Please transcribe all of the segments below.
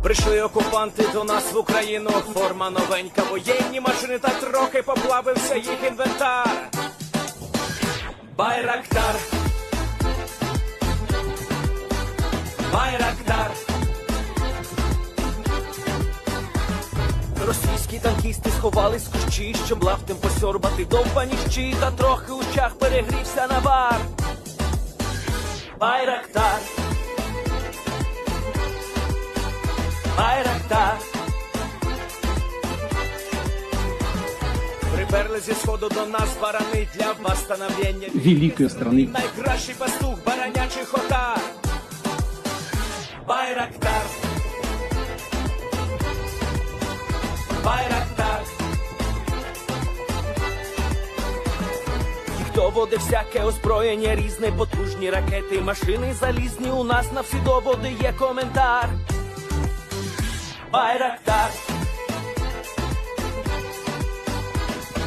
Прийшли окупанти до нас в Україну, форма новенька, воєнні машини та трохи поплавився їх інвентар. Байрактар, Байрактар. Російські танкісти сховались з кущі, щоб лаптем посьорбати довбані щі, та трохи у чах перегрівся навар. Байрактар, Байрактар. Приперли зі сходу до нас барани для восстановлення великої страни. Найкращий пастух баранячих отар. Байрактар, Байрактар. Їх доводи всяке озброєння, різне, потужні ракети, машини залізні, у нас на всі доводи є коментар. Байрактар,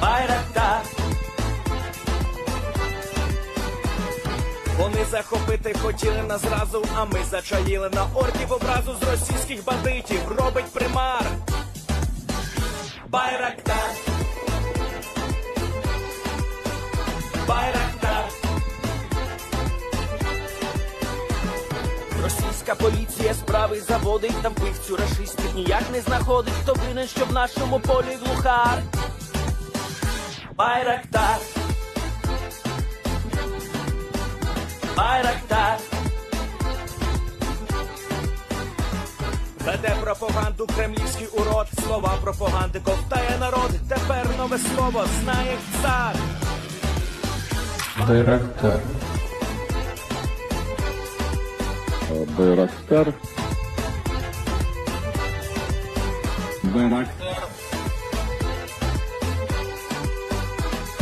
Байрактар. Вони захопити хотіли нас зразу, а ми зачаїли на орків образу з російських бандитів, робить примар. Байрактар, Байрактар. Російська поліція справи заводить, там пивцю рашистів ніяк не знаходить, хто винен, що в нашому полі глухар. Байрактар, Байрактар. Веде пропаганду кремлівський урод, слова пропаганди ковтає народ, тепер нове слово знає цар. Байрактар. Байрактар. Байрактар.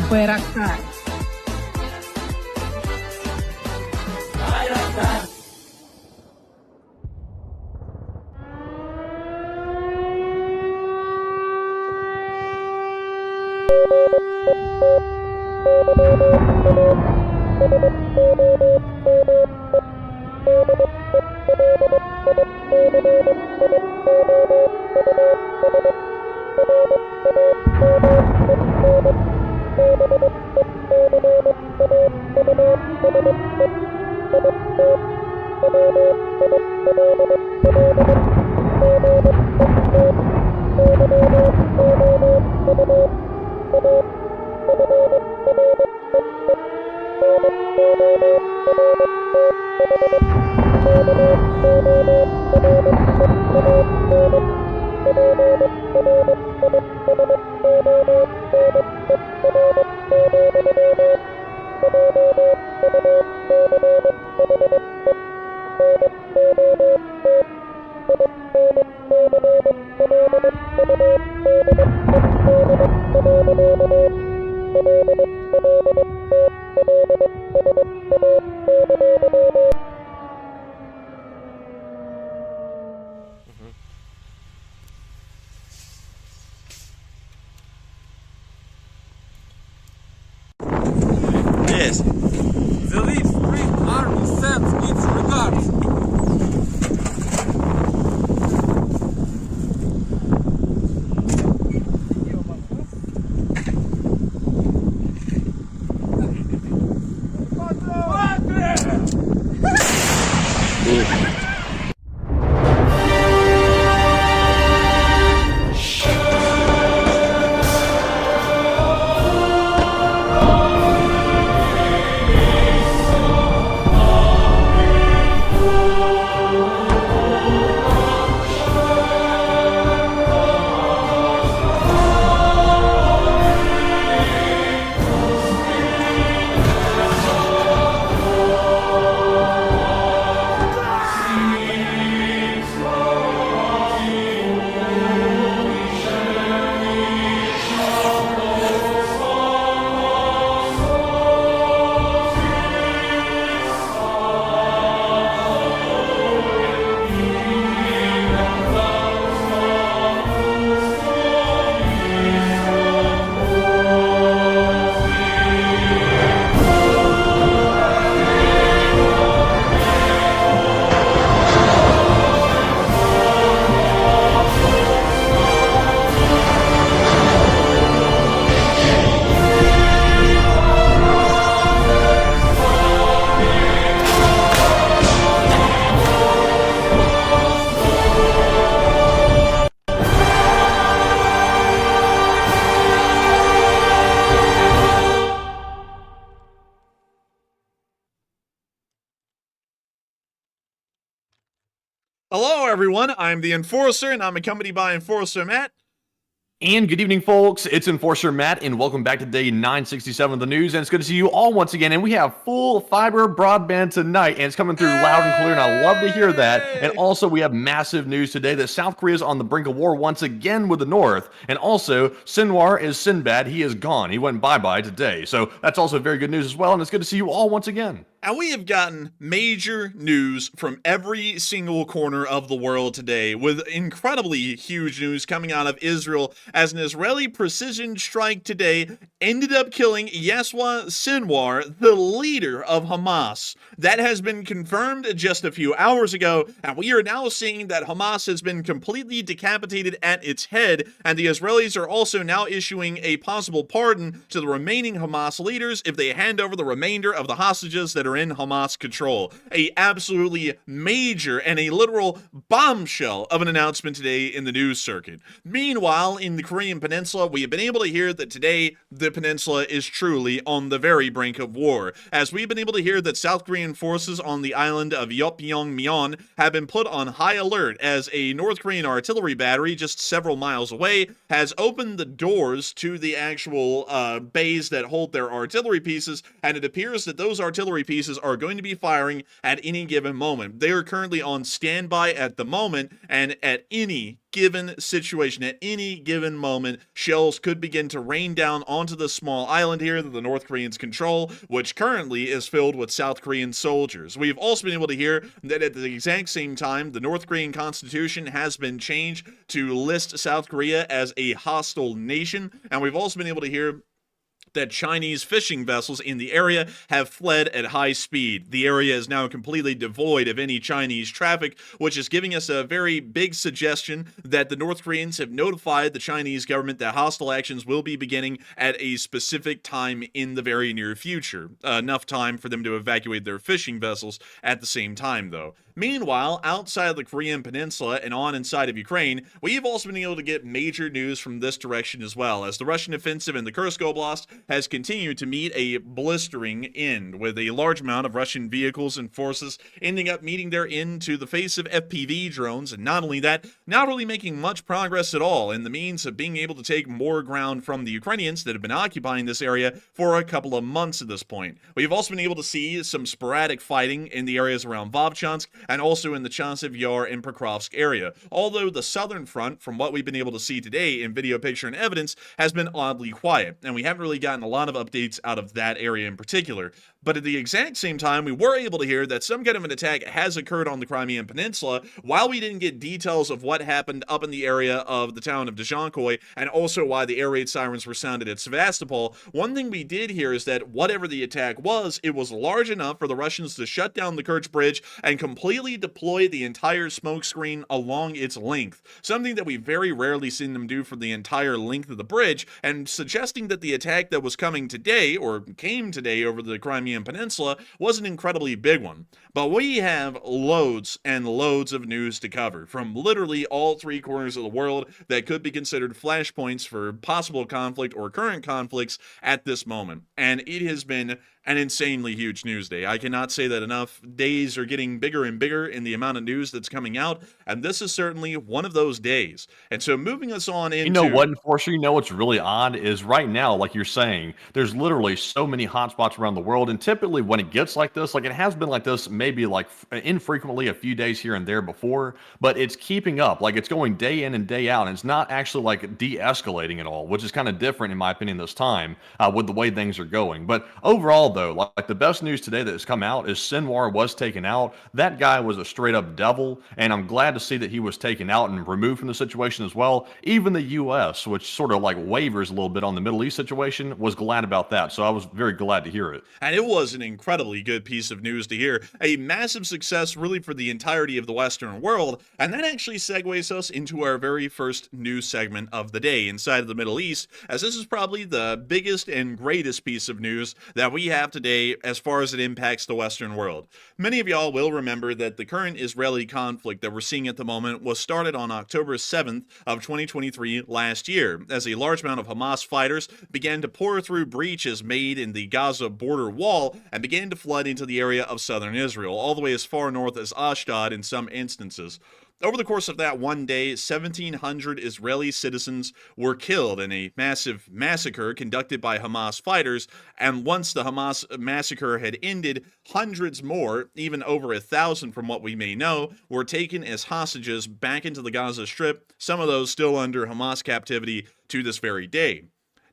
Байрактар. Байрактар. Yes. The Leaf Spring Army sends its regards. Hello, everyone. I'm the Enforcer, and I'm accompanied by Enforcer Matt. And good evening, folks. It's Enforcer Matt, and welcome back to day 967 of the news. And it's good to see you all once again. And we have full fiber broadband tonight, and it's coming through loud and clear, and I love to hear that. And also, we have massive news today that South Korea is on the brink of war once again with the North. And also, Sinwar is Sinbad. He is gone. He went bye-bye today. So that's also very good news as well, and it's good to see you all once again. And we have gotten major news from every single corner of the world today, with incredibly huge news coming out of Israel as an Israeli precision strike today ended up killing Yahua Sinwar, the leader of Hamas. That has been confirmed just a few hours ago, and we are now seeing that Hamas has been completely decapitated at its head, and the Israelis are also now issuing a possible pardon to the remaining Hamas leaders if they hand over the remainder of the hostages that are in Hamas control. A absolutely major and a literal bombshell of an announcement today in the news circuit. Meanwhile, in the Korean Peninsula, we have been able to hear that today the peninsula is truly on the very brink of war, as we've been able to hear that South Korean forces on the island of Yeopyeong-myeon have been put on high alert as a North Korean artillery battery just several miles away has opened the doors to the actual bays that hold their artillery pieces, and it appears that those artillery pieces are going to be firing at any given moment. They are currently on standby at the moment, and at any given situation, at any given moment, shells could begin to rain down onto the small island here that the North Koreans control, which currently is filled with South Korean soldiers. We've also been able to hear that at the exact same time, the North Korean constitution has been changed to list South Korea as a hostile nation, and we've also been able to hear that Chinese fishing vessels in the area have fled at high speed. The area is now completely devoid of any Chinese traffic, which is giving us a very big suggestion that the North Koreans have notified the Chinese government that hostile actions will be beginning at a specific time in the very near future. Enough time for them to evacuate their fishing vessels at the same time, though. Meanwhile, outside of the Korean Peninsula and on inside of Ukraine, we've also been able to get major news from this direction as well, as the Russian offensive in the Kursk Oblast has continued to meet a blistering end, with a large amount of Russian vehicles and forces ending up meeting their end to the face of FPV drones, and not only that, not really making much progress at all in the means of being able to take more ground from the Ukrainians that have been occupying this area for a couple of months at this point. We've also been able to see some sporadic fighting in the areas around Vovchansk and also in the Chasiv Yar and Pokrovsk area, although the southern front, from what we've been able to see today in video, picture, and evidence, has been oddly quiet, and we haven't really gotten a lot of updates out of that area in particular. But at the exact same time, we were able to hear that some kind of an attack has occurred on the Crimean Peninsula. While we didn't get details of what happened up in the area of the town of Dzhankoy, and also why the air raid sirens were sounded at Sevastopol, one thing we did hear is that whatever the attack was, it was large enough for the Russians to shut down the Kerch Bridge and completely deploy the entire smoke screen along its length, something that we've very rarely seen them do for the entire length of the bridge, and suggesting that the attack that was coming today, or came today over the Crimean Peninsula, was an incredibly big one. But we have loads and loads of news to cover, from literally all three corners of the world that could be considered flashpoints for possible conflict or current conflicts at this moment. And it has been an insanely huge news day. I cannot say that enough. Days are getting bigger and bigger in the amount of news that's coming out, and this is certainly one of those days. And so moving us on into... You know what, Enforcer? You know what's really odd is right now, like you're saying, there's literally so many hotspots around the world, and typically when it gets like this, like it has been like this maybe like infrequently a few days here and there before, but it's keeping up. Like it's going day in and day out, and it's not actually like de-escalating at all, which is kind of different in my opinion this time with the way things are going. But overall, though, like the best news today that has come out is Sinwar was taken out. That guy was a straight up devil, and I'm glad to see that he was taken out and removed from the situation as well. Even the U.S., which sort of like wavers a little bit on the Middle East situation, was glad about that. So I was very glad to hear it. And it was an incredibly good piece of news to hear. A massive success really for the entirety of the Western world. And that actually segues us into our very first news segment of the day inside of the Middle East, as this is probably the biggest and greatest piece of news that we have today as far as it impacts the Western world. Many of y'all will remember that the current Israeli conflict that we're seeing at the moment was started on October 7th of 2023 last year, as a large amount of Hamas fighters began to pour through breaches made in the Gaza border wall and began to flood into the area of southern Israel, all the way as far north as Ashdod in some instances. Over the course of that one day, 1,700 Israeli citizens were killed in a massive massacre conducted by Hamas fighters, and once the Hamas massacre had ended, hundreds more, even over 1,000 from what we may know, were taken as hostages back into the Gaza Strip, some of those still under Hamas captivity to this very day.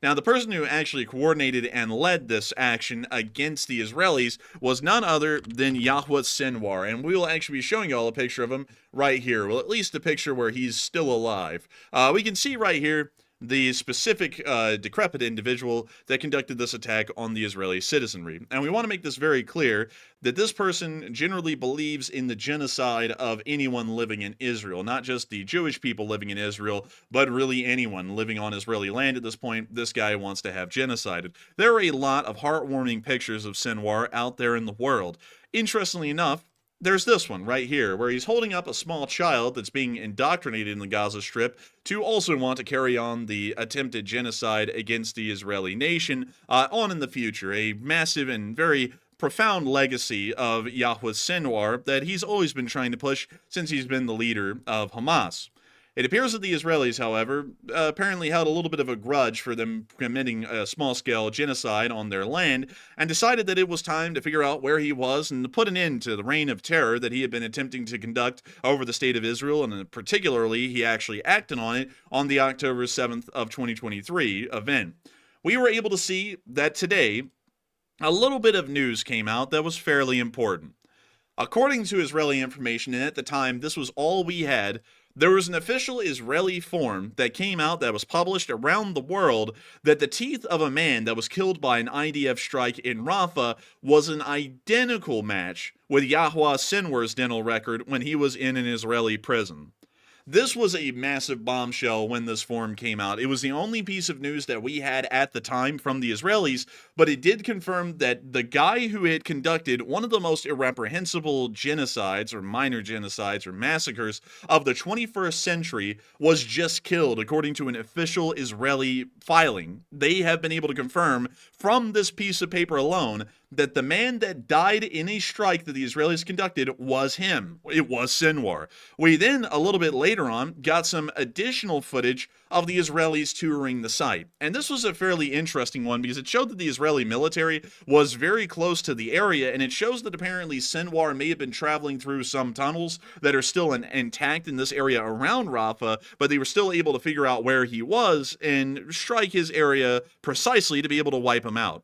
Now, the person who actually coordinated and led this action against the Israelis was none other than Yahua Sinwar, and we will actually be showing you all a picture of him right here. Well, at least a picture where he's still alive. We can see right here the specific decrepit individual that conducted this attack on the Israeli citizenry. And we want to make this very clear that this person generally believes in the genocide of anyone living in Israel, not just the Jewish people living in Israel, but really anyone living on Israeli land at this point. This guy wants to have genocided. There are a lot of heartwarming pictures of Sinwar out there in the world. Interestingly enough, there's this one right here, where he's holding up a small child that's being indoctrinated in the Gaza Strip to also want to carry on the attempted genocide against the Israeli nation on in the future. A massive and very profound legacy of Yahya Sinwar that he's always been trying to push since he's been the leader of Hamas. It appears that the Israelis, however, apparently held a little bit of a grudge for them committing a small-scale genocide on their land, and decided that it was time to figure out where he was and to put an end to the reign of terror that he had been attempting to conduct over the state of Israel, and particularly he actually acted on it on the October 7th of 2023 event. We were able to see that today, a little bit of news came out that was fairly important. According to Israeli information, and at the time this was all we had, there was an official Israeli form that came out that was published around the world that the teeth of a man that was killed by an IDF strike in Rafah was an identical match with Yahua Sinwar's dental record when he was in an Israeli prison. This was a massive bombshell when this form came out. It was the only piece of news that we had at the time from the Israelis, but it did confirm that the guy who had conducted one of the most irreprehensible genocides or minor genocides or massacres of the 21st century was just killed, according to an official Israeli filing. They have been able to confirm from this piece of paper alone that the man that died in a strike that the Israelis conducted was him. It was Sinwar. We then, a little bit later on, got some additional footage of the Israelis touring the site. And this was a fairly interesting one because it showed that the Israeli military was very close to the area, and it shows that apparently Sinwar may have been traveling through some tunnels that are still intact in this area around Rafah, but they were still able to figure out where he was and strike his area precisely to be able to wipe him out.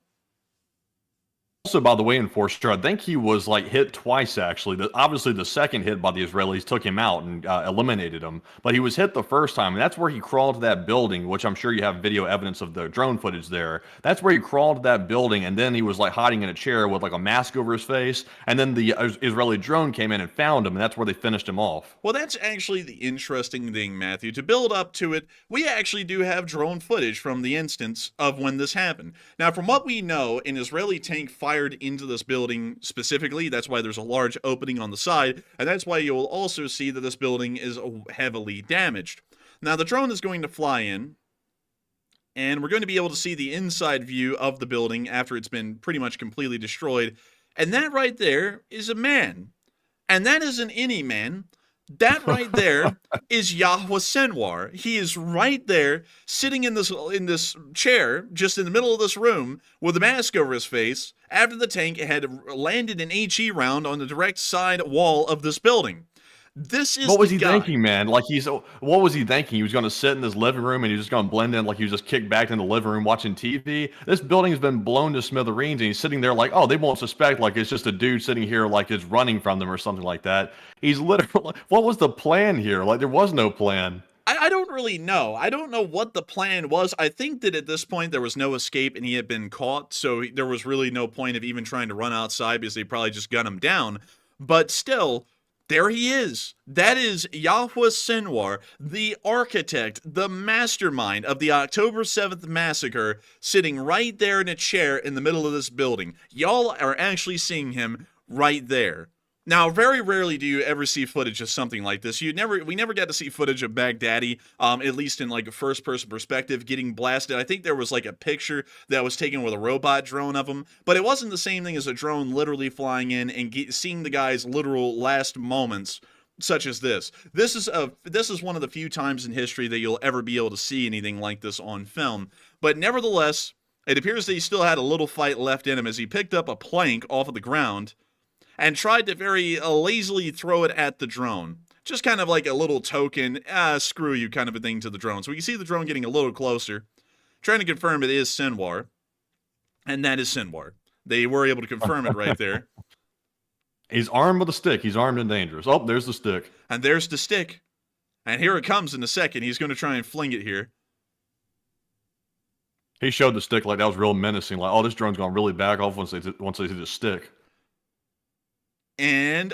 Also, by the way, Enforcer, I think he was like hit twice actually. Obviously, the second hit by the Israelis took him out and eliminated him, but he was hit the first time, and that's where he crawled to that building, which I'm sure you have video evidence of the drone footage there. That's where he crawled to that building, and then he was like hiding in a chair with like a mask over his face, and then the Israeli drone came in and found him, and that's where they finished him off. Well, that's actually the interesting thing, Matthew. To build up to it, we actually do have drone footage from the instance of when this happened. Now, from what we know, an Israeli tank fired into this building specifically. That's why there's a large opening on the side, and that's why you'll also see that this building is heavily damaged. Now, the drone is going to fly in, and we're going to be able to see the inside view of the building after it's been pretty much completely destroyed. And that right there is a man. And that isn't any man. That right there is Yahua Sinwar. He is right there, sitting in this chair, just in the middle of this room, with a mask over his face, after the tank had landed an HE round on the direct side wall of this building. This is what was he guy. thinking, man? Like what was he thinking? He was going to sit in this living room and he was just going to blend in, like he was just kicked back in the living room watching TV. This building has been blown to smithereens, and he's sitting there like, oh, they won't suspect, like it's just a dude sitting here like is running from them or something like that. He's literally, what was the plan here? Like there was no plan. I don't really know. I don't know what the plan was. I think that at this point there was no escape and he had been caught, so there was really no point of even trying to run outside because they probably just gun him down. But still, there he is. That is Yahua Sinwar, the architect, the mastermind of the October 7th massacre, sitting right there in a chair in the middle of this building. Y'all are actually seeing him right there. Now, very rarely do you ever see footage of something like this. We never got to see footage of Baghdadi, at least in like a first-person perspective, getting blasted. I think there was like a picture that was taken with a robot drone of him, but it wasn't the same thing as a drone literally flying in and seeing the guy's literal last moments, such as this. This is one of the few times in history that you'll ever be able to see anything like this on film. But nevertheless, it appears that he still had a little fight left in him as he picked up a plank off of the ground and tried to very lazily throw it at the drone. Just kind of like a little token, screw you kind of a thing to the drone. So we can see the drone getting a little closer, trying to confirm it is Sinwar. And that is Sinwar. They were able to confirm it right there. He's armed with a stick. He's armed and dangerous. Oh, there's the stick. And there's the stick. And here it comes in a second. He's going to try and fling it here. He showed the stick like that was real menacing. Like, oh, this drone's going to really back off once they see the stick. And,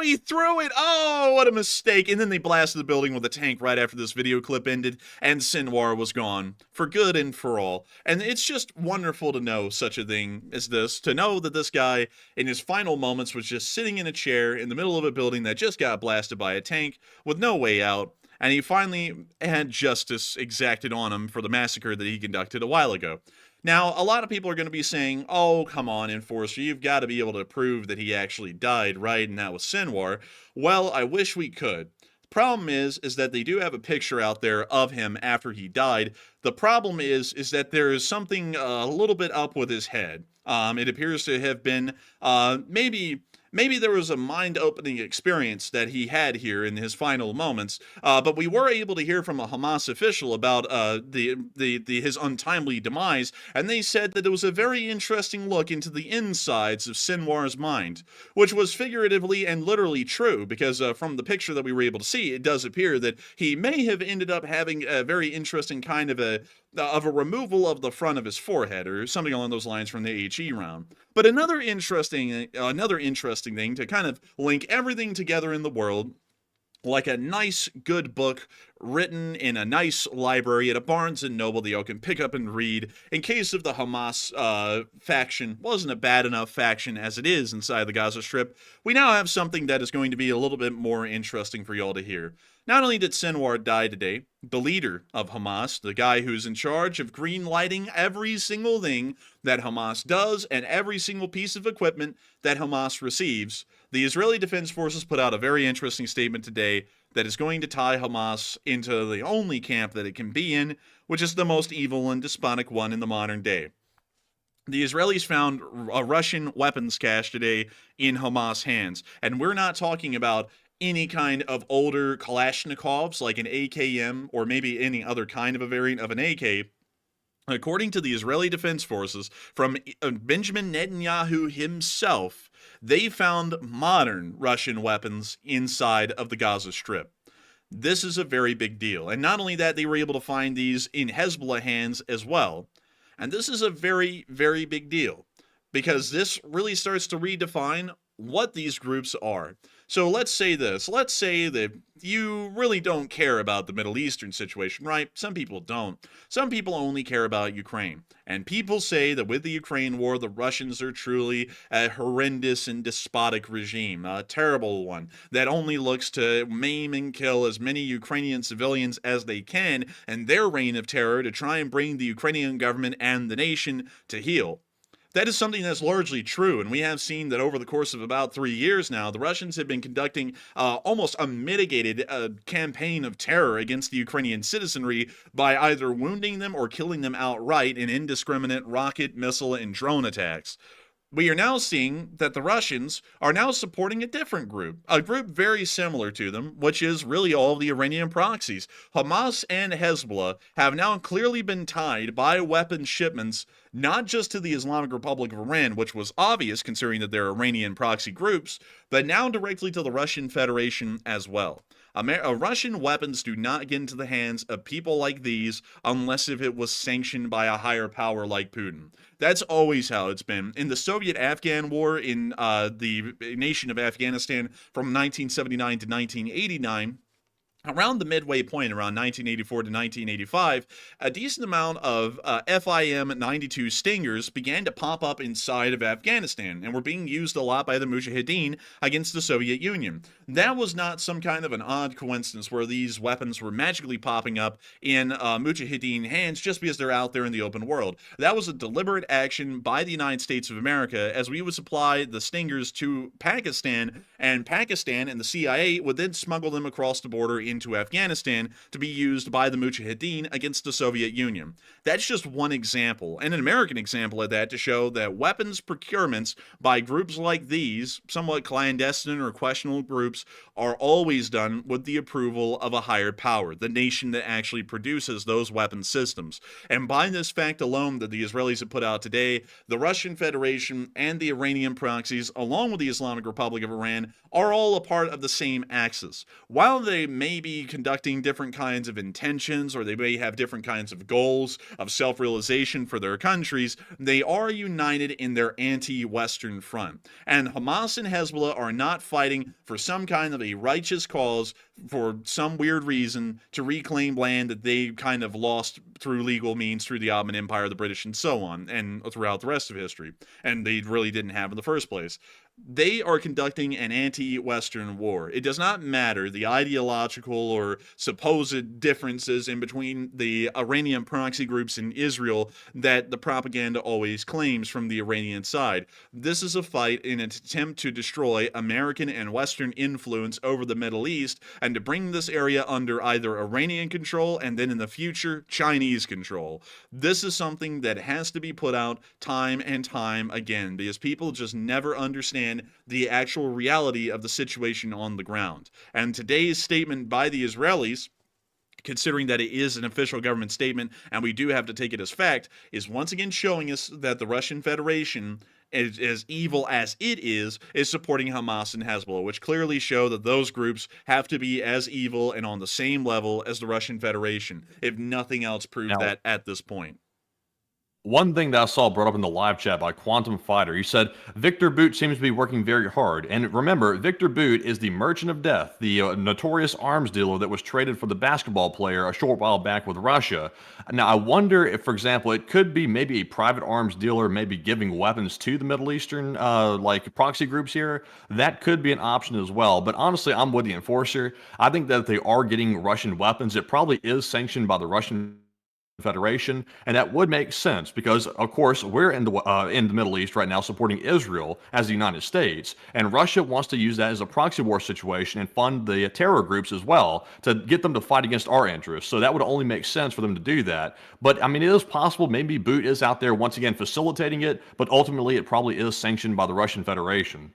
he threw it. Oh, what a mistake. And then they blasted the building with a tank right after this video clip ended, and Sinwar was gone for good and for all. And it's just wonderful to know such a thing as this, to know that this guy in his final moments was just sitting in a chair in the middle of a building that just got blasted by a tank with no way out. And he finally had justice exacted on him for the massacre that he conducted a while ago. Now, a lot of people are going to be saying, oh, come on, Enforcer, you've got to be able to prove that he actually died, right? And that was Sinwar. Well, I wish we could. The problem is that they do have a picture out there of him after he died. The problem is that there is something a little bit up with his head. It appears to have been maybe there was a mind-opening experience that he had here in his final moments, but we were able to hear from a Hamas official about his untimely demise, and they said that it was a very interesting look into the insides of Sinwar's mind, which was figuratively and literally true, because from the picture that we were able to see, it does appear that he may have ended up having a very interesting kind of a removal of the front of his forehead, or something along those lines from the HE round. But another interesting thing to kind of link everything together in the world like a nice, good book written in a nice library at a Barnes & Noble that y'all can pick up and read in case of the Hamas faction wasn't a bad enough faction as it is inside the Gaza Strip. We now have something that is going to be a little bit more interesting for y'all to hear. Not only did Sinwar die today, the leader of Hamas, the guy who's in charge of green-lighting every single thing that Hamas does and every single piece of equipment that Hamas receives, the Israeli Defense Forces put out a very interesting statement today that is going to tie Hamas into the only camp that it can be in, which is the most evil and despotic one in the modern day. The Israelis found a Russian weapons cache today in Hamas hands, and we're not talking about any kind of older Kalashnikovs like an AKM or maybe any other kind of a variant of an AK. According to the Israeli Defense Forces, from Benjamin Netanyahu himself, they found modern Russian weapons inside of the Gaza Strip. This is a very big deal. And not only that, they were able to find these in Hezbollah hands as well. And this is a very, very big deal because this really starts to redefine what these groups are. So let's say this. Let's say that you really don't care about the Middle Eastern situation, right? Some people don't. Some people only care about Ukraine. And people say that with the Ukraine war, the Russians are truly a horrendous and despotic regime, a terrible one that only looks to maim and kill as many Ukrainian civilians as they can in their reign of terror to try and bring the Ukrainian government and the nation to heel. That is something that's largely true, and we have seen that over the course of about 3 years now, the Russians have been conducting almost a mitigated campaign of terror against the Ukrainian citizenry by either wounding them or killing them outright in indiscriminate rocket, missile, and drone attacks. We are now seeing that the Russians are now supporting a different group, a group very similar to them, which is really all of the Iranian proxies. Hamas and Hezbollah have now clearly been tied by weapons shipments, not just to the Islamic Republic of Iran, which was obvious considering that they're Iranian proxy groups, but now directly to the Russian Federation as well. Russian weapons do not get into the hands of people like these unless if it was sanctioned by a higher power like Putin. That's always how it's been. In the Soviet-Afghan war in the nation of Afghanistan from 1979 to 1989, around the midway point, around 1984 to 1985, a decent amount of FIM-92 Stingers began to pop up inside of Afghanistan and were being used a lot by the Mujahideen against the Soviet Union. That was not some kind of an odd coincidence where these weapons were magically popping up in Mujahideen hands just because they're out there in the open world. That was a deliberate action by the United States of America as we would supply the Stingers to Pakistan, and Pakistan and the CIA would then smuggle them across the border into Afghanistan to be used by the Mujahideen against the Soviet Union. That's just one example, and an American example of that, to show that weapons procurements by groups like these, somewhat clandestine or questionable groups, are always done with the approval of a higher power, the nation that actually produces those weapon systems. And by this fact alone that the Israelis have put out today, the Russian Federation and the Iranian proxies, along with the Islamic Republic of Iran, are all a part of the same axis. While they may be conducting different kinds of intentions, or they may have different kinds of goals of self-realization for their countries, they are united in their anti-Western front. And Hamas and Hezbollah are not fighting for some kind of a righteous cause for some weird reason to reclaim land that they kind of lost through legal means through the Ottoman Empire, the British, and so on, and throughout the rest of history, and they really didn't have in the first place. They are conducting an anti-Western war. It does not matter the ideological or supposed differences in between the Iranian proxy groups in Israel that the propaganda always claims from the Iranian side. This is a fight in an attempt to destroy American and Western influence over the Middle East and to bring this area under either Iranian control and then in the future Chinese control. This is something that has to be put out time and time again because people just never understand the actual reality of the situation on the ground. And today's statement by the Israelis, considering that it is an official government statement and we do have to take it as fact, is once again showing us that the Russian Federation, as evil as it is supporting Hamas and Hezbollah, which clearly show that those groups have to be as evil and on the same level as the Russian Federation, if nothing else proves that at this point. One thing that I saw brought up in the live chat by Quantum Fighter, he said, Victor Boot seems to be working very hard. And remember, Victor Boot is the Merchant of Death, the notorious arms dealer that was traded for the basketball player a short while back with Russia. Now, I wonder if, for example, it could be maybe a private arms dealer maybe giving weapons to the Middle Eastern, like proxy groups here. That could be an option as well. But honestly, I'm with the Enforcer. I think that if they are getting Russian weapons, it probably is sanctioned by the Russian Federation, and that would make sense because, of course, we're in the Middle East right now supporting Israel as the United States, and Russia wants to use that as a proxy war situation and fund the terror groups as well to get them to fight against our interests. So that would only make sense for them to do that. But I mean, it is possible maybe Boot is out there once again facilitating it, but ultimately it probably is sanctioned by the Russian Federation.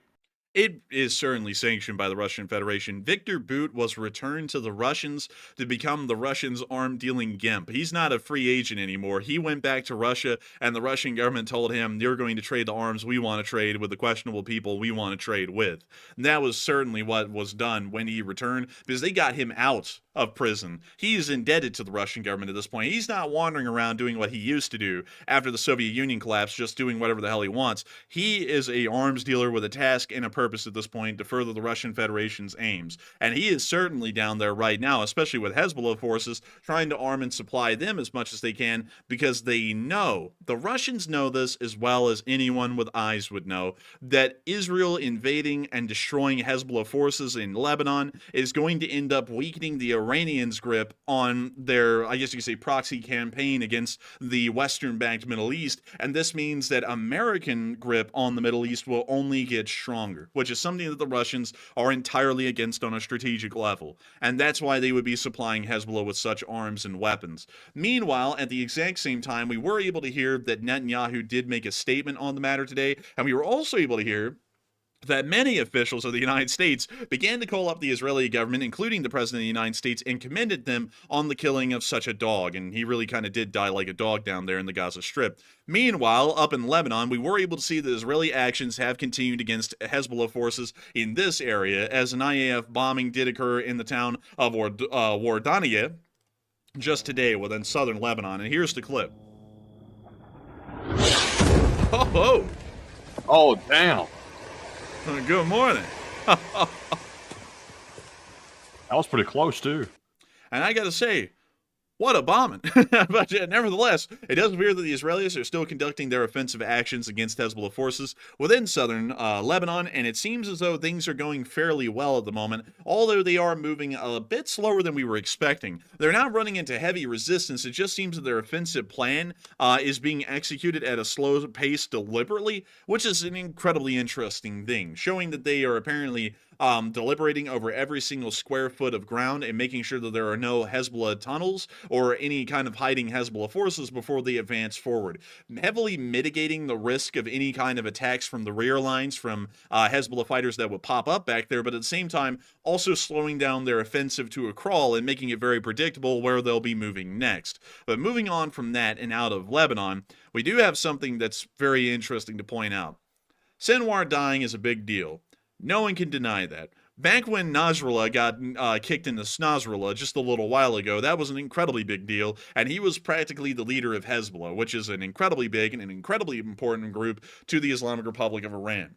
It is certainly sanctioned by the Russian Federation. Victor Boot was returned to the Russians to become the Russians' arm-dealing gimp. He's not a free agent anymore. He went back to Russia, and the Russian government told him, you're going to trade the arms we want to trade with the questionable people we want to trade with. And that was certainly what was done when he returned, because they got him out of prison. He's indebted to the Russian government at this point. He's not wandering around doing what he used to do after the Soviet Union collapsed, just doing whatever the hell he wants. He is a arms dealer with a task and a purpose at this point to further the Russian Federation's aims. And he is certainly down there right now, especially with Hezbollah forces, trying to arm and supply them as much as they can, because they know, the Russians know this as well as anyone with eyes would know, that Israel invading and destroying Hezbollah forces in Lebanon is going to end up weakening the Iranians' grip on their, I guess you could say, proxy campaign against the Western-backed Middle East, and this means that American grip on the Middle East will only get stronger, which is something that the Russians are entirely against on a strategic level, and that's why they would be supplying Hezbollah with such arms and weapons. Meanwhile, at the exact same time, we were able to hear that Netanyahu did make a statement on the matter today, and we were also able to hear that many officials of the United States began to call up the Israeli government, including the President of the United States, and commended them on the killing of such a dog. And he really kind of did die like a dog down there in the Gaza Strip. Meanwhile, up in Lebanon, we were able to see that Israeli actions have continued against Hezbollah forces in this area, as an IAF bombing did occur in the town of Wardaniya just today within southern Lebanon. And here's the clip. Oh, Oh, damn. good morning. That was pretty close, too. And I gotta say, what a bombing. But nevertheless, it does appear that the Israelis are still conducting their offensive actions against Hezbollah forces within southern Lebanon, and it seems as though things are going fairly well at the moment, although they are moving a bit slower than we were expecting. They're not running into heavy resistance. It just seems that their offensive plan is being executed at a slow pace deliberately, which is an incredibly interesting thing, showing that they are apparently deliberating over every single square foot of ground and making sure that there are no Hezbollah tunnels or any kind of hiding Hezbollah forces before they advance forward, heavily mitigating the risk of any kind of attacks from the rear lines from Hezbollah fighters that would pop up back there, but at the same time also slowing down their offensive to a crawl and making it very predictable where they'll be moving next. But moving on from that and out of Lebanon, we do have something that's very interesting to point out. Sinwar dying is a big deal. No one can deny that. Back when Nasrallah got kicked into Snazrallah just a little while ago, that was an incredibly big deal, and he was practically the leader of Hezbollah, which is an incredibly big and an incredibly important group to the Islamic Republic of Iran.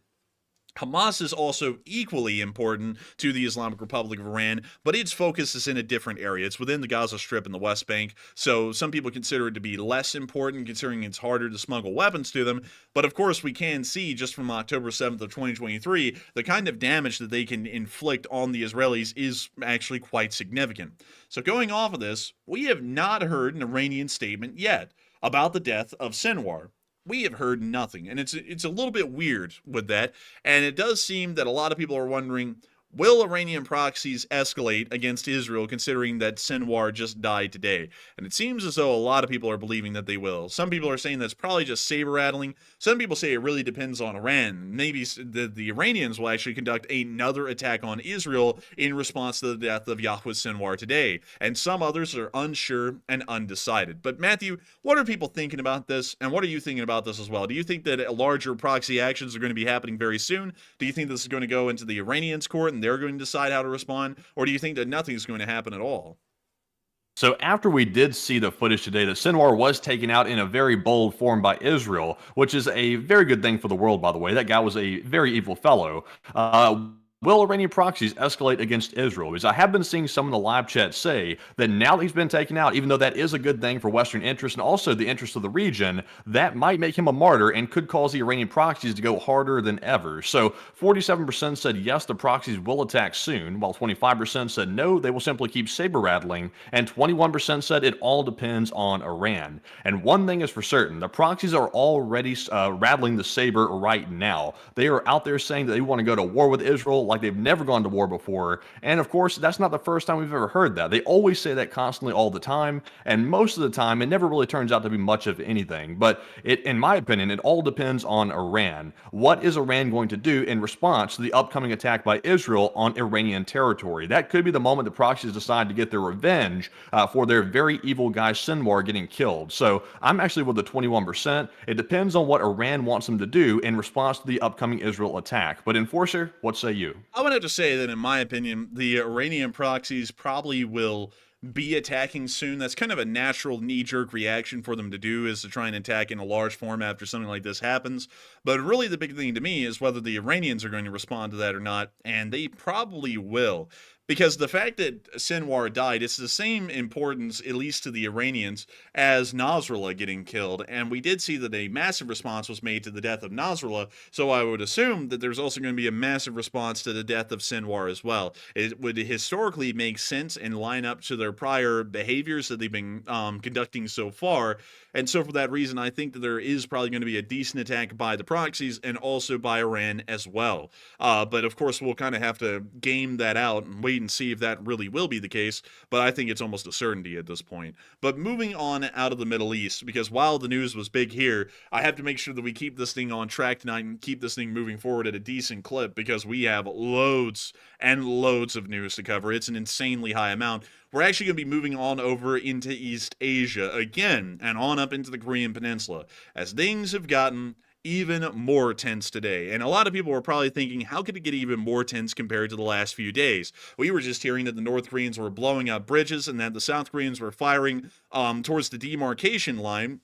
Hamas is also equally important to the Islamic Republic of Iran, but its focus is in a different area. It's within the Gaza Strip and the West Bank, so some people consider it to be less important considering it's harder to smuggle weapons to them. But of course, we can see just from October 7th of 2023, the kind of damage that they can inflict on the Israelis is actually quite significant. So going off of this, we have not heard an Iranian statement yet about the death of Sinwar. We have heard nothing, and it's a little bit weird with that, and it does seem that a lot of people are wondering, will Iranian proxies escalate against Israel considering that Sinwar just died today? And it seems as though a lot of people are believing that they will. Some people are saying that's probably just saber rattling. Some people say it really depends on Iran. Maybe the Iranians will actually conduct another attack on Israel in response to the death of Yahua Sinwar today. And some others are unsure and undecided. But Matthew, what are people thinking about this? And what are you thinking about this as well? Do you think that larger proxy actions are going to be happening very soon? Do you think this is going to go into the Iranians' court and they're going to decide how to respond? Or do you think that nothing's going to happen at all? So after we did see the footage today that Sinwar was taken out in a very bold form by Israel, which is a very good thing for the world, by the way. That guy was a very evil fellow. Will Iranian proxies escalate against Israel? Because I have been seeing some in the live chat say that now that he's been taken out, even though that is a good thing for Western interests and also the interests of the region, that might make him a martyr and could cause the Iranian proxies to go harder than ever. So 47% said yes, the proxies will attack soon, while 25% said no, they will simply keep saber rattling, and 21% said it all depends on Iran. And one thing is for certain, the proxies are already rattling the saber right now. They are out there saying that they want to go to war with Israel like they've never gone to war before. And of course, that's not the first time we've ever heard that. They always say that constantly all the time, and most of the time it never really turns out to be much of anything. But in my opinion, it all depends on Iran. What is Iran going to do in response to the upcoming attack by Israel on Iranian territory? That could be the moment the proxies decide to get their revenge for their very evil guy Sinwar getting killed. So I'm actually with the 21%. It depends on what Iran wants them to do in response to the upcoming Israel attack. But Enforcer, what say you? I would have to say that, in my opinion, the Iranian proxies probably will be attacking soon. That's kind of a natural knee-jerk reaction for them to do, is to try and attack in a large form after something like this happens. But really the big thing to me is whether the Iranians are going to respond to that or not, and they probably will. Because the fact that Sinwar died, it's the same importance, at least to the Iranians, as Nasrallah getting killed. And we did see that a massive response was made to the death of Nasrallah, so I would assume that there's also going to be a massive response to the death of Sinwar as well. It would historically make sense and line up to their prior behaviors that they've been conducting so far. And so for that reason, I think that there is probably going to be a decent attack by the proxies and also by Iran as well. But of course, we'll kind of have to game that out and wait and see if that really will be the case. But I think it's almost a certainty at this point. But moving on out of the Middle East, because while the news was big here, I have to make sure that we keep this thing on track tonight and keep this thing moving forward at a decent clip, because we have loads and loads of news to cover. It's an insanely high amount. We're actually going to be moving on over into East Asia again and on up into the Korean Peninsula, as things have gotten even more tense today. And a lot of people were probably thinking, how could it get even more tense compared to the last few days? We were just hearing that the North Koreans were blowing up bridges and that the South Koreans were firing towards the demarcation line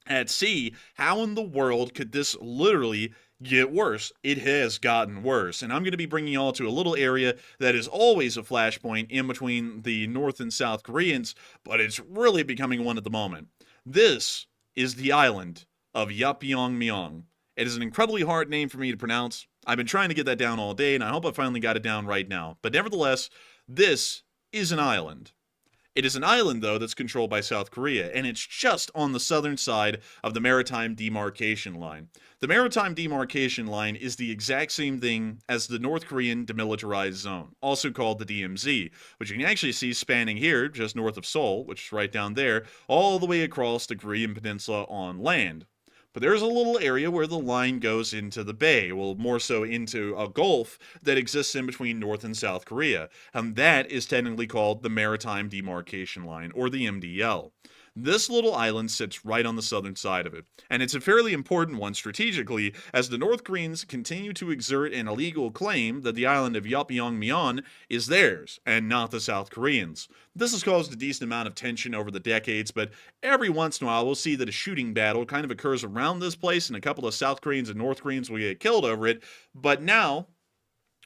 at sea. How in the world could this literally get worse? It has gotten worse, and I'm going to be bringing you all to a little area that is always a flashpoint in between the North and South Koreans, but it's really becoming one at the moment. This is the island of Yapyeongmyeon. It is an incredibly hard name for me to pronounce. I've been trying to get that down all day, and I hope I finally got it down right now. But nevertheless, this is an island. It is an island, though, that's controlled by South Korea, and it's just on the southern side of the maritime demarcation line. The maritime demarcation line is the exact same thing as the North Korean demilitarized zone, also called the DMZ, which you can actually see spanning here, just north of Seoul, which is right down there, all the way across the Korean peninsula on land. But there's a little area where the line goes into the bay, well, more so into a gulf that exists in between North and South Korea, and that is technically called the Maritime Demarcation Line, or the MDL. This little island sits right on the southern side of it, and it's a fairly important one strategically, as the North Koreans continue to exert an illegal claim that the island of Yapyeongmyeon is theirs, and not the South Koreans. This has caused a decent amount of tension over the decades, but every once in a while we'll see that a shooting battle kind of occurs around this place, and a couple of South Koreans and North Koreans will get killed over it. But now,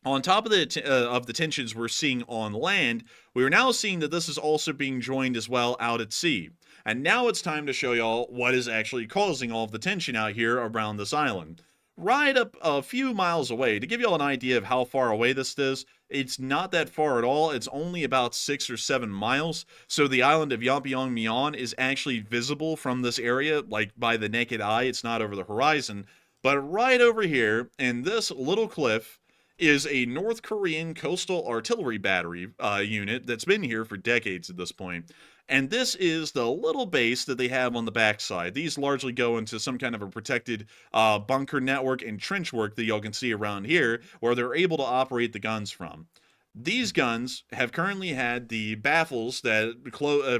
on top of the tensions we're seeing on land, we are now seeing that this is also being joined as well out at sea. And now it's time to show y'all what is actually causing all of the tension out here around this island. Right up a few miles away, to give y'all an idea of how far away this is, it's not that far at all. It's only about 6 or 7 miles. So the island of Yapyeongmyeon is actually visible from this area, like by the naked eye. It's not over the horizon. But right over here, in this little cliff, is a North Korean coastal artillery battery unit that's been here for decades at this point. And this is the little base that they have on the backside. These largely go into some kind of a protected bunker network and trench work that y'all can see around here, where they're able to operate the guns from. These guns have currently had the baffles that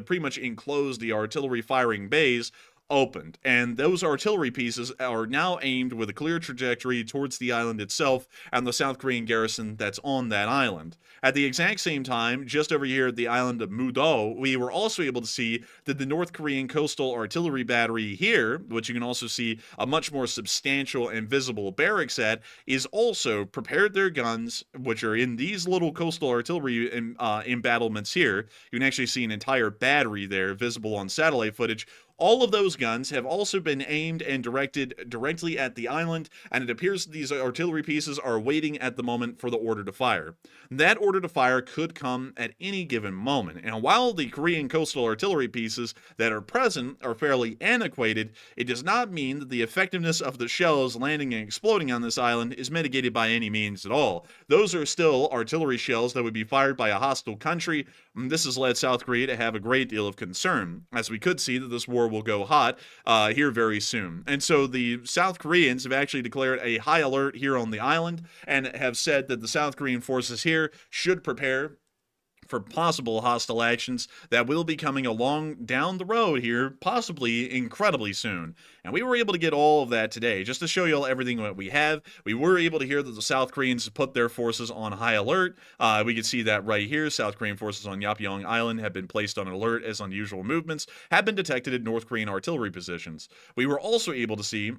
pretty much enclose the artillery firing bays opened, and those artillery pieces are now aimed with a clear trajectory towards the island itself and the South Korean garrison that's on that island. At the exact same time, just over here at the island of Mudo, we were also able to see that the North Korean coastal artillery battery here, which you can also see a much more substantial and visible barracks at, is also prepared their guns, which are in these little coastal artillery embattlements here. You can actually see an entire battery there visible on satellite footage. All of those guns have also been aimed and directed directly at the island, and it appears that these artillery pieces are waiting at the moment for the order to fire. That order to fire could come at any given moment, and while the Korean coastal artillery pieces that are present are fairly antiquated, it does not mean that the effectiveness of the shells landing and exploding on this island is mitigated by any means at all. Those are still artillery shells that would be fired by a hostile country, and this has led South Korea to have a great deal of concern, as we could see that this war will go hot here very soon. And so the South Koreans have actually declared a high alert here on the island and have said that the South Korean forces here should prepare for possible hostile actions that will be coming along down the road here, possibly incredibly soon. And we were able to get all of that today, just to show you all everything that we have. We were able to hear that the South Koreans put their forces on high alert. We can see that right here. South Korean forces on Yapyeong Island have been placed on alert as unusual movements have been detected at North Korean artillery positions. We were also able to see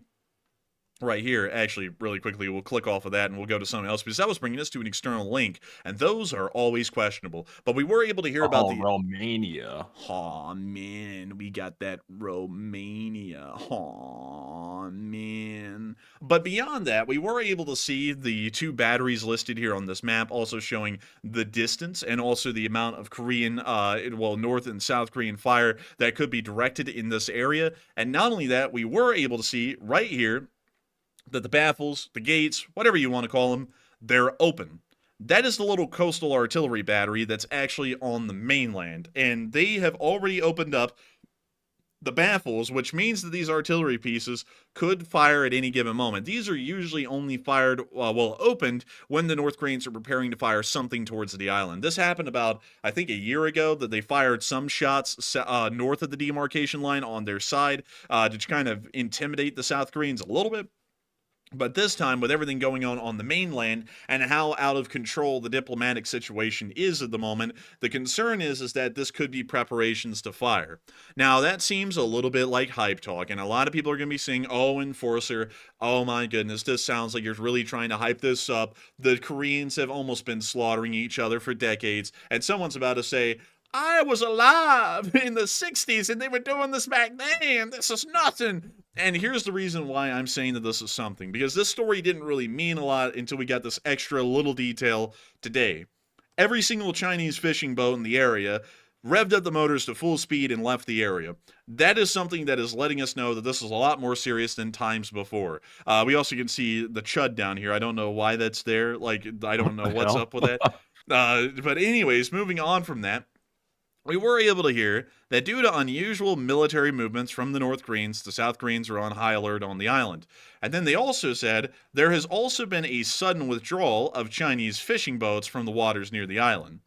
right here, actually, really quickly, we'll click off of that and we'll go to something else, because that was bringing us to an external link, and those are always questionable. But we were able to hear about the Romania. Oh man, we got that Romania. Oh man. But beyond that, we were able to see the two batteries listed here on this map, also showing the distance and also the amount of Korean, North and South Korean fire that could be directed in this area. And not only that, we were able to see right here that the baffles, the gates, whatever you want to call them, they're open. That is the little coastal artillery battery that's actually on the mainland, and they have already opened up the baffles, which means that these artillery pieces could fire at any given moment. These are usually only fired, opened when the North Koreans are preparing to fire something towards the island. This happened about, I think, a year ago, that they fired some shots north of the demarcation line on their side to kind of intimidate the South Koreans a little bit. But this time, with everything going on the mainland and how out of control the diplomatic situation is at the moment, the concern is that this could be preparations to fire. Now, that seems a little bit like hype talk, and a lot of people are going to be saying, oh, Enforcer, oh my goodness, this sounds like you're really trying to hype this up. The Koreans have almost been slaughtering each other for decades, and someone's about to say, I was alive in the 60s and they were doing this back then. This is nothing. And here's the reason why I'm saying that this is something. Because this story didn't really mean a lot until we got this extra little detail today. Every single Chinese fishing boat in the area revved up the motors to full speed and left the area. That is something that is letting us know that this is a lot more serious than times before. We also can see the chud down here. I don't know why that's there. Like, I don't know what's up with that. But anyways, moving on from that, we were able to hear that due to unusual military movements from the North Koreans, the South Koreans are on high alert on the island. And then they also said there has also been a sudden withdrawal of Chinese fishing boats from the waters near the island.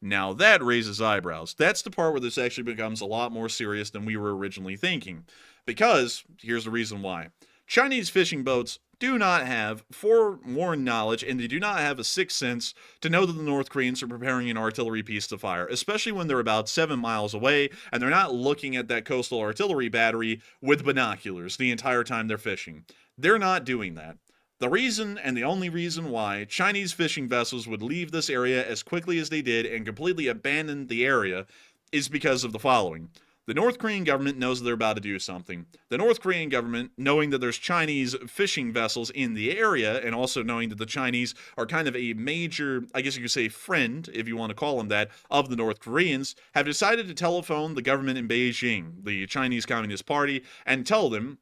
Now that raises eyebrows. That's the part where this actually becomes a lot more serious than we were originally thinking. Because, here's the reason why. Chinese fishing boats do not have forewarned knowledge, and they do not have a sixth sense to know that the North Koreans are preparing an artillery piece to fire, especially when they're about 7 miles away, and they're not looking at that coastal artillery battery with binoculars the entire time they're fishing. They're not doing that. The reason, and the only reason why, Chinese fishing vessels would leave this area as quickly as they did and completely abandon the area is because of the following. The North Korean government knows they're about to do something. The North Korean government, knowing that there's Chinese fishing vessels in the area, and also knowing that the Chinese are kind of a major, I guess you could say, friend, if you want to call them that, of the North Koreans, have decided to telephone the government in Beijing, the Chinese Communist Party, and tell them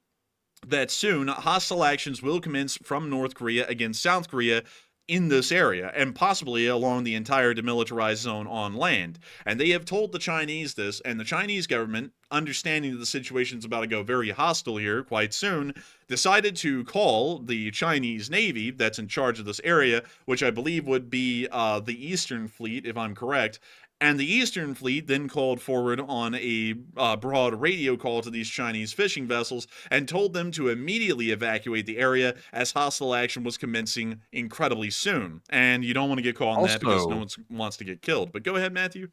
that soon hostile actions will commence from North Korea against South Korea in this area, and possibly along the entire demilitarized zone on land. And they have told the Chinese this, and the Chinese government, understanding that the situation's about to go very hostile here quite soon, decided to call the Chinese Navy that's in charge of this area, which I believe would be the Eastern Fleet, if I'm correct, And the Eastern Fleet then called forward on a broad radio call to these Chinese fishing vessels and told them to immediately evacuate the area as hostile action was commencing incredibly soon. And you don't want to get caught in that because no one wants to get killed. But go ahead, Matthew.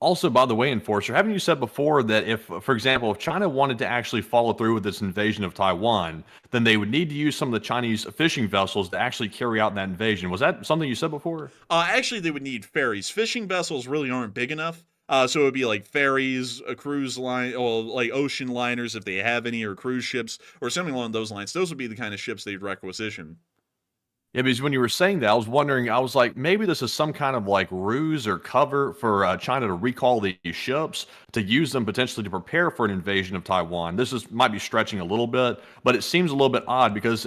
Also, by the way, Enforcer, haven't you said before that if, for example, if China wanted to actually follow through with its invasion of Taiwan, then they would need to use some of the Chinese fishing vessels to actually carry out that invasion? Was that something you said before? Actually, they would need ferries. Fishing vessels really aren't big enough. So it would be like ferries, a cruise line, or like ocean liners if they have any, or cruise ships, or something along those lines. Those would be the kind of ships they'd requisition. Yeah, because when you were saying that, I was wondering, I was like, maybe this is some kind of like ruse or cover for China to recall these ships to use them potentially to prepare for an invasion of Taiwan. This is might be stretching a little bit, but it seems a little bit odd because,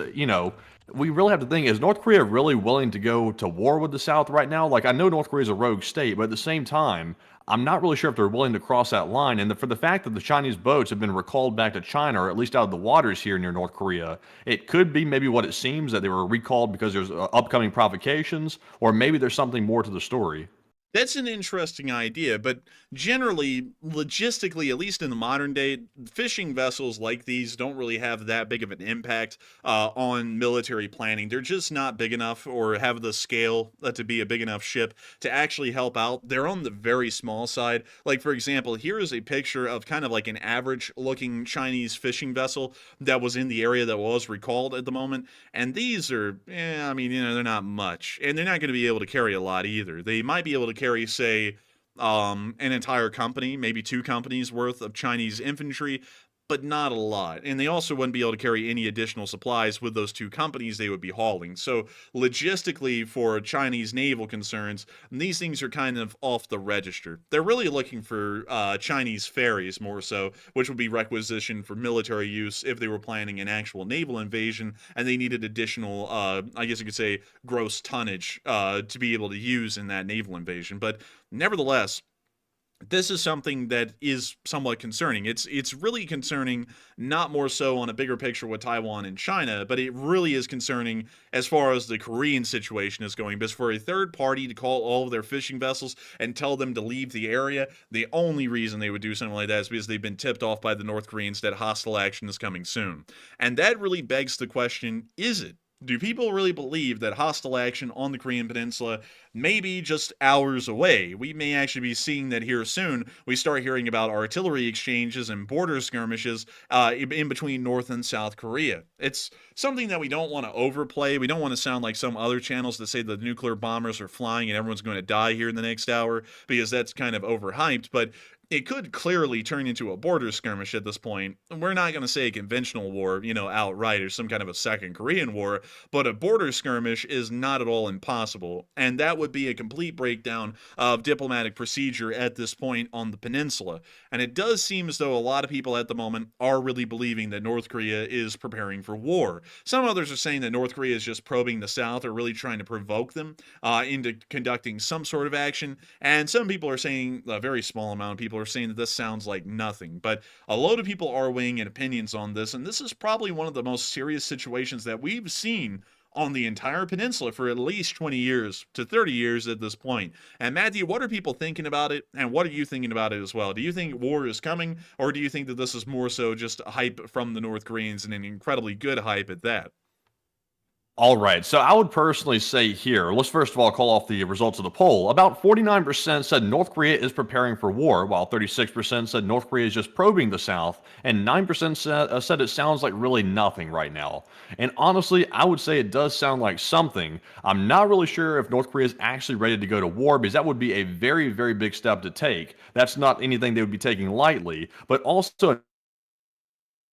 we really have to think, is North Korea really willing to go to war with the South right now? Like, I know North Korea is a rogue state, but at the same time, I'm not really sure if they're willing to cross that line. And for the fact that the Chinese boats have been recalled back to China, or at least out of the waters here near North Korea, it could be maybe what it seems, that they were recalled because there's upcoming provocations, or maybe there's something more to the story. That's an interesting idea, but generally, logistically, at least in the modern day, fishing vessels like these don't really have that big of an impact on military planning. They're just not big enough or have the scale to be a big enough ship to actually help out. They're on the very small side. Like, for example, here is a picture of kind of like an average-looking Chinese fishing vessel that was in the area that was recalled at the moment, and these are, they're not much, and they're not going to be able to carry a lot either. They might be able to carry, say, an entire company, maybe 2 companies worth of Chinese infantry, but not a lot. And they also wouldn't be able to carry any additional supplies with those 2 companies they would be hauling. So logistically, for Chinese naval concerns, these things are kind of off the register. They're really looking for Chinese ferries more so, which would be requisitioned for military use if they were planning an actual naval invasion, and they needed additional, I guess you could say, gross tonnage to be able to use in that naval invasion. But nevertheless, this is something that is somewhat concerning. It's really concerning, not more so on a bigger picture with Taiwan and China, but it really is concerning as far as the Korean situation is going. Because for a third party to call all of their fishing vessels and tell them to leave the area, the only reason they would do something like that is because they've been tipped off by the North Koreans that hostile action is coming soon. And that really begs the question, is it? Do people really believe that hostile action on the Korean Peninsula may be just hours away? We may actually be seeing that here soon. We start hearing about artillery exchanges and border skirmishes in between North and South Korea. It's something that we don't want to overplay. We don't want to sound like some other channels that say the nuclear bombers are flying and everyone's going to die here in the next hour, because that's kind of overhyped. But it could clearly turn into a border skirmish at this point. We're not going to say a conventional war, outright, or some kind of a second Korean war, but a border skirmish is not at all impossible. And that would be a complete breakdown of diplomatic procedure at this point on the peninsula. And it does seem as though a lot of people at the moment are really believing that North Korea is preparing for war. Some others are saying that North Korea is just probing the South, or really trying to provoke them into conducting some sort of action. And some people are saying, a very small amount of people are saying that this sounds like nothing, but a load of people are weighing in opinions on this, and this is probably one of the most serious situations that we've seen on the entire peninsula for at least 20 years to 30 years at this point. And Matthew, what are people thinking about it, and what are you thinking about it as well? Do you think war is coming, or do you think that this is more so just a hype from the North Koreans, and an incredibly good hype at that? All right, so I would personally say here, let's first of all call off the results of the poll. About 49% said North Korea is preparing for war, while 36% said North Korea is just probing the South, and 9% said it sounds like really nothing right now. And honestly, I would say it does sound like something. I'm not really sure if North Korea is actually ready to go to war, because that would be a very, very big step to take. That's not anything they would be taking lightly, but also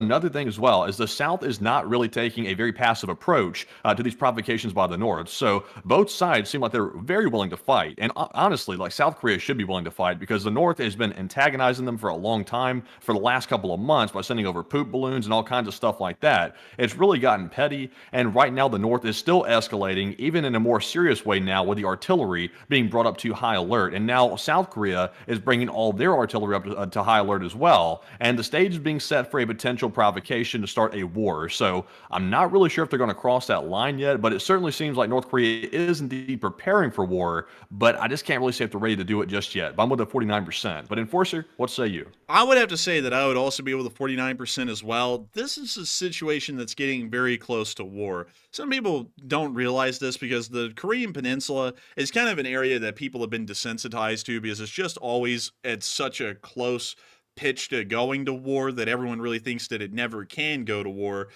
another thing as well is the South is not really taking a very passive approach to these provocations by the North. So both sides seem like they're very willing to fight. And honestly, like, South Korea should be willing to fight, because the North has been antagonizing them for a long time, for the last couple of months, by sending over poop balloons and all kinds of stuff like that. It's really gotten petty. And right now the North is still escalating, even in a more serious way now, with the artillery being brought up to high alert. And now South Korea is bringing all their artillery up to high alert as well. And the stage is being set for a potential potential provocation to start a war. So I'm not really sure if they're going to cross that line yet, but it certainly seems like North Korea is indeed preparing for war, but I just can't really say if they're ready to do it just yet. But I'm with the 49%. But Enforcer, what say you? I would have to say that I would also be with the 49% as well. This is a situation that's getting very close to war. Some people don't realize this because the Korean Peninsula is kind of an area that people have been desensitized to because it's just always at such a close pitch to going to war that everyone really thinks that it never can go to war.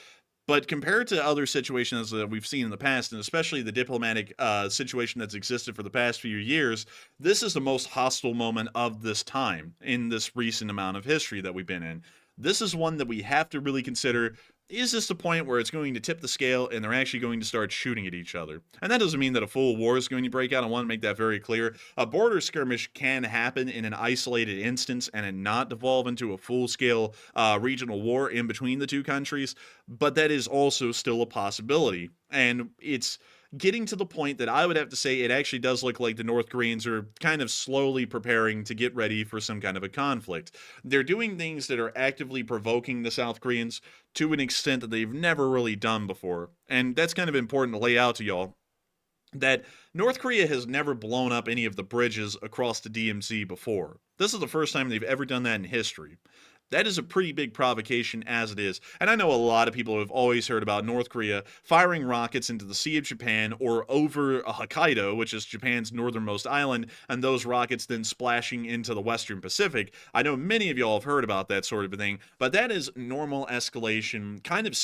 But compared to other situations that we've seen in the past, and especially the diplomatic situation that's existed for the past few years, this is the most hostile moment of this time in this recent amount of history that we've been in. This is one that we have to really consider. Is this the point where it's going to tip the scale and they're actually going to start shooting at each other? And that doesn't mean that a full war is going to break out. I want to make that very clear. A border skirmish can happen in an isolated instance and it not devolve into a full-scale regional war in between the two countries, but that is also still a possibility. And it's getting to the point that I would have to say it actually does look like the North Koreans are kind of slowly preparing to get ready for some kind of a conflict. They're doing things that are actively provoking the South Koreans to an extent that they've never really done before. And that's kind of important to lay out to y'all, that North Korea has never blown up any of the bridges across the DMZ before. This is the first time they've ever done that in history. That is a pretty big provocation as it is. And I know a lot of people have always heard about North Korea firing rockets into the Sea of Japan or over Hokkaido, which is Japan's northernmost island, and those rockets then splashing into the Western Pacific. I know many of y'all have heard about that sort of a thing, but that is normal escalation.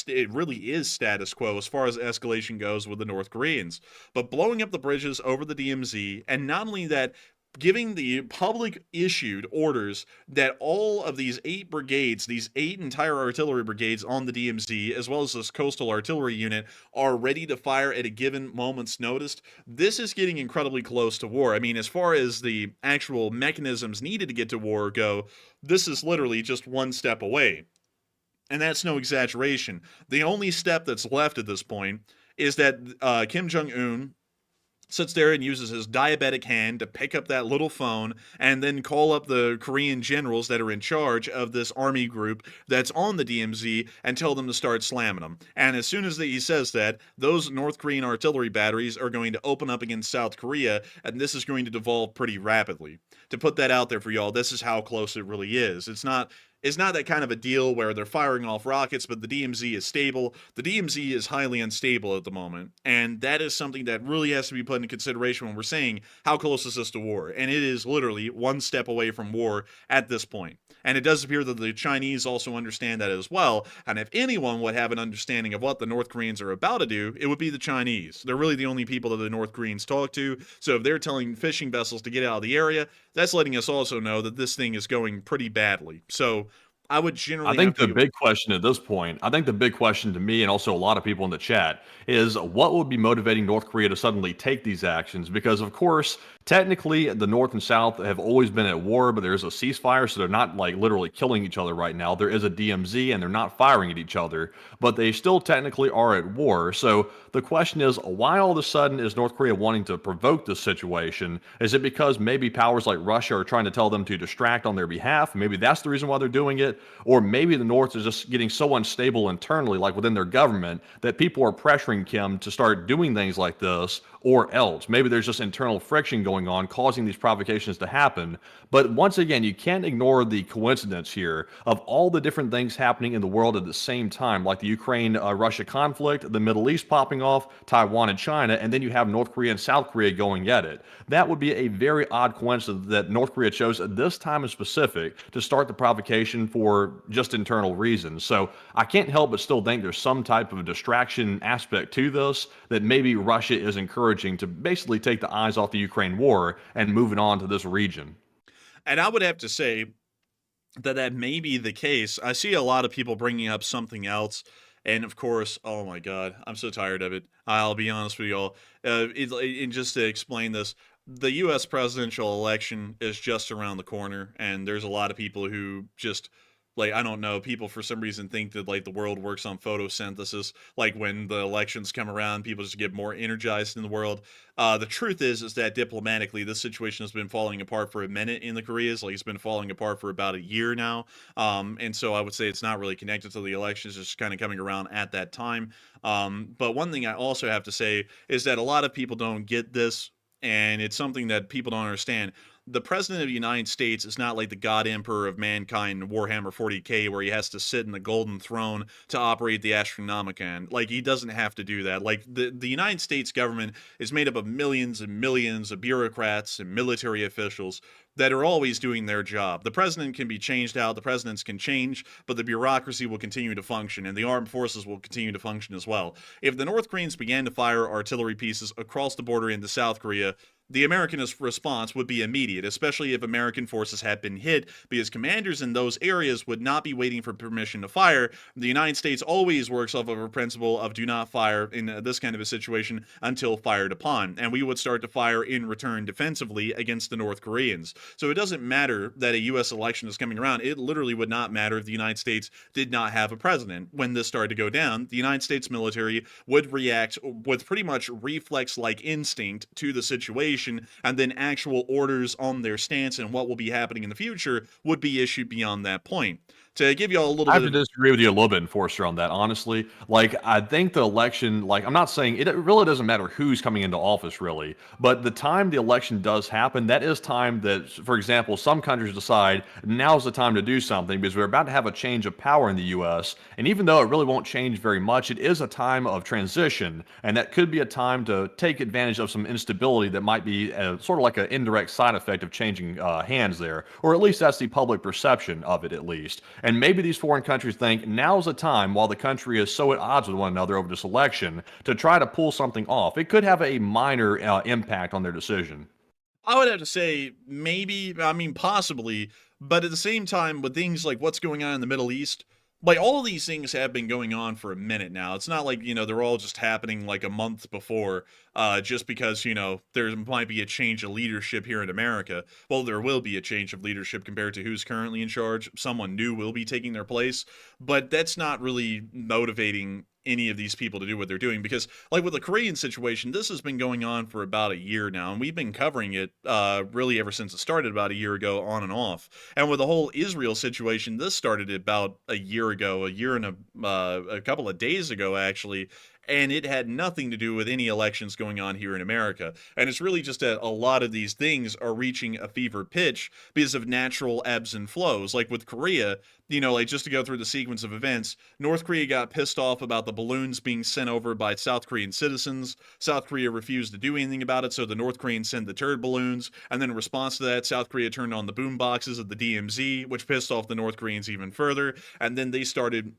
It really is status quo as far as escalation goes with the North Koreans. But blowing up the bridges over the DMZ, and not only that, giving the public issued orders that all of these 8 brigades, these 8 entire artillery brigades on the DMZ, as well as this coastal artillery unit, are ready to fire at a given moment's notice. This is getting incredibly close to war. I mean, as far as the actual mechanisms needed to get to war go, this is literally just one step away. And that's no exaggeration. The only step that's left at this point is that Kim Jong-un sits there and uses his diabetic hand to pick up that little phone and then call up the Korean generals that are in charge of this army group that's on the DMZ and tell them to start slamming them. And as soon as he says that, those North Korean artillery batteries are going to open up against South Korea, and this is going to devolve pretty rapidly. To put that out there for y'all, this is how close it really is. It's not that kind of a deal where they're firing off rockets, but the DMZ is stable. The DMZ is highly unstable at the moment, and that is something that really has to be put into consideration when we're saying how close is this to war. And it is literally one step away from war at this point. And it does appear that the Chinese also understand that as well. And if anyone would have an understanding of what the North Koreans are about to do, it would be the Chinese. They're really the only people that the North Koreans talk to. So if they're telling fishing vessels to get out of the area, that's letting us also know that this thing is going pretty badly. So I would generally. I think the big question at this point, I think the big question to me and also a lot of people in the chat is what would be motivating North Korea to suddenly take these actions? Because, of course, technically the North and South have always been at war, but there's a ceasefire, so they're not like literally killing each other right now. There is a DMZ and they're not firing at each other, but they still technically are at war. So the question is, why all of a sudden is North Korea wanting to provoke this situation? Is it because maybe powers like Russia are trying to tell them to distract on their behalf? Maybe that's the reason why they're doing it. Or maybe the North is just getting so unstable internally, like within their government, that people are pressuring Kim to start doing things like this, or else. Maybe there's just internal friction going on, causing these provocations to happen. But once again, you can't ignore the coincidence here of all the different things happening in the world at the same time, like the Ukraine-Russia conflict, the Middle East popping off, Taiwan and China, and then you have North Korea and South Korea going at it. That would be a very odd coincidence that North Korea chose at this time in specific to start the provocation for just internal reasons. So I can't help but still think there's some type of a distraction aspect to this that maybe Russia is encouraging to basically take the eyes off the Ukraine war and moving on to this region. And I would have to say that may be the case. I see a lot of people bringing up something else. And of course, oh my God, I'm so tired of it. I'll be honest with y'all. And just to explain this, the U.S. presidential election is just around the corner, and there's a lot of people who just Like, I don't know, people for some reason think that like the world works on photosynthesis. Like when the elections come around, people just get more energized in the world. The truth is that diplomatically, this situation has been falling apart for a minute in the Koreas. Like it's been falling apart for about a year now. And so I would say it's not really connected to the elections, it's just kind of coming around at that time. But one thing I also have to say is that a lot of people don't get this, and it's something that people don't understand. The president of the United States is not like the God Emperor of mankind in Warhammer 40K, where he has to sit in the golden throne to operate the Astronomicon. Like, he doesn't have to do that. Like, the United States government is made up of millions and millions of bureaucrats and military officials that are always doing their job. The president can be changed out, the presidents can change, but the bureaucracy will continue to function, and the armed forces will continue to function as well. If the North Koreans began to fire artillery pieces across the border into South Korea, the American response would be immediate, especially if American forces had been hit, because commanders in those areas would not be waiting for permission to fire. The United States always works off of a principle of do not fire in this kind of a situation until fired upon, and we would start to fire in return defensively against the North Koreans. So it doesn't matter that a U.S. election is coming around. It literally would not matter if the United States did not have a president. When this started to go down, the United States military would react with pretty much reflex-like instinct to the situation, and then actual orders on their stance and what will be happening in the future would be issued beyond that point. To give you all a little I have bit to of disagree with you a little bit, Enforcer, on that, honestly. Like, I think the election, like, I'm not saying it really doesn't matter who's coming into office, really, but the time the election does happen, that is time that, for example, some countries decide now's the time to do something because we're about to have a change of power in the U.S., and even though it really won't change very much, it is a time of transition, and that could be a time to take advantage of some instability that might be sort of like an indirect side effect of changing hands there, or at least that's the public perception of it, at least. And maybe these foreign countries think now's the time, while the country is so at odds with one another over this election, to try to pull something off. It could have a minor impact on their decision. I would have to say maybe, I mean, possibly, but at the same time, with things like what's going on in the Middle East, like all these things have been going on for a minute now. It's not like, they're all just happening like a month before, just because, there might be a change of leadership here in America. Well, there will be a change of leadership compared to who's currently in charge. Someone new will be taking their place, but that's not really motivating any of these people to do what they're doing, because like with the Korean situation, this has been going on for about a year now, and we've been covering it really ever since it started about a year ago, on and off. And with the whole Israel situation, this started about a year ago, a year and a couple of days ago actually, and it had nothing to do with any elections going on here in America. And it's really just that a lot of these things are reaching a fever pitch because of natural ebbs and flows. Like with Korea, like just to go through the sequence of events, North Korea got pissed off about the balloons being sent over by South Korean citizens. South Korea refused to do anything about it, so the North Koreans sent the turd balloons. And then in response to that, South Korea turned on the boom boxes of the DMZ, which pissed off the North Koreans even further. And then they started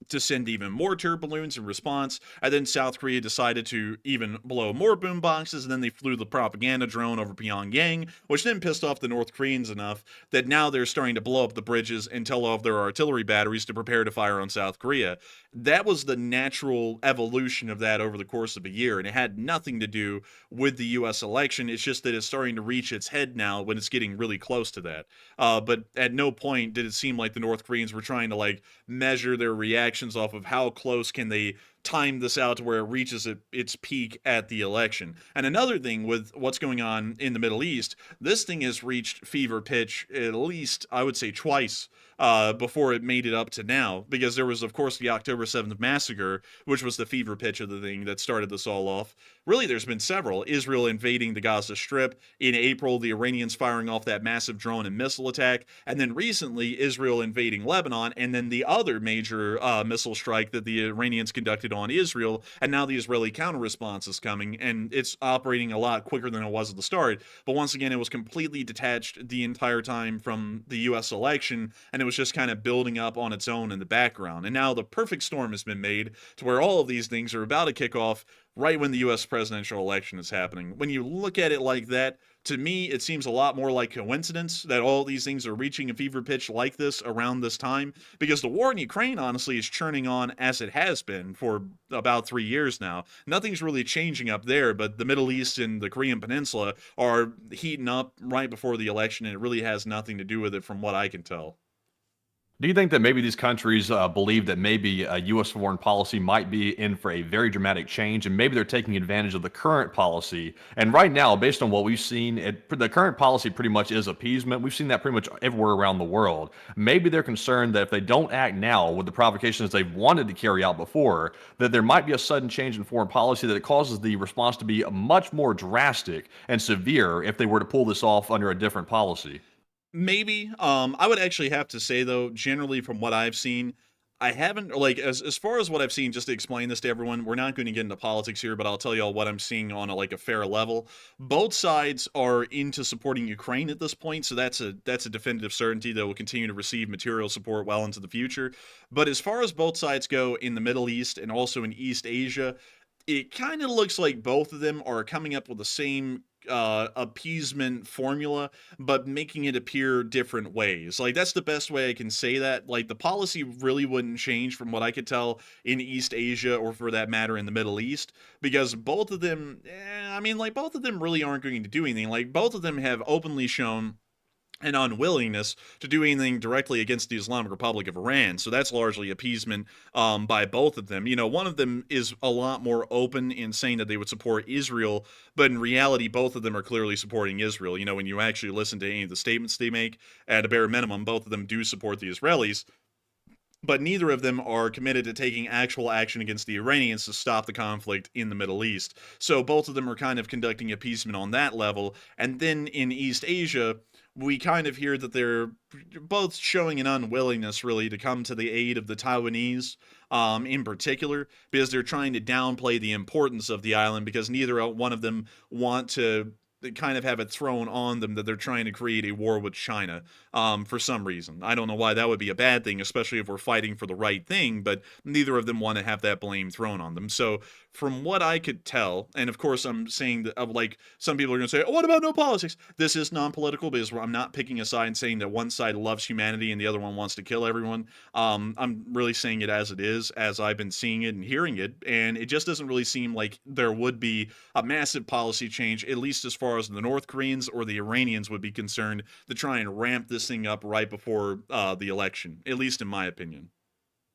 to send even more turd balloons in response, and then South Korea decided to even blow more boom boxes, and then they flew the propaganda drone over Pyongyang, which then pissed off the North Koreans enough that now they're starting to blow up the bridges and tell off their artillery batteries to prepare to fire on South Korea. That was the natural evolution of that over the course of a year, and it had nothing to do with the U.S. election. It's just that it's starting to reach its head now when it's getting really close to that. But at no point did it seem like the North Koreans were trying to like measure their reactions off of how close can they time this out to where it reaches its peak at the election. And another thing with what's going on in the Middle East, this thing has reached fever pitch at least, I would say, twice before it made it up to now, because there was, of course, the October 7th massacre, which was the fever pitch of the thing that started this all off. Really, there's been several. Israel invading the Gaza Strip. In April, the Iranians firing off that massive drone and missile attack. And then recently, Israel invading Lebanon, and then the other major missile strike that the Iranians conducted on Israel. And now the Israeli counter-response is coming, and it's operating a lot quicker than it was at the start. But once again, it was completely detached the entire time from the U.S. election, and it was just kind of building up on its own in the background. And now the perfect storm has been made to where all of these things are about to kick off right when the U.S. presidential election is happening. When you look at it like that, to me, it seems a lot more like coincidence that all these things are reaching a fever pitch like this around this time, because the war in Ukraine, honestly, is churning on as it has been for about 3 years now. Nothing's really changing up there, but the Middle East and the Korean Peninsula are heating up right before the election, and it really has nothing to do with it from what I can tell. Do you think that maybe these countries believe that maybe U.S. foreign policy might be in for a very dramatic change, and maybe they're taking advantage of the current policy? And right now, based on what we've seen, the current policy pretty much is appeasement. We've seen that pretty much everywhere around the world. Maybe they're concerned that if they don't act now with the provocations they've wanted to carry out before, that there might be a sudden change in foreign policy that it causes the response to be much more drastic and severe if they were to pull this off under a different policy. Maybe. I would actually have to say though, generally from what I've seen, I haven't like as far as what I've seen. Just to explain this to everyone, we're not going to get into politics here, but I'll tell y'all what I'm seeing on a fair level. Both sides are into supporting Ukraine at this point, so that's a definitive certainty that will continue to receive material support well into the future. But as far as both sides go in the Middle East and also in East Asia, it kind of looks like both of them are coming up with the same appeasement formula, but making it appear different ways. Like, that's the best way I can say that. Like, the policy really wouldn't change from what I could tell in East Asia, or for that matter in the Middle East, because both of them, both of them really aren't going to do anything. Like, both of them have openly shown an unwillingness to do anything directly against the Islamic Republic of Iran. So that's largely appeasement by both of them. You know, one of them is a lot more open in saying that they would support Israel, but in reality, both of them are clearly supporting Israel. You know, when you actually listen to any of the statements they make, at a bare minimum, both of them do support the Israelis, but neither of them are committed to taking actual action against the Iranians to stop the conflict in the Middle East. So both of them are kind of conducting appeasement on that level. And then in East Asia, we kind of hear that they're both showing an unwillingness really to come to the aid of the Taiwanese in particular, because they're trying to downplay the importance of the island, because neither one of them want to kind of have it thrown on them that they're trying to create a war with China for some reason. I don't know why that would be a bad thing, especially if we're fighting for the right thing, but neither of them want to have that blame thrown on them. So from what I could tell, and of course I'm saying that, like, some people are going to say, oh, what about no politics? This is non-political, because I'm not picking a side and saying that one side loves humanity and the other one wants to kill everyone. I'm really saying it as it is, as I've been seeing it and hearing it, and it just doesn't really seem like there would be a massive policy change, at least as far as the North Koreans or the Iranians would be concerned, to try and ramp this thing up right before the election, at least in my opinion.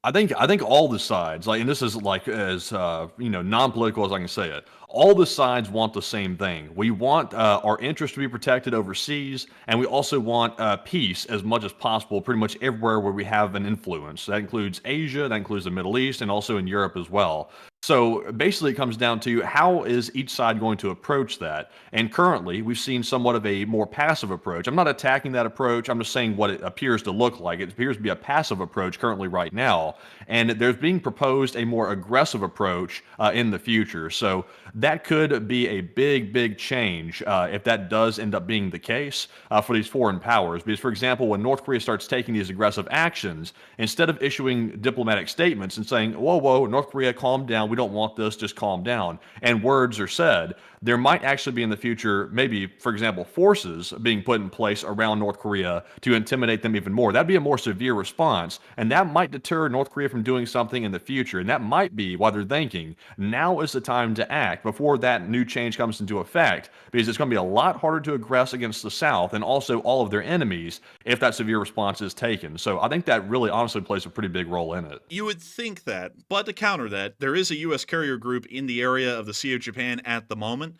I think all the sides, like, and this is like as non-political as I can say it. All the sides want the same thing. We want our interests to be protected overseas, and we also want peace as much as possible, pretty much everywhere where we have an influence. That includes Asia, that includes the Middle East, and also in Europe as well. So basically, it comes down to how is each side going to approach that. And currently, we've seen somewhat of a more passive approach. I'm not attacking that approach. I'm just saying what it appears to look like. It appears to be a passive approach currently right now. And there's being proposed a more aggressive approach in the future. So that could be a big, big change if that does end up being the case for these foreign powers. Because, for example, when North Korea starts taking these aggressive actions, instead of issuing diplomatic statements and saying, whoa, whoa, North Korea, calm down, we don't want this, just calm down, and words are said, there might actually be in the future, maybe, for example, forces being put in place around North Korea to intimidate them even more. That'd be a more severe response, and that might deter North Korea from doing something in the future. And that might be why they're thinking now is the time to act before that new change comes into effect, because it's going to be a lot harder to aggress against the South and also all of their enemies if that severe response is taken. So I think that really honestly plays a pretty big role in it. You would think that, but to counter that, there is a U.S. carrier group in the area of the Sea of Japan at the moment.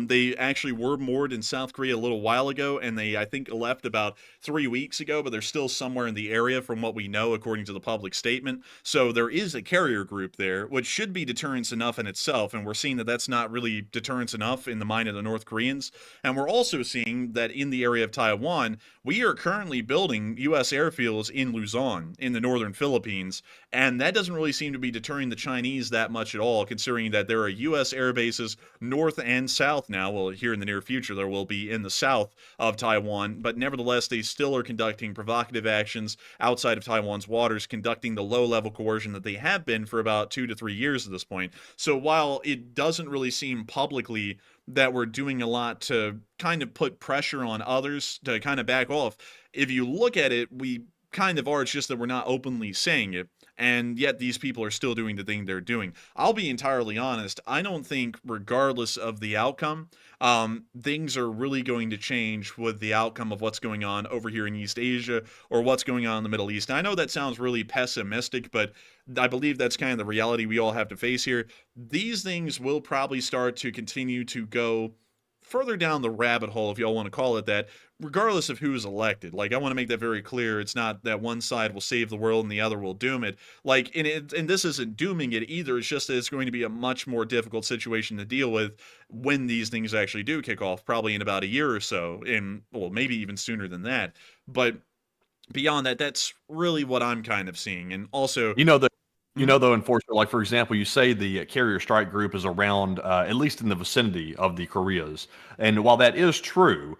They actually were moored in South Korea a little while ago, and they, I think, left about 3 weeks ago, but they're still somewhere in the area from what we know, according to the public statement. So there is a carrier group there, which should be deterrence enough in itself, and we're seeing that that's not really deterrence enough in the mind of the North Koreans. And we're also seeing that in the area of Taiwan, we are currently building U.S. airfields in Luzon, in the northern Philippines, and that doesn't really seem to be deterring the Chinese that much at all, considering that there are U.S. air bases north and south now. Well, here in the near future, there will be in the south of Taiwan, but nevertheless, they still are conducting provocative actions outside of Taiwan's waters, conducting the low-level coercion that they have been for about 2 to 3 years at this point. So while it doesn't really seem publicly that we're doing a lot to kind of put pressure on others to kind of back off, if you look at it, we kind of are. It's just that we're not openly saying it. and yet these people are still doing the thing they're doing. I'll be entirely honest, I don't think, regardless of the outcome, things are really going to change with the outcome of what's going on over here in East Asia or what's going on in the Middle East. And I know that sounds really pessimistic, but I believe that's kind of the reality we all have to face here. These things will probably start to continue to go further down the rabbit hole, if y'all want to call it that, regardless of who's elected. Like, I want to make that very clear. It's not that one side will save the world and the other will doom it. Like, and this isn't dooming it either. It's just that it's going to be a much more difficult situation to deal with when these things actually do kick off, probably in about a year or so, well, maybe even sooner than that. But beyond that, that's really what I'm kind of seeing. And also, Though, Enforcer, like, for example, you say the carrier strike group is around, at least in the vicinity of the Koreas. And while that is true,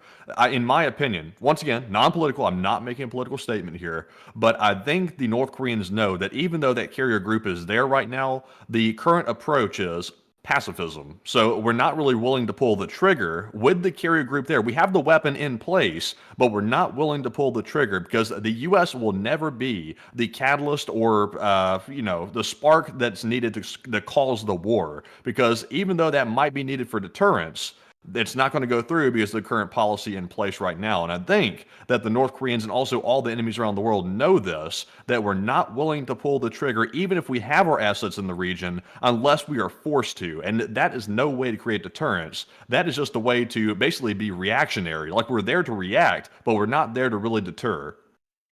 in my opinion, once again, non-political, I'm not making a political statement here, but I think the North Koreans know that even though that carrier group is there right now, the current approach is pacifism. So we're not really willing to pull the trigger with the carrier group there. We have the weapon in place, but we're not willing to pull the trigger because the U.S. will never be the catalyst or, the spark that's needed to cause the war. Because even though that might be needed for deterrence, it's not going to go through because of the current policy in place right now. And I think that the North Koreans and also all the enemies around the world know this, that we're not willing to pull the trigger, even if we have our assets in the region, unless we are forced to. And that is no way to create deterrence. That is just a way to basically be reactionary. Like, we're there to react, but we're not there to really deter.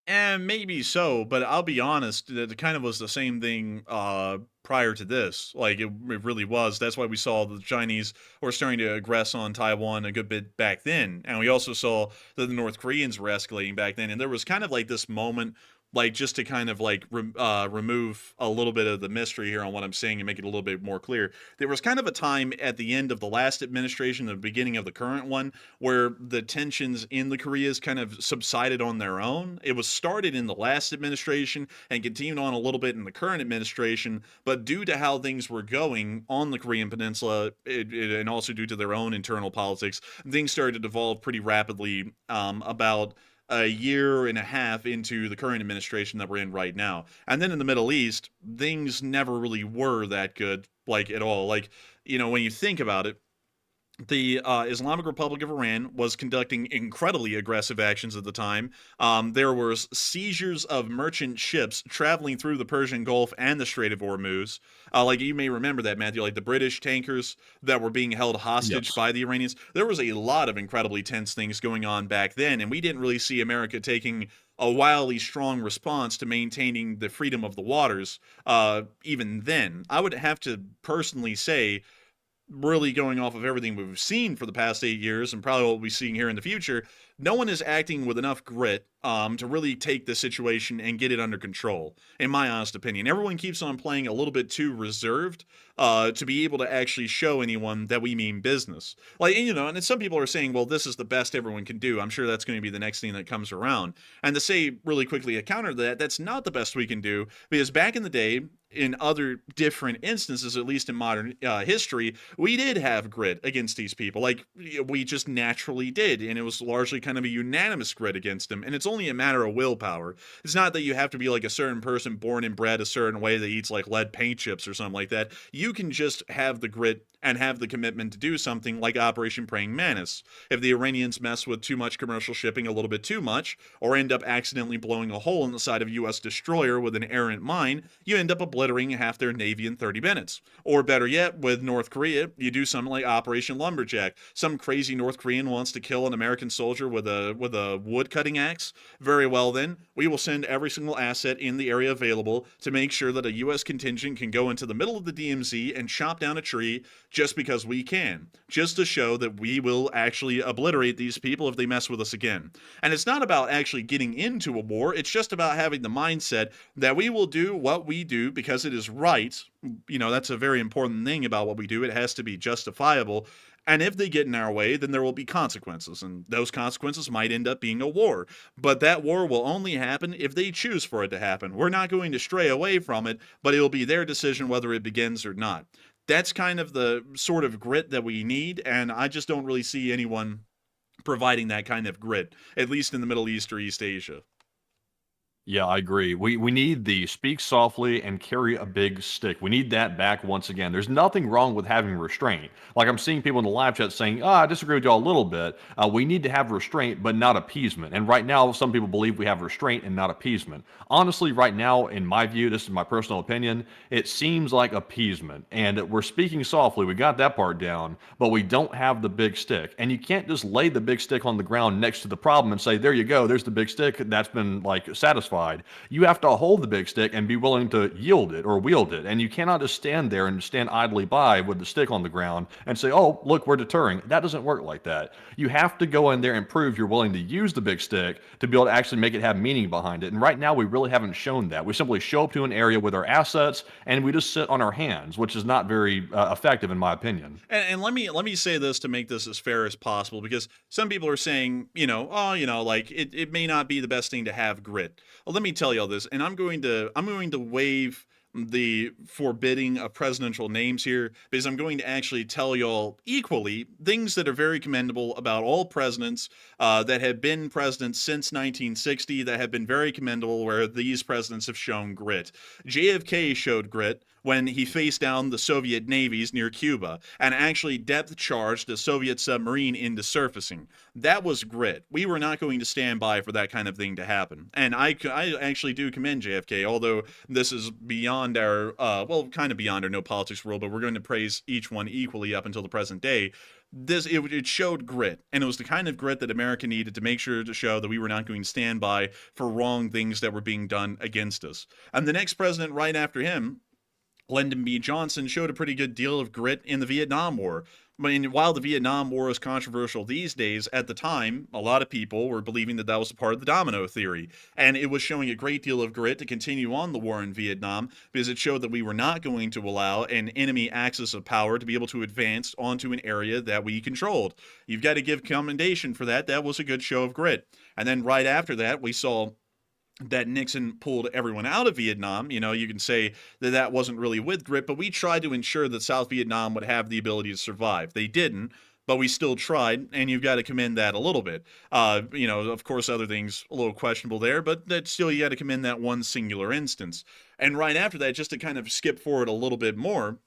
And maybe so, but I'll be honest, it kind of was the same thing prior to this. Like, it really was. That's why we saw the Chinese were starting to aggress on Taiwan a good bit back then. And we also saw that the North Koreans were escalating back then. And there was kind of like this moment, like, just to kind of like remove a little bit of the mystery here on what I'm saying and make it a little bit more clear. There was kind of a time at the end of the last administration, the beginning of the current one, where the tensions in the Koreas kind of subsided on their own. It was started in the last administration and continued on a little bit in the current administration, but due to how things were going on the Korean Peninsula, and also due to their own internal politics, things started to devolve pretty rapidly about a year and a half into the current administration that we're in right now. And then in the Middle East, things never really were that good, like, at all. Like, when you think about it, the Islamic Republic of Iran was conducting incredibly aggressive actions at the time. There were seizures of merchant ships traveling through the Persian Gulf and the Strait of Hormuz. Like, you may remember that, Matthew, like the British tankers that were being held hostage by the Iranians. There was a lot of incredibly tense things going on back then, and we didn't really see America taking a wildly strong response to maintaining the freedom of the waters even then. I would have to personally say, really going off of everything we've seen for the past 8 years and probably what we'll be seeing here in the future, no one is acting with enough grit to really take the situation and get it under control, in my honest opinion. Everyone keeps on playing a little bit too reserved to be able to actually show anyone that we mean business. Like, and some people are saying, well, this is the best everyone can do. I'm sure that's going to be the next thing that comes around. And to say really quickly a counter to that, that's not the best we can do, because back in the day, in other different instances, at least in modern history, we did have grit against these people. Like, we just naturally did, and it was largely kind of a unanimous grit against them, and it's only a matter of willpower. It's not that you have to be like a certain person born and bred a certain way that eats like lead paint chips or something like that. You can just have the grit and have the commitment to do something like Operation Praying Mantis. If the Iranians mess with too much commercial shipping a little bit too much, or end up accidentally blowing a hole in the side of a U.S. destroyer with an errant mine, you end up obliterating half their navy in 30 minutes. Or better yet, with North Korea, you do something like Operation Lumberjack. Some crazy North Korean wants to kill an American soldier with a wood cutting axe. Very well then, we will send every single asset in the area available to make sure that a U.S. contingent can go into the middle of the DMZ and chop down a tree just because we can, just to show that we will actually obliterate these people if they mess with us again. And it's not about actually getting into a war, it's just about having the mindset that we will do what we do because it is right. That's a very important thing about what we do. It has to be justifiable. And if they get in our way, then there will be consequences, and those consequences might end up being a war. But that war will only happen if they choose for it to happen. We're not going to stray away from it, but it will be their decision whether it begins or not. That's kind of the sort of grit that we need, and I just don't really see anyone providing that kind of grit, at least in the Middle East or East Asia. Yeah, I agree. We need the speak softly and carry a big stick. We need that back once again. There's nothing wrong with having restraint. Like I'm seeing people in the live chat saying, I disagree with y'all a little bit. We need to have restraint, but not appeasement. And right now, some people believe we have restraint and not appeasement. Honestly, right now, in my view, this is my personal opinion, it seems like appeasement. And we're speaking softly. We got that part down, but we don't have the big stick. And you can't just lay the big stick on the ground next to the problem and say, there you go, there's the big stick that's been like satisfied. You have to hold the big stick and be willing to yield it or wield it. And you cannot just stand there and stand idly by with the stick on the ground and say, oh, look, we're deterring. That doesn't work like that. You have to go in there and prove you're willing to use the big stick to be able to actually make it have meaning behind it. And right now, we really haven't shown that. We simply show up to an area with our assets and we just sit on our hands, which is not very effective, in my opinion. And let me say this to make this as fair as possible, because some people are saying, oh, like it may not be the best thing to have grit. Well, let me tell y'all this, and I'm going to waive the forbidding of presidential names here, because I'm going to actually tell y'all equally things that are very commendable about all presidents that have been presidents since 1960 that have been very commendable, where these presidents have shown grit. JFK showed grit when he faced down the Soviet navies near Cuba and actually depth charged a Soviet submarine into surfacing. That was grit. We were not going to stand by for that kind of thing to happen. And I actually do commend JFK, although this is beyond our, kind of beyond our no politics world, but we're going to praise each one equally up until the present day. It showed grit, and it was the kind of grit that America needed to make sure to show that we were not going to stand by for wrong things that were being done against us. And the next president right after him, Lyndon B. Johnson, showed a pretty good deal of grit in the Vietnam War. I mean, while the Vietnam War is controversial these days, at the time, a lot of people were believing that that was a part of the domino theory. And it was showing a great deal of grit to continue on the war in Vietnam, because it showed that we were not going to allow an enemy axis of power to be able to advance onto an area that we controlled. You've got to give commendation for that. That was a good show of grit. And then right after that, we saw that Nixon pulled everyone out of Vietnam. You can say that that wasn't really with grit, but we tried to ensure that South Vietnam would have the ability to survive. They didn't, but we still tried, and you've got to commend that a little bit. Of course, other things a little questionable there, but that still, you got to commend that one singular instance. And right after that, just to kind of skip forward a little bit more,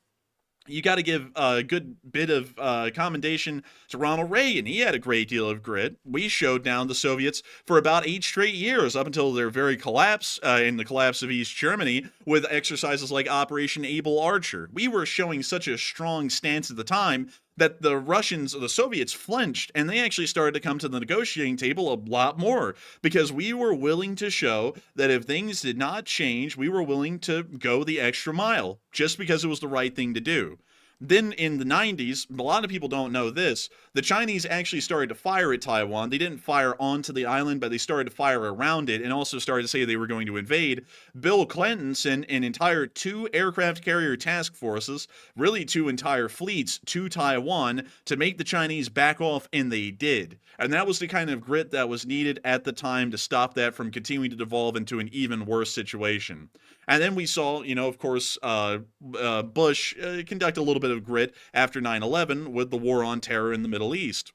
you got to give a good bit of commendation to Ronald Reagan. He had a great deal of grit. We showed down the Soviets for about 8 straight years, up until their very collapse, in the collapse of East Germany, with exercises like Operation Able Archer. We were showing such a strong stance at the time that the Russians, or the Soviets, flinched, and they actually started to come to the negotiating table a lot more, because we were willing to show that if things did not change, we were willing to go the extra mile, just because it was the right thing to do. Then in the 90s, a lot of people don't know this, the Chinese actually started to fire at Taiwan. They didn't fire onto the island, but they started to fire around it, and also started to say they were going to invade. Bill Clinton sent an entire 2 aircraft carrier task forces, really 2 entire fleets, to Taiwan to make the Chinese back off, and they did. And that was the kind of grit that was needed at the time to stop that from continuing to devolve into an even worse situation. And then we saw, of course, Bush conduct a little bit of grit after 9/11 with the war on terror in the Middle East.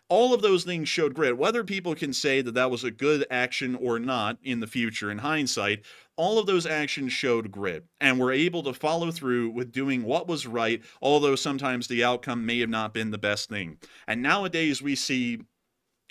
All of those things showed grit. Whether people can say that that was a good action or not in the future, in hindsight, all of those actions showed grit and were able to follow through with doing what was right, although sometimes the outcome may have not been the best thing. And nowadays we see,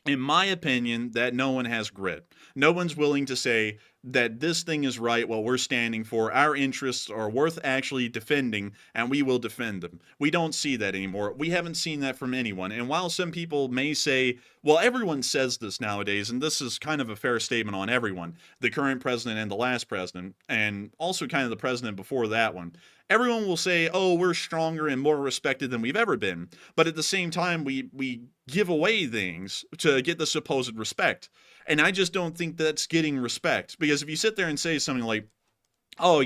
in my opinion, that no one has grit. No one's willing to say that this thing is right, what we're standing for, our interests are worth actually defending, and we will defend them. We don't see that anymore. We haven't seen that from anyone. And while some people may say, well, everyone says this nowadays, and this is kind of a fair statement on everyone, the current president and the last president, and also kind of the president before that one, everyone will say, oh, we're stronger and more respected than we've ever been. But at the same time, we give away things to get the supposed respect. And I just don't think that's getting respect. Because if you sit there and say something like, oh,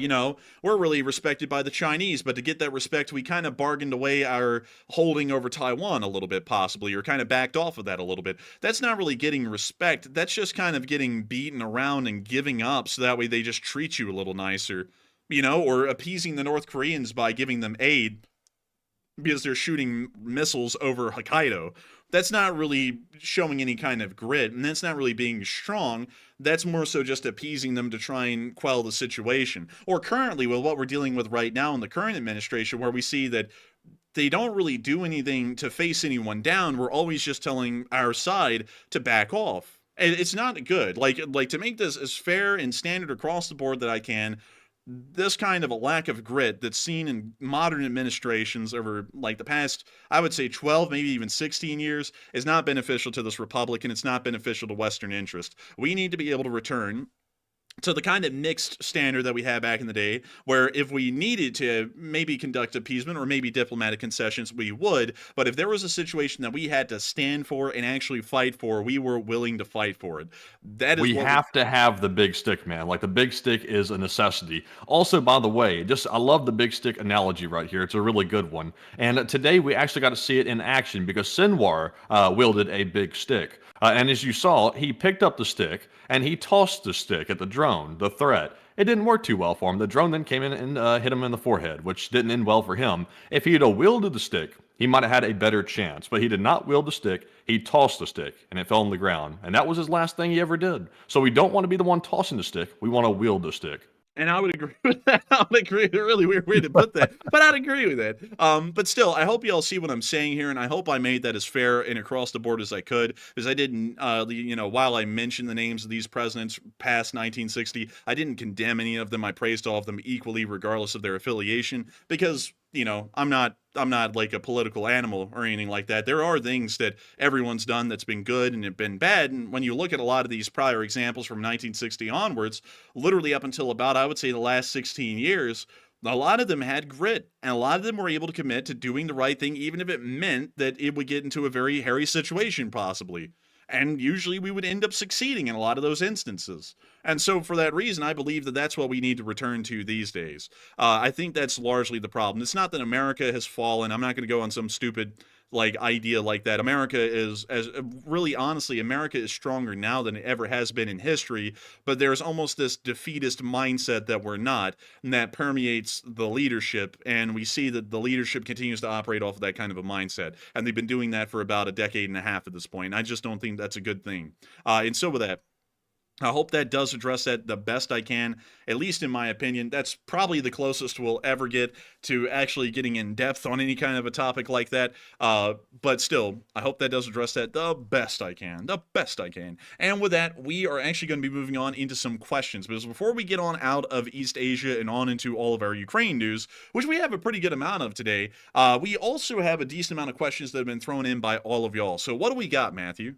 we're really respected by the Chinese, but to get that respect, we kind of bargained away our holding over Taiwan a little bit, possibly, or kind of backed off of that a little bit. That's not really getting respect. That's just kind of getting beaten around and giving up, so that way they just treat you a little nicer, or appeasing the North Koreans by giving them aid. because they're shooting missiles over Hokkaido. That's not really showing any kind of grit, and that's not really being strong. That's more so just appeasing them to try and quell the situation. Or currently, with what we're dealing with right now in the current administration, where we see that they don't really do anything to face anyone down. We're always just telling our side to back off. And it's not good. Like to make this as fair and standard across the board that I can, this kind of a lack of grit that's seen in modern administrations over like the past, I would say 12, maybe even 16 years, is not beneficial to this republic, and it's not beneficial to Western interest. We need to be able to return to the kind of mixed standard that we had back in the day, where if we needed to maybe conduct appeasement or maybe diplomatic concessions, we would. But if there was a situation that we had to stand for and actually fight for, we were willing to fight for it. That is we what have to have the big stick, man. Like, the big stick is a necessity. Also, by the way, I love the big stick analogy right here. It's a really good one. And today we actually got to see it in action because Sinwar wielded a big stick. And as you saw, he picked up the stick and he tossed the stick at the drone, the threat. It didn't work too well for him. The drone then came in and hit him in the forehead, which didn't end well for him. If he had wielded the stick, he might have had a better chance. But he did not wield the stick. He tossed the stick, and it fell on the ground. And that was his last thing he ever did. So we don't want to be the one tossing the stick. We want to wield the stick. And I would agree with that. I would agree. A really weird way to put that, but I'd agree with that. But still, I hope y'all see what I'm saying here, and I hope I made that as fair and across the board as I could, because I didn't, while I mentioned the names of these presidents past 1960, I didn't condemn any of them. I praised all of them equally, regardless of their affiliation, because I'm not like a political animal or anything like that. There are things that everyone's done that's been good and have been bad. And when you look at a lot of these prior examples from 1960 onwards, literally up until about, I would say, the last 16 years, a lot of them had grit, and a lot of them were able to commit to doing the right thing, even if it meant that it would get into a very hairy situation, possibly. And usually we would end up succeeding in a lot of those instances. And so for that reason, I believe that that's what we need to return to these days. I think that's largely the problem. It's not that America has fallen. I'm not going to go on some stupid idea like that. America is, as really honestly, America is stronger now than it ever has been in history, but there's almost this defeatist mindset that we're not, and that permeates the leadership, and we see that the leadership continues to operate off of that kind of a mindset, and they've been doing that for about a decade and a half at this point, and I just don't think that's a good thing. And so with that, I hope that does address that the best I can, at least in my opinion. That's probably the closest we'll ever get to actually getting in depth on any kind of a topic like that. But still, I hope that does address that the best I can. The best I can. And with that, we are actually going to be moving on into some questions. Because before we get on out of East Asia and on into all of our Ukraine news, which we have a pretty good amount of today, we also have a decent amount of questions that have been thrown in by all of y'all. So what do we got, Matthew?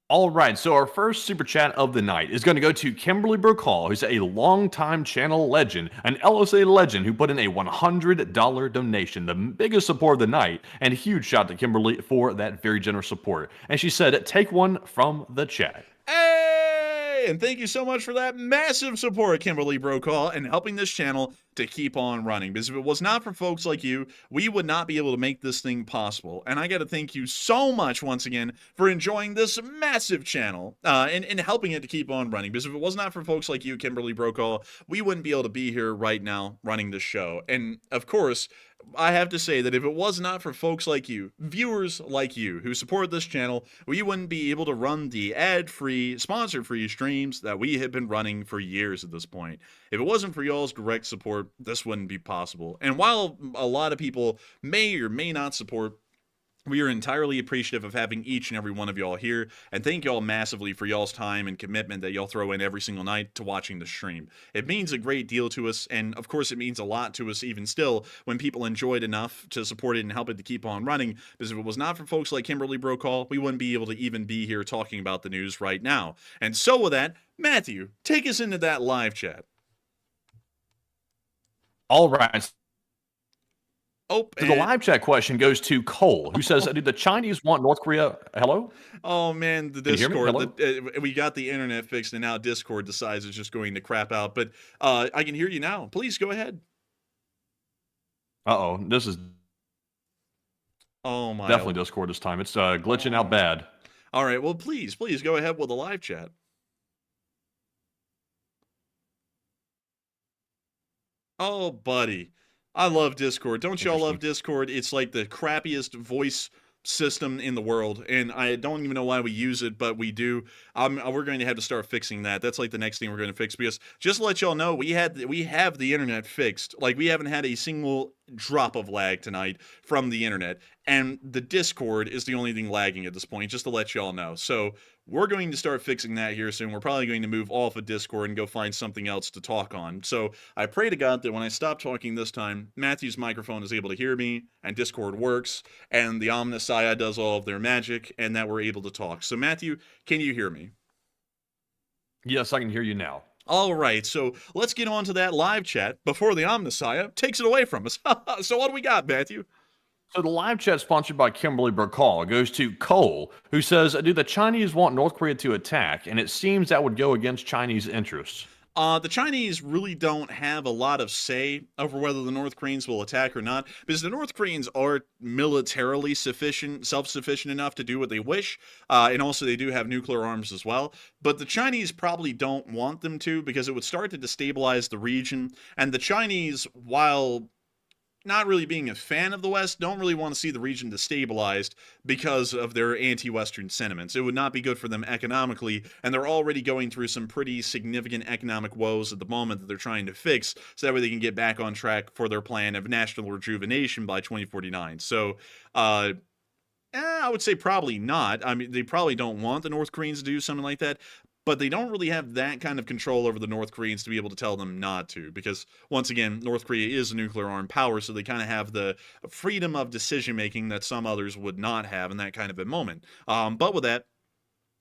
All right, so our first super chat of the night is going to go to Kimberly Brokaw, who's a longtime channel legend, an LSA legend who put in a $100 donation, the biggest support of the night, and a huge shout to Kimberly for that very generous support. And she said, take one from the chat. Hey! And thank you so much for that massive support, Kimberly Brokaw, and helping this channel to keep on running. Because if it was not for folks like you, we would not be able to make this thing possible. And I got to thank you so much once again for enjoying this massive channel and helping it to keep on running. Because if it was not for folks like you, Kimberly Brokaw, we wouldn't be able to be here right now running this show. And of course, I have to say that if it was not for folks like you, viewers like you, who support this channel, we wouldn't be able to run the ad-free, sponsor-free streams that we have been running for years at this point. If it wasn't for y'all's direct support, this wouldn't be possible. And while a lot of people may or may not support, we are entirely appreciative of having each and every one of y'all here, and thank y'all massively for y'all's time and commitment that y'all throw in every single night to watching the stream. It means a great deal to us, and of course it means a lot to us even still when people enjoyed enough to support it and help it to keep on running, because if it was not for folks like Kimberly Brokaw, we wouldn't be able to even be here talking about the news right now. And so with that, Matthew, take us into that live chat. All right. Oh, so the live chat question goes to Cole, who says, do the Chinese want North Korea? Hello? Oh, man, the Discord. We got the internet fixed, and now Discord decides it's just going to crap out. But I can hear you now. Please go ahead. Uh-oh. This is definitely definitely Discord this time. It's glitching out bad. All right. Well, please go ahead with the live chat. Oh, buddy. I love Discord. Don't y'all love Interesting. Discord? It's like the crappiest voice system in the world, and I don't even know why we use it, but we do. We're going to have to start fixing that. That's like the next thing we're going to fix, because just to let y'all know, we have the internet fixed. Like, we haven't had a single drop of lag tonight from the internet, and the Discord is the only thing lagging at this point, just to let y'all know. So we're going to start fixing that here soon. We're probably going to move off of Discord and go find something else to talk on. So I pray to God that when I stop talking this time, Matthew's microphone is able to hear me, and Discord works, and the Omnissiah does all of their magic, and that we're able to talk. So Matthew, can you hear me? Yes, I can hear you now. All right, so let's get on to that live chat before the Omnissiah takes it away from us. So what do we got, Matthew? So the live chat sponsored by Kimberly Burkall goes to Cole, who says, do the Chinese want North Korea to attack? And it seems that would go against Chinese interests. The Chinese really don't have a lot of say over whether the North Koreans will attack or not, because the North Koreans are militarily self-sufficient enough to do what they wish, and also they do have nuclear arms as well. But the Chinese probably don't want them to, because it would start to destabilize the region, and the Chinese, while not really being a fan of the West, don't really want to see the region destabilized because of their anti-Western sentiments. It would not be good for them economically, and they're already going through some pretty significant economic woes at the moment that they're trying to fix, so that way they can get back on track for their plan of national rejuvenation by 2049. So, I would say probably not. I mean, they probably don't want the North Koreans to do something like that, but they don't really have that kind of control over the North Koreans to be able to tell them not to, because, once again, North Korea is a nuclear-armed power, so they kind of have the freedom of decision-making that some others would not have in that kind of a moment. But with that,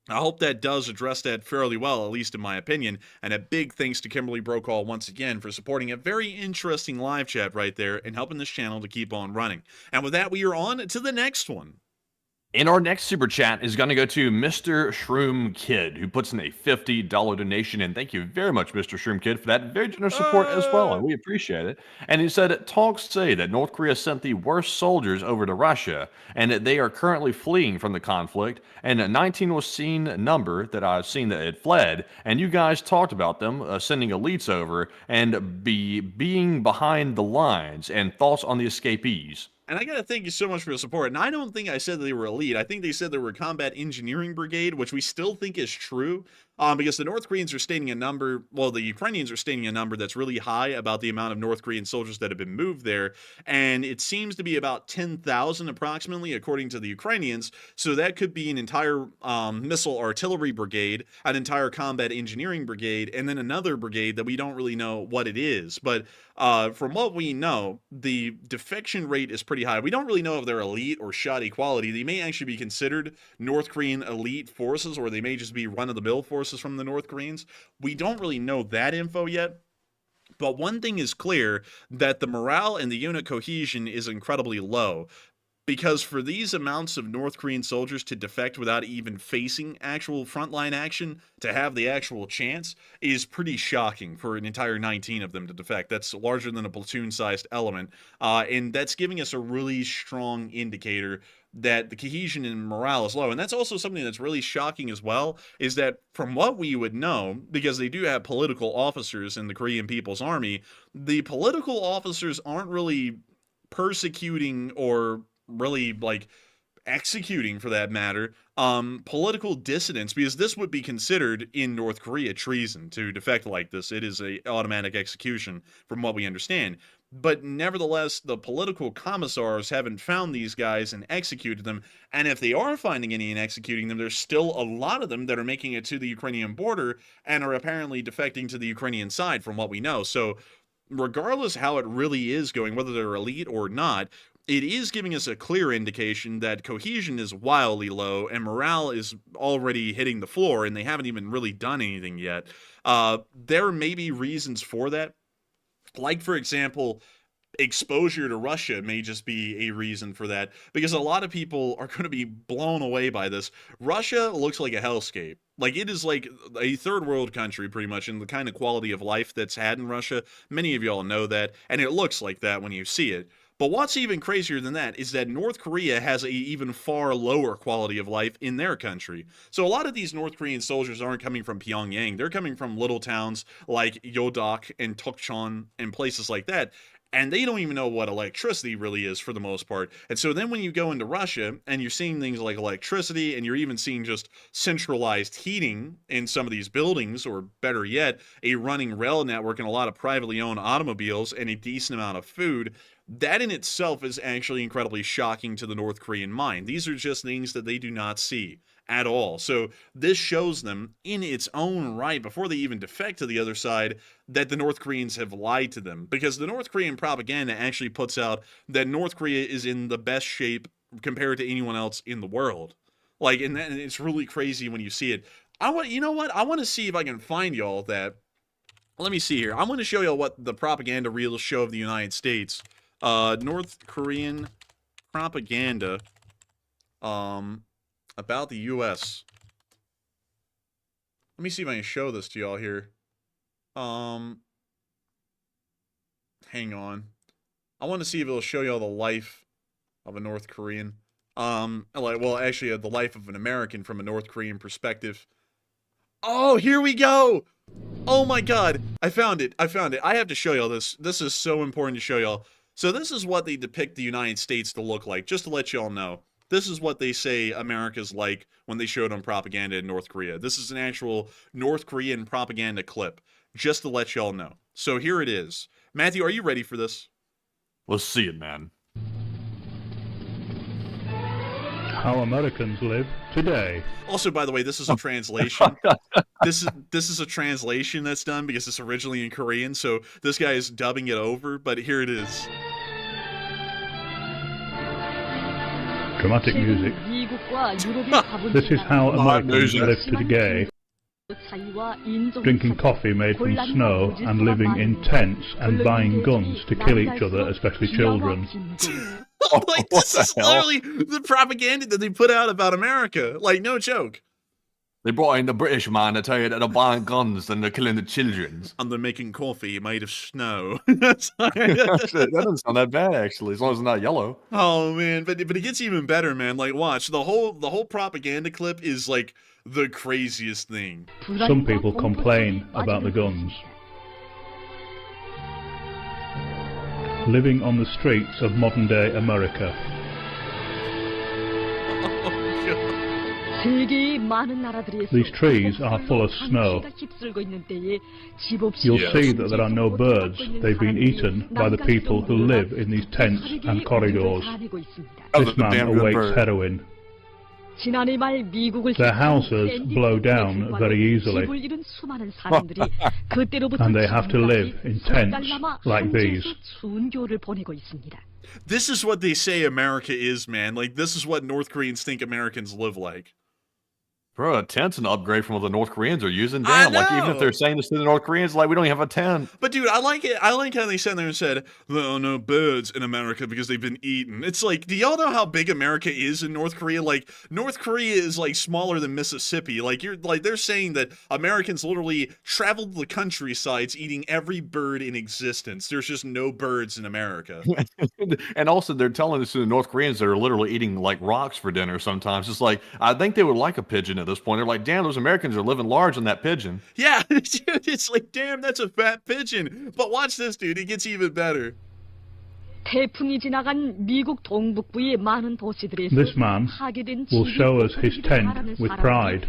I hope that does address that fairly well, at least in my opinion, and a big thanks to Kimberly Brokaw once again for supporting a very interesting live chat right there and helping this channel to keep on running. And with that, we are on to the next one. And our next super chat is going to go to Mr. Shroom Kid, who puts in a $50 donation. And thank you very much, Mr. Shroom Kid, for that very generous support as well. And we appreciate it. And he said, talks say that North Korea sent the worst soldiers over to Russia and that they are currently fleeing from the conflict. And 19 was seen number that I've seen that had fled. And you guys talked about them sending elites over and being behind the lines, and thoughts on the escapees. And I gotta thank you so much for your support. And I don't think I said that they were elite. I think they said they were a combat engineering brigade, which we still think is true. Because the North Koreans are stating a number, well, the Ukrainians are stating a number that's really high about the amount of North Korean soldiers that have been moved there. And it seems to be about 10,000 approximately, according to the Ukrainians. So that could be an entire missile artillery brigade, an entire combat engineering brigade, and then another brigade that we don't really know what it is. But from what we know, the defection rate is pretty high. We don't really know if they're elite or shoddy quality. They may actually be considered North Korean elite forces, or they may just be run-of-the-mill forces from the North Koreans. We don't really know that info yet. But one thing is clear, that the morale and the unit cohesion is incredibly low. Because for these amounts of North Korean soldiers to defect without even facing actual frontline action, to have the actual chance, is pretty shocking for an entire 19 of them to defect. That's larger than a platoon-sized element, and that's giving us a really strong indicator that the cohesion and morale is low. And that's also something that's really shocking as well, is that from what we would know, because they do have political officers in the Korean People's Army, the political officers aren't really persecuting or really like executing, for that matter, political dissidents, because this would be considered in North Korea treason to defect like this. It is a automatic execution from what we understand. But nevertheless, the political commissars haven't found these guys and executed them. And if they are finding any and executing them, there's still a lot of them that are making it to the Ukrainian border and are apparently defecting to the Ukrainian side, from what we know. So regardless how it really is going, whether they're elite or not, it is giving us a clear indication that cohesion is wildly low and morale is already hitting the floor, and they haven't even really done anything yet. There may be reasons for that. Like, for example, exposure to Russia may just be a reason for that, because a lot of people are going to be blown away by this. Russia looks like a hellscape. Like, it is like a third world country, pretty much, in the kind of quality of life that's had in Russia. Many of y'all know that, and it looks like that when you see it. But what's even crazier than that is that North Korea has a even far lower quality of life in their country. So a lot of these North Korean soldiers aren't coming from Pyongyang. They're coming from little towns like Yodok and Tokchon and places like that. and they don't even know what electricity really is for the most part. And so then when you go into Russia and you're seeing things like electricity, and you're even seeing just centralized heating in some of these buildings, or better yet, a running rail network and a lot of privately owned automobiles and a decent amount of food, that in itself is actually incredibly shocking to the North Korean mind. These are just things that they do not see at all. So this shows them in its own right, before they even defect to the other side, that the North Koreans have lied to them, because the North Korean propaganda actually puts out that North Korea is in the best shape compared to anyone else in the world. Like, and it's really crazy when you see it. You know what? I want to see if I can find y'all that. Let me see here. I'm going to show y'all what the propaganda reels show of the United States. North Korean propaganda. About the U.S. Let me see if I can show this to y'all here. Hang on. I want to see if it'll show y'all the life of a North Korean. Well, actually, the life of an American from a North Korean perspective. Oh, here we go! Oh my god, I found it. I have to show y'all this. This is so important to show y'all. So this is what they depict the United States to look like, just to let y'all know. This is what they say America's like when they show it on propaganda in North Korea. This is an actual North Korean propaganda clip, just to let y'all know. So here it is. Matthew, are you ready for this? Let's see it, man. How Americans live today. Also, by the way, this is a translation. This is a translation that's done because it's originally in Korean, so this guy is dubbing it over, but here it is. Dramatic music. This is how Americans live today. Drinking coffee made from snow and living in tents and buying guns to kill each other, especially children. Like, this is literally the propaganda that they put out about America. Like, no joke. They brought in the British man to tell you that they're buying guns and they're killing the children. And they're making coffee made of snow. That doesn't sound that bad, actually, as long as it's not yellow. Oh man, but it gets even better, man. Like, watch, the whole propaganda clip is like the craziest thing. Some people complain about the guns. Living on the streets of modern-day America. These trees are full of snow. You'll see that there are no birds. They've been eaten by the people who live in these tents and corridors. This man awaits heroin. Their houses blow down very easily. And they have to live in tents like these. This is what they say America is, man. Like, this is what North Koreans think Americans live like. Bro, a tent's an upgrade from what the North Koreans are using. Damn, like, even if they're saying this to the North Koreans, like, we don't even have a tent. But dude, I like it. I like how they sat there and said, there are no birds in America because they've been eaten. It's like, do y'all know how big America is in North Korea? Like, North Korea is like smaller than Mississippi. Like, they're saying that Americans literally traveled the countrysides eating every bird in existence. There's just no birds in America. And also, they're telling this to the North Koreans that are literally eating like rocks for dinner sometimes. It's like, I think they would like a pigeon at this point. They're like, damn, those Americans are living large on that pigeon. Yeah, dude, it's like, damn, that's a fat pigeon. But watch this, dude. It gets even better. This man will show us his tent with pride.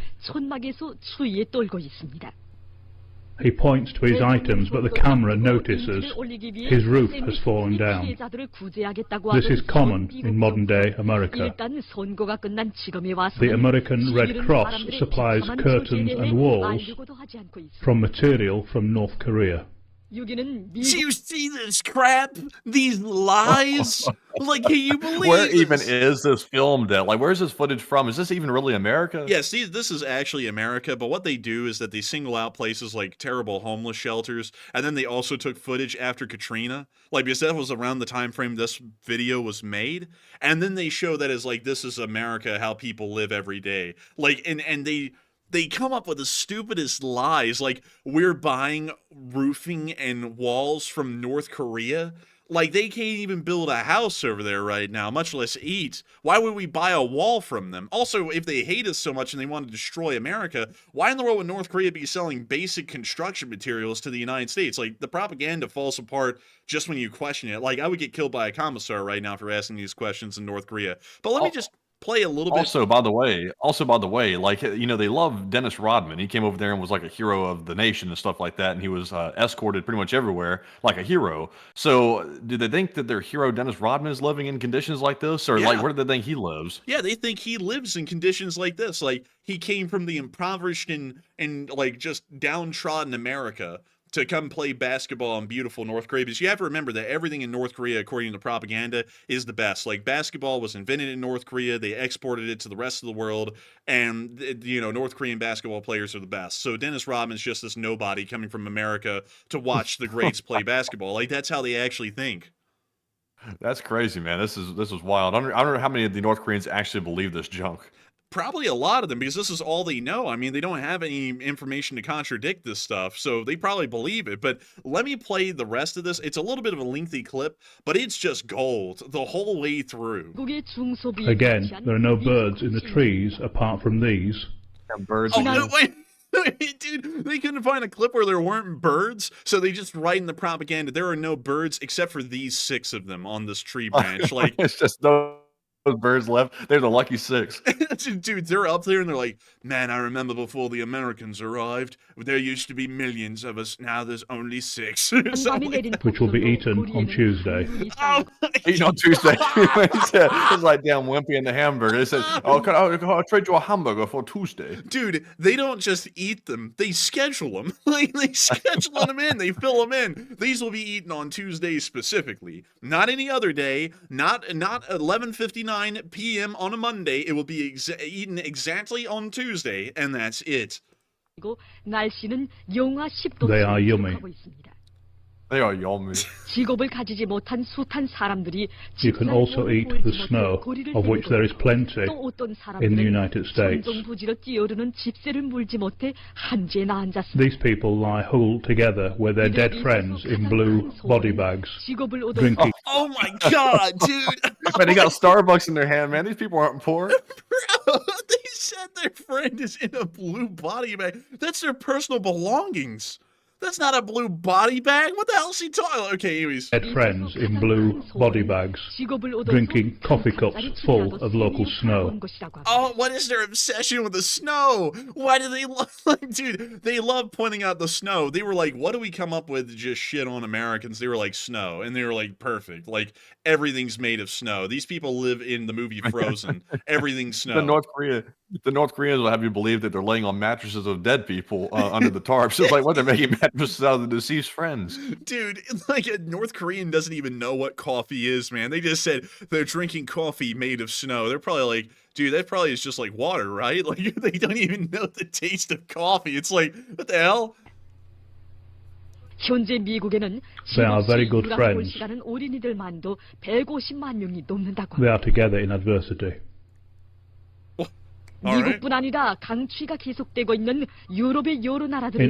He points to his items, but the camera notices his roof has fallen down. This is common in modern-day America. The American Red Cross supplies curtains and walls from material from North Korea. Do you see this crap? These lies? Like, can you believe Where this? even is this filmed at? Like, where's this footage from? Is this even really America? Yeah, see, this is actually America, but what they do is that they single out places like terrible homeless shelters, and then they also took footage after Katrina, like, because that was around the time frame this video was made, and then they show that as, like, this is America, how people live every day. Like, and they come up with the stupidest lies, like, we're buying roofing and walls from North Korea. Like, they can't even build a house over there right now, much less eat. Why would we buy a wall from them? Also, if they hate us so much and they want to destroy America, why in the world would North Korea be selling basic construction materials to the United States? Like, the propaganda falls apart just when you question it. Like, I would get killed by a commissar right now for asking these questions in North Korea. But let me just play a little bit. Also, by the way, like, you know, they love Dennis Rodman. He came over there and was like a hero of the nation and stuff like that, and he was escorted pretty much everywhere like a hero. So, do they think that their hero Dennis Rodman is living in conditions like this, or like where do they think he lives? Yeah, they think he lives in conditions like this. Like, he came from the impoverished and like just downtrodden America to come play basketball in beautiful North Korea. Because you have to remember that everything in North Korea, according to propaganda, is the best. Like, basketball was invented in North Korea. They exported it to the rest of the world. And, you know, North Korean basketball players are the best. So Dennis Rodman's just this nobody coming from America to watch the greats play basketball. Like, that's how they actually think. That's crazy, man. This is wild. I don't know how many of the North Koreans actually believe this junk. Probably a lot of them, because this is all they know. I mean, they don't have any information to contradict this stuff, so they probably believe it. But let me play the rest of this. It's a little bit of a lengthy clip, but it's just gold the whole way through. Again, there are no birds in the trees apart from these. And birds. Oh, no, wait. Dude, they couldn't find a clip where there weren't birds, so they just write in the propaganda, there are no birds except for these 6 of them on this tree branch. Like, it's just those birds left. They're the lucky 6. Dude, they're up there and they're like, man, I remember before the Americans arrived, there used to be millions of us. Now there's only 6. Which will be eaten on Tuesday. Oh, Eating on Tuesday. It's like damn Wimpy and the hamburger. They said, "Oh, can I trade you a hamburger for Tuesday?" dude, they don't just eat them; they schedule them. Like, they schedule them in, they fill them in. These will be eaten on Tuesday specifically, not any other day. Not 11:59 p.m. on a Monday. It will be eaten exactly on Tuesday, and that's it. They are yummy. They are yummy. You can also eat the snow, of which there is plenty in the United States. These people lie huddled together with their dead friends in blue body bags, drinking. Oh my god, dude! Man, they got Starbucks in their hand, man. These people aren't poor. Bro, they said their friend is in a blue body bag. That's their personal belongings. That's not a blue body bag. What the hell is he talking? Okay, anyways. Dead friends in blue body bags, drinking coffee cups full of local snow. Oh, what is their obsession with the snow? Why do they love, like, dude, they love pointing out the snow. They were like, what do we come up with to just shit on Americans? They were like, snow. And they were like, perfect. Like, everything's made of snow. These people live in the movie Frozen. Everything's snow. The North Koreans will have you believe that they're laying on mattresses of dead people under the tarps. It's like, what, they're making mattresses out of the deceased friends. Dude, like, a North Korean doesn't even know what coffee is, man. They just said they're drinking coffee made of snow. They're probably like, dude, that probably is just like water, right? Like, they don't even know the taste of coffee. It's like, what the hell? They are very good friends. They are together in adversity. Right. In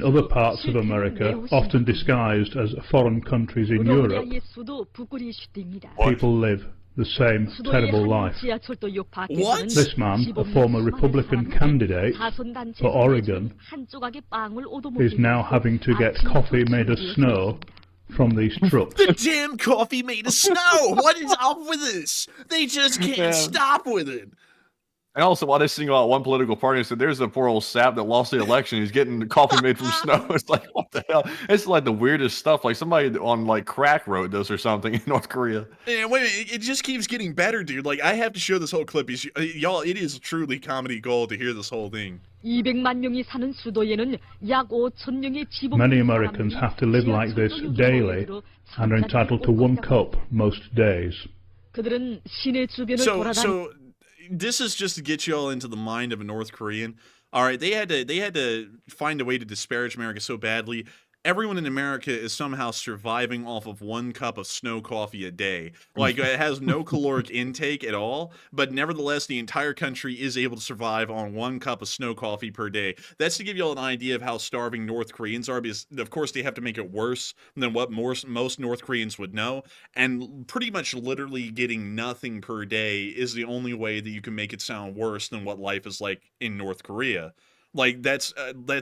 other parts of America, often disguised as foreign countries in Europe, people live the same terrible life. What? This man, a former Republican candidate for Oregon, is now having to get coffee made of snow from these trucks. The damn coffee made of snow! What is up with this? They just can't stop with it. And also, while they sing about one political party, said there's a poor old sap that lost the election. He's getting coffee made from snow. It's like, what the hell? It's like the weirdest stuff. Like somebody on like crack wrote this or something in North Korea. Yeah, wait a minute. It just keeps getting better, dude. Like, I have to show this whole clip. Y'all, it is truly comedy gold to hear this whole thing. Many Americans have to live like this daily and are entitled to 1 cup most days. So this is just to get you all into the mind of a North Korean. All right, they had to find a way to disparage America so badly. everyone in America is somehow surviving off of 1 cup of snow coffee a day. Like, it has no caloric intake at all, but nevertheless, the entire country is able to survive on 1 cup of snow coffee per day. That's to give you all an idea of how starving North Koreans are, because, of course, they have to make it worse than what most North Koreans would know, and pretty much literally getting nothing per day is the only way that you can make it sound worse than what life is like in North Korea. Like, that's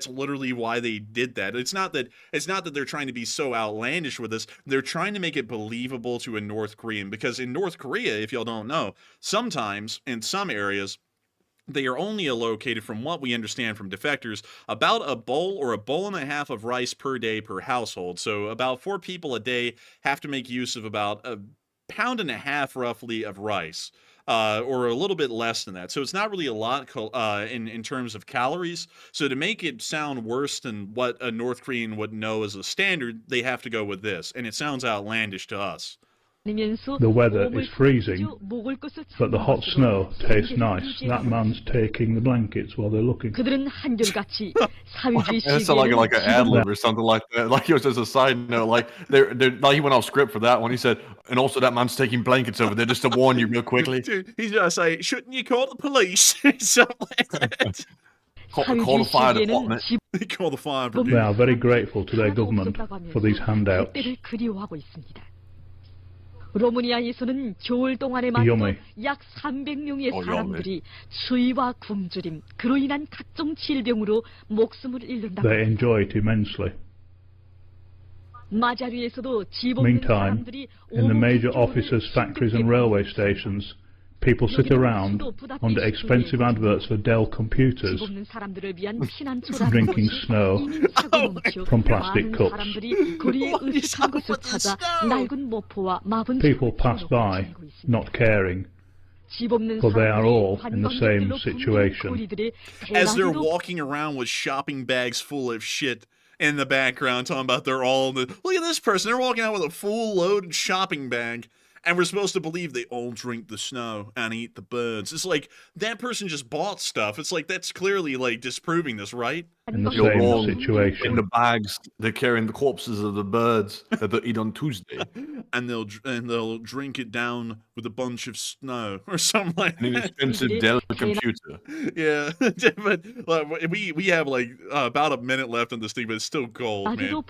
literally why they did that. It's not that they're trying to be so outlandish with this. They're trying to make it believable to a North Korean, because in North Korea, if y'all don't know, sometimes in some areas they are only allocated, from what we understand from defectors, about a bowl or a bowl and a half of rice per day per household. So about 4 people a day have to make use of about a pound and a half roughly of rice. Or a little bit less than that. So it's not really a lot in terms of calories. So to make it sound worse than what a North Korean would know as a standard, they have to go with this. And it sounds outlandish to us. The weather is freezing, but the hot snow tastes nice. That man's taking the blankets while they're looking. That sounded like an ad lib or something like that. Like, it was just a side note. Like, like, he went off script for that one. He said, and also that man's taking blankets over there, just to warn you real quickly. Dude, he's gonna say, shouldn't you call the police? Something like that. Call the fire department. Call the fire They brigade. are very grateful to their government for these handouts. 로마니아에서는 겨울 동안에만 Yummy. 약 300명의 사람들이 추위와 굶주림, 그로 인한 각종 질병으로 목숨을 잃는다. They enjoy it immensely. 마자르에서도 집 없는 Meantime, 사람들이 in the major offices, factories and railway stations, people sit around under expensive adverts for Dell computers, drinking snow from plastic cups. People pass by, not caring, but they are all in the same situation. As they're walking around with shopping bags full of shit in the background, talking about they're all look at this person, they're walking out with a full loaded shopping bag. And we're supposed to believe they all drink the snow and eat the birds. It's like, that person just bought stuff. It's like, that's clearly, like, disproving this, right? In the same situation. In the bags, they're carrying the corpses of the birds that they'll eat on Tuesday. And they'll drink it down with a bunch of snow or something like An that. expensive Dell computer. Yeah, but we have like about a minute left on this thing, but it's still gold, man.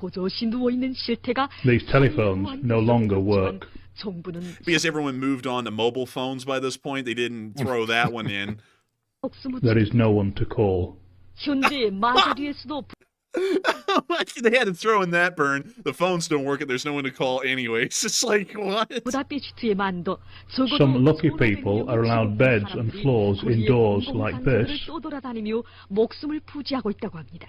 These telephones no longer work. Because everyone moved on to mobile phones by this point, they didn't throw that one in. There is no one to call. 현재 마자르에서도 They had to throw in that burn. The phones don't work and there's no one to call anyways. It's like, what? 부다페스트에만도 Some lucky people are allowed beds and floors indoors like this. 떠돌아다니며 목숨을 부지하고 있다고 합니다.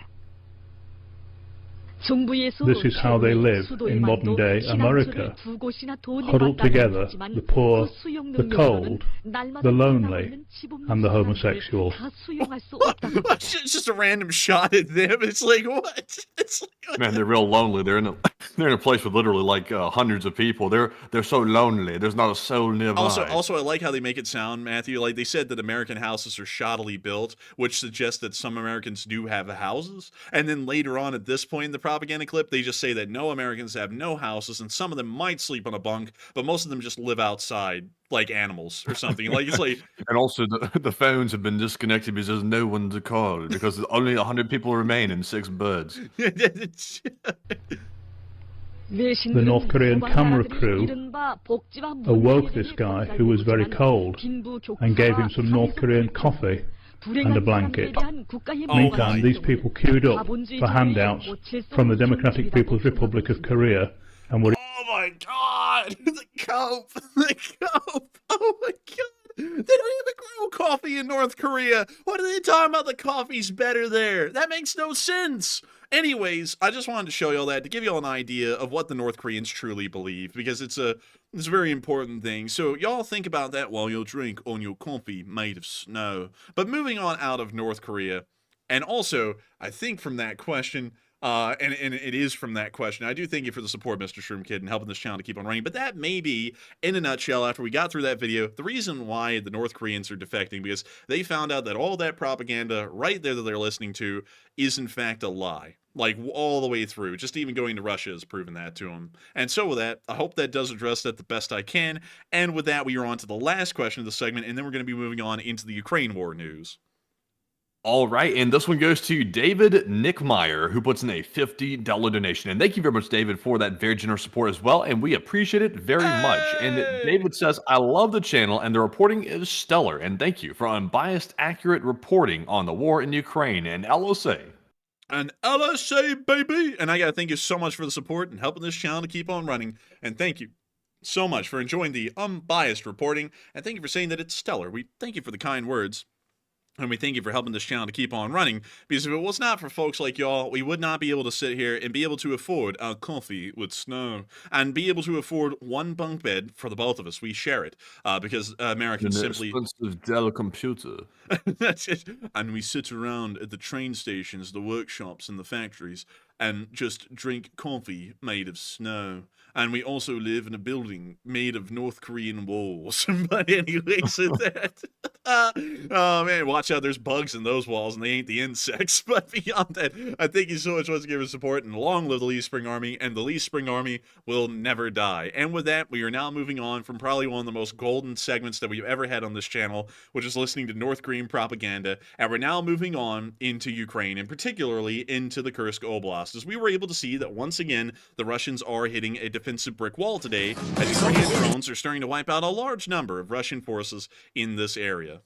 This is how they live in modern-day America. Huddled together, the poor, the cold, the lonely, and the homosexual. It's just a random shot at them. It's like, what? It's like, Man, they're real lonely. They're in a place with literally like hundreds of people. They're so lonely. There's not a soul nearby. Also, I like how they make it sound, Matthew. Like, they said that American houses are shoddily built, which suggests that some Americans do have houses. And then later on, at this point in the propaganda clip, they just say that no Americans have no houses, and some of them might sleep on a bunk, but most of them just live outside like animals or something. Like, it's like, And also, the phones have been disconnected because there's no one to call, because only 100 people remain and 6 birds. The North Korean camera crew awoke this guy who was very cold and gave him some North Korean coffee and a blanket. Meantime, these people queued up for handouts from the Democratic People's Republic of Korea and were oh my god, the cope, the cope, oh my god. They don't even grow coffee in North Korea. What are they talking about? The coffee's better there. That makes no sense. Anyways, I just wanted to show y'all that to give y'all an idea of what the North Koreans truly believe, because it's a very important thing. So y'all think about that while you drink on your coffee made of snow. But moving on out of North Korea, and also, I think from that question, And it is from that question. I do thank you for the support, Mr. Shroom Kid, and helping this channel to keep on running. But that may be, in a nutshell, after we got through that video, the reason why the North Koreans are defecting, because they found out that all that propaganda right there that they're listening to is in fact a lie. Like, all the way through. Just even going to Russia has proven that to them. And so with that, I hope that does address that the best I can. And with that, we are on to the last question of the segment, and then we're going to be moving on into the Ukraine war news. All right, and this one goes to David Nickmeyer, who puts in a $50 donation. And thank you very much, David, for that very generous support as well, and we appreciate it very much. And David says, I love the channel, and the reporting is stellar, and thank you for unbiased, accurate reporting on the war in Ukraine and LSA. And LSA, baby! And I gotta thank you so much for the support and helping this channel to keep on running. And thank you so much for enjoying the unbiased reporting, and thank you for saying that it's stellar. We thank you for the kind words. And we thank you for helping this channel to keep on running, because if it was not for folks like y'all, we would not be able to sit here and be able to afford our coffee with snow and be able to afford one bunk bed for the both of us. We share it because Americans simply... expensive Dell computer. That's it. And we sit around at the train stations, the workshops, and the factories and just drink coffee made of snow. And we also live in a building made of North Korean walls. But anyway, so that... oh man, watch out, there's bugs in those walls and they ain't the insects. But beyond that, I thank you so much once again for support, and long live the Lee Spring Army, and the Lee Spring Army will never die. And with that, we are now moving on from probably one of the most golden segments that we've ever had on this channel, which is listening to North Korean propaganda. And we're now moving on into Ukraine, and particularly into the Kursk Oblast, as we were able to see that once again, the Russians are hitting a defensive brick wall today, as Ukrainian drones are starting to wipe out a large number of Russian forces in this area.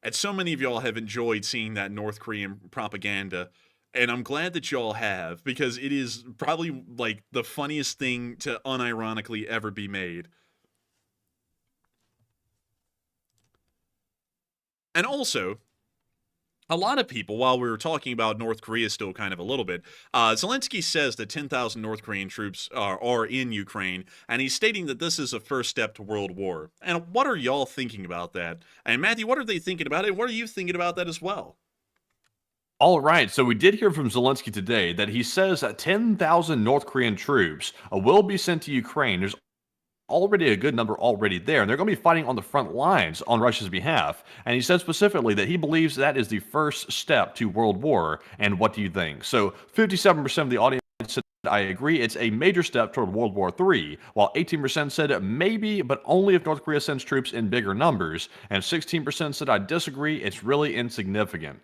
And so many of y'all have enjoyed seeing that North Korean propaganda, and I'm glad that y'all have, because it is probably like the funniest thing to unironically ever be made. And also, a lot of people, while we were talking about North Korea still kind of a little bit, Zelenskyy says that 10,000 North Korean troops are in Ukraine, and he's stating that this is a first step to world war. And what are y'all thinking about that? And Matthew, what are they thinking about it? What are you thinking about that as well? All right, so we did hear from Zelenskyy today that he says that 10,000 North Korean troops will be sent to Ukraine. There's already a good number already there, and they're going to be fighting on the front lines on Russia's behalf. And he said specifically that he believes that is the first step to world war. And what do you think? So 57% of the audience said, I agree, it's a major step toward World War III, while 18% said maybe, but only if North Korea sends troops in bigger numbers, and 16% said I disagree, it's really insignificant.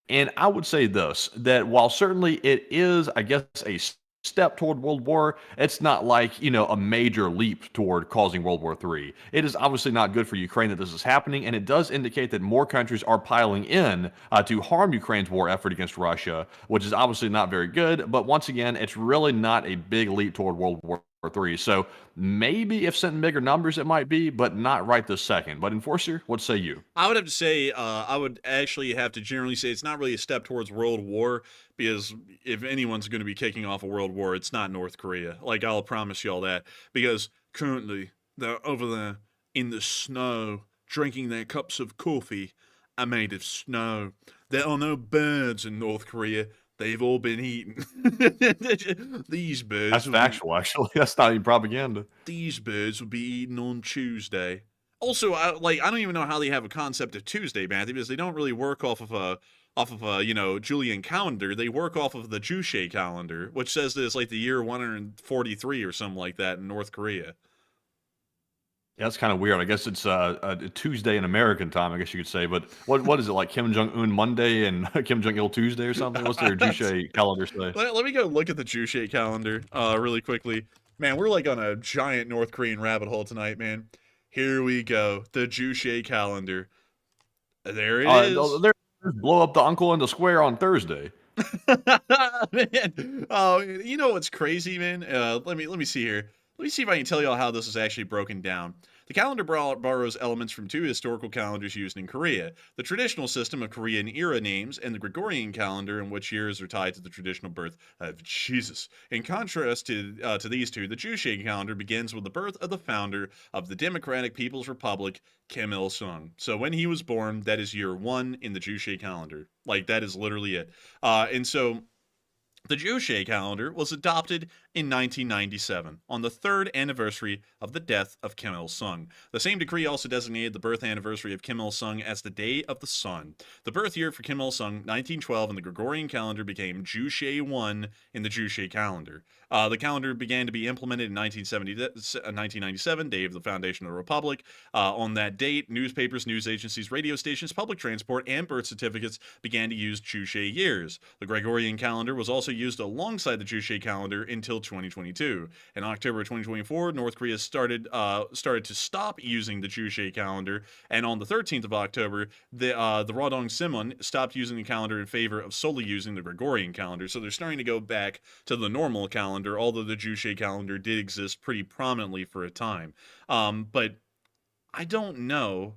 And I would say this, that while certainly it is, I guess, a step toward World War, it's not like, you know, a major leap toward causing World War III. It is obviously not good for Ukraine that this is happening, and it does indicate that more countries are piling in to harm Ukraine's war effort against Russia, which is obviously not very good, but once again, it's really not a big leap toward World War III. So maybe if sent in bigger numbers it might be, but not right this second. But Enforcer, what say you? I would have to say, I would actually have to generally say it's not really a step towards world war, because if anyone's going to be kicking off a world war, it's not North Korea. Like, I'll promise y'all that, because currently they're over there in the snow drinking their cups of coffee are made of snow. There are no birds in North Korea. They've all been eaten. These birds... That's factual, actually. That's not even propaganda. These birds will be eaten on Tuesday. Also, I don't even know how they have a concept of Tuesday, Matthew, because they don't really work off of a you know, Julian calendar. They work off of the Juche calendar, which says that it's like the year 143 or something like that in North Korea. Yeah, that's kind of weird. I guess it's a Tuesday in American time, I guess you could say. But what is it, like Kim Jong-un Monday and Kim Jong-il Tuesday or something? What's their Juche calendar say? Let me go look at the Juche calendar really quickly. Man, we're like on a giant North Korean rabbit hole tonight, man. Here we go. The Juche calendar. There it is. Blow up the uncle in the square on Thursday. Man. Oh, you know what's crazy, man? Let me see here. Let me see if I can tell y'all how this is actually broken down. The calendar borrows elements from two historical calendars used in Korea: the traditional system of Korean era names and the Gregorian calendar, in which years are tied to the traditional birth of Jesus. In contrast to these two, the Jewish calendar begins with the birth of the founder of the Democratic People's Republic, Kim Il-sung. So when he was born, that is year 1 in the Jewish calendar. Like, that is literally it. And so the Jewish calendar was adopted in 1997, on the 3rd anniversary of the death of Kim Il-sung. The same decree also designated the birth anniversary of Kim Il-sung as the Day of the Sun. The birth year for Kim Il-sung, 1912, in the Gregorian calendar became Juche 1 in the Juche calendar. The calendar began to be implemented in 1997, day of the foundation of the Republic. On that date, newspapers, news agencies, radio stations, public transport, and birth certificates began to use Juche years. The Gregorian calendar was also used alongside the Juche calendar until 2022. In October 2024, North Korea started to stop using the Juche calendar, and on the 13th of October, the Rodong Simon stopped using the calendar in favor of solely using the Gregorian calendar. So they're starting to go back to the normal calendar, although the Juche calendar did exist pretty prominently for a time. But I don't know.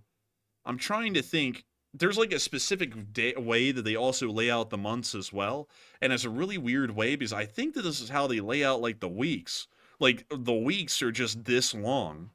I'm trying to think. There's like a specific way that they also lay out the months as well. And it's a really weird way, because I think that this is how they lay out like the weeks. Like, the weeks are just this long.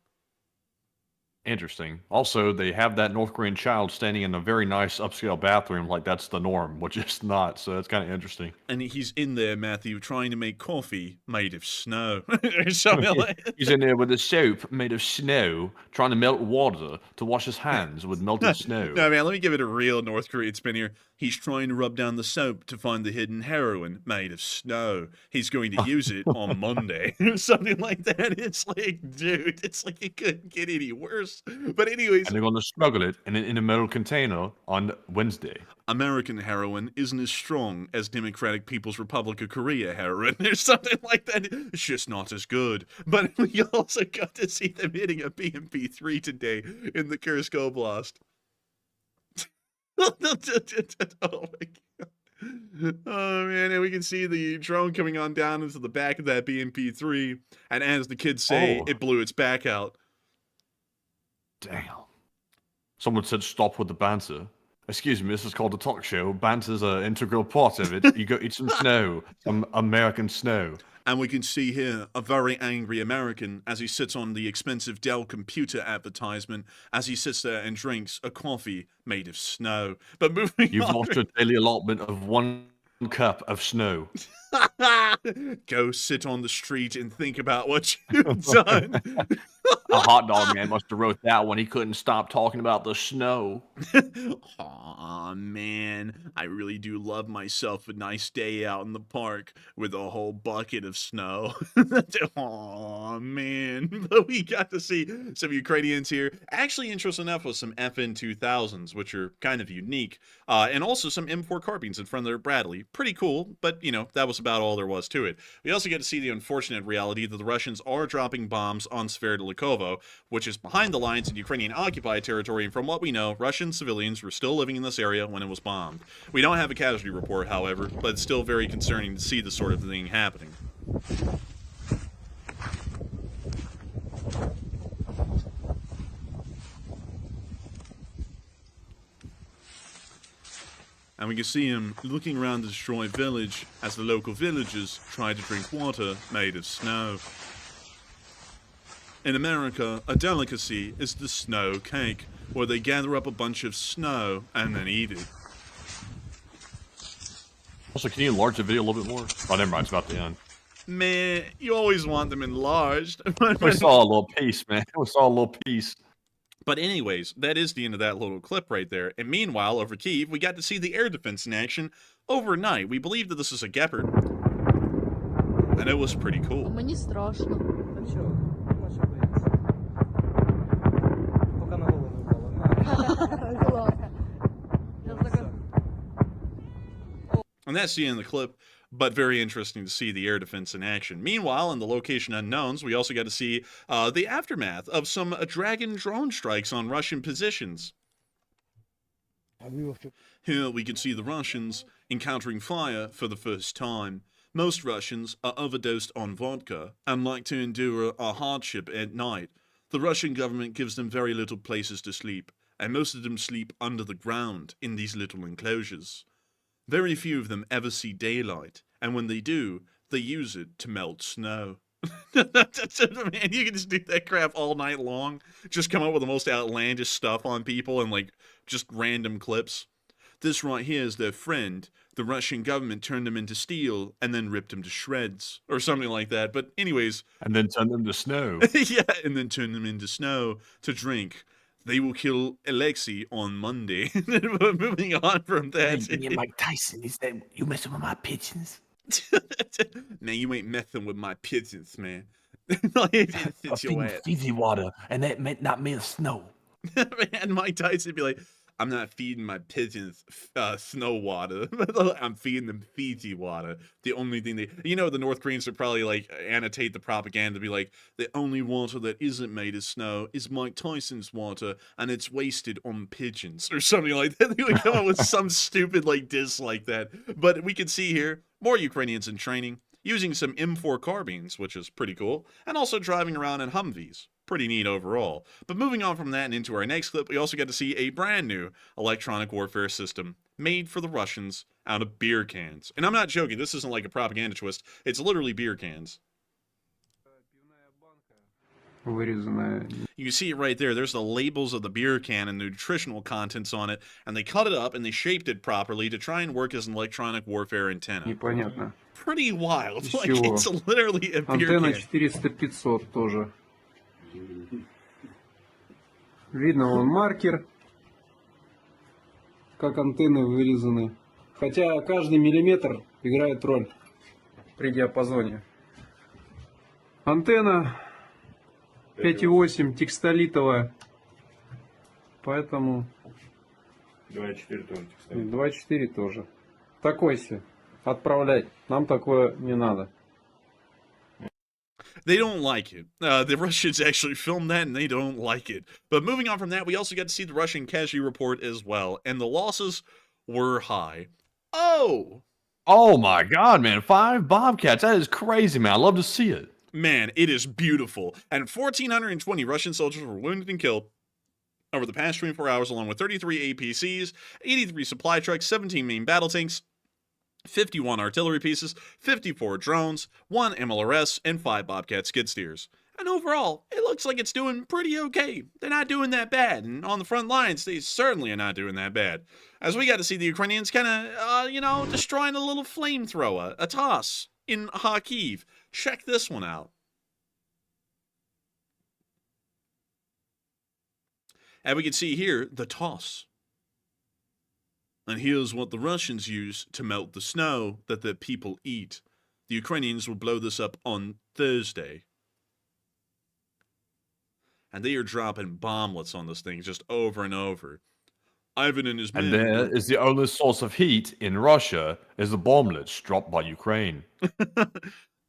Interesting. Also, they have that North Korean child standing in a very nice upscale bathroom like that's the norm, which is not. So that's kind of interesting. And he's in there, Matthew, trying to make coffee made of snow. Or something like. He's in there with a soap made of snow, trying to melt water to wash his hands with melted snow. No, man, let me give it a real North Korean spin here. He's trying to rub down the soap to find the hidden heroin made of snow. He's going to use it on Monday. Something like that. It's like, dude, it's like it couldn't get any worse. But anyways. And they're going to smuggle it in a metal container on Wednesday. American heroin isn't as strong as Democratic People's Republic of Korea heroin. There's something like that. It's just not as good. But we also got to see them hitting a BMP-3 today in the Kursk Oblast. Oh my god. Oh man, and we can see the drone coming on down into the back of that BMP-3, and as the kids say, it blew its back out. Damn. Someone said stop with the banter. Excuse me, this is called a talk show. Banter's an integral part of it. You go eat some snow, some American snow. And we can see here a very angry American as he sits on the expensive Dell computer advertisement, as he sits there and drinks a coffee made of snow. But moving on. You've lost your daily allotment of 1 cup of snow. Go sit on the street and think about what you've done. A hot dog man must have wrote that one. He couldn't stop talking about the snow. Aw, man. I really do love myself a nice day out in the park with a whole bucket of snow. Aw, man. But we got to see some Ukrainians here. Actually, interesting enough, with some FN 2000s, which are kind of unique. And also some M4 carbines in front of their Bradley. Pretty cool, but, you know, that was about all there was to it. We also get to see the unfortunate reality that the Russians are dropping bombs on Sverdlovskoye, which is behind the lines in Ukrainian-occupied territory, and from what we know, Russian civilians were still living in this area when it was bombed. We don't have a casualty report, however, but it's still very concerning to see this sort of thing happening. And we can see him looking around the destroyed village as the local villagers try to drink water made of snow. In America, a delicacy is the snow cake, where they gather up a bunch of snow and then eat it. Also, can you enlarge the video a little bit more? Oh, never mind, it's about to end. Man, you always want them enlarged. We saw a little piece, man. We saw a little piece. But anyways, that is the end of that little clip right there. And meanwhile, over Kyiv, we got to see the air defense in action overnight. We believe that this is a Gepard. And it was pretty cool. Мені страшно. And that's the end of the clip, but very interesting to see the air defense in action. Meanwhile, in the location unknowns, we also got to see the aftermath of some Dragon drone strikes on Russian positions. Here we can see the Russians encountering fire for the first time. Most Russians are overdosed on vodka and like to endure a hardship at night. The Russian government gives them very little places to sleep, and most of them sleep under the ground in these little enclosures. Very few of them ever see daylight, and when they do, they use it to melt snow. Man, you can just do that crap all night long. Just come up with the most outlandish stuff on people and, like, just random clips. This right here is their friend. The Russian government turned him into steel and then ripped him to shreds. Or something like that. But anyways. And then turned them to snow. Yeah, and then turned them into snow to drink. They will kill Alexei on Monday. Moving on from that. Hey, Mike Tyson, he said, you messing with my pigeons? Man, you ain't messing with my pigeons, man. I feed Fiji water, and that meant not made of snow. Man, Mike Tyson be like, I'm not feeding my pigeons snow water. I'm feeding them Fiji water. The only thing the North Koreans would probably like annotate the propaganda to be like, the only water that isn't made of snow is Mike Tyson's water, and it's wasted on pigeons or something like that. They would come up with some stupid like diss like that. But we can see here more Ukrainians in training, using some M4 carbines, which is pretty cool, and also driving around in Humvees. Pretty neat overall. But moving on from that and into our next clip, we also get to see a brand new electronic warfare system made for the Russians out of beer cans. And I'm not joking, this isn't like a propaganda twist, it's literally beer cans. You can see it right there. There's the labels of the beer can and the nutritional contents on it, and they cut it up and they shaped it properly to try and work as an electronic warfare antenna. Непонятно. Pretty wild. Like, it's literally a beer Антенна can. 400-500 тоже. Видно, вон маркер, как антенны вырезаны. Хотя каждый миллиметр играет роль при диапазоне. Антенна 5,8 текстолитовая, поэтому 2,4 тоже текстолит. 2,4 тоже. Такой себе. Отправлять. Нам такое не надо. They don't like it. The Russians actually filmed that, and they don't like it. But moving on from that, we also get to see the Russian casualty report as well, and the losses were high. Oh! Oh my god, man. 5 Bobcats. That is crazy, man. I love to see it. Man, it is beautiful. And 1,420 Russian soldiers were wounded and killed over the past 24 hours, along with 33 APCs, 83 supply trucks, 17 main battle tanks, 51 artillery pieces, 54 drones, 1 MLRS, and 5 Bobcat skid steers. And overall, it looks like it's doing pretty okay. They're not doing that bad, and on the front lines, they certainly are not doing that bad. As we got to see the Ukrainians kind of, destroying a little flamethrower, a toss, in Kharkiv. Check this one out. And we can see here, the toss. And here's what the Russians use to melt the snow that their people eat. The Ukrainians will blow this up on Thursday. And they are dropping bomblets on this thing just over and over. Ivan and his men... And there is the only source of heat in Russia is the bomblets dropped by Ukraine.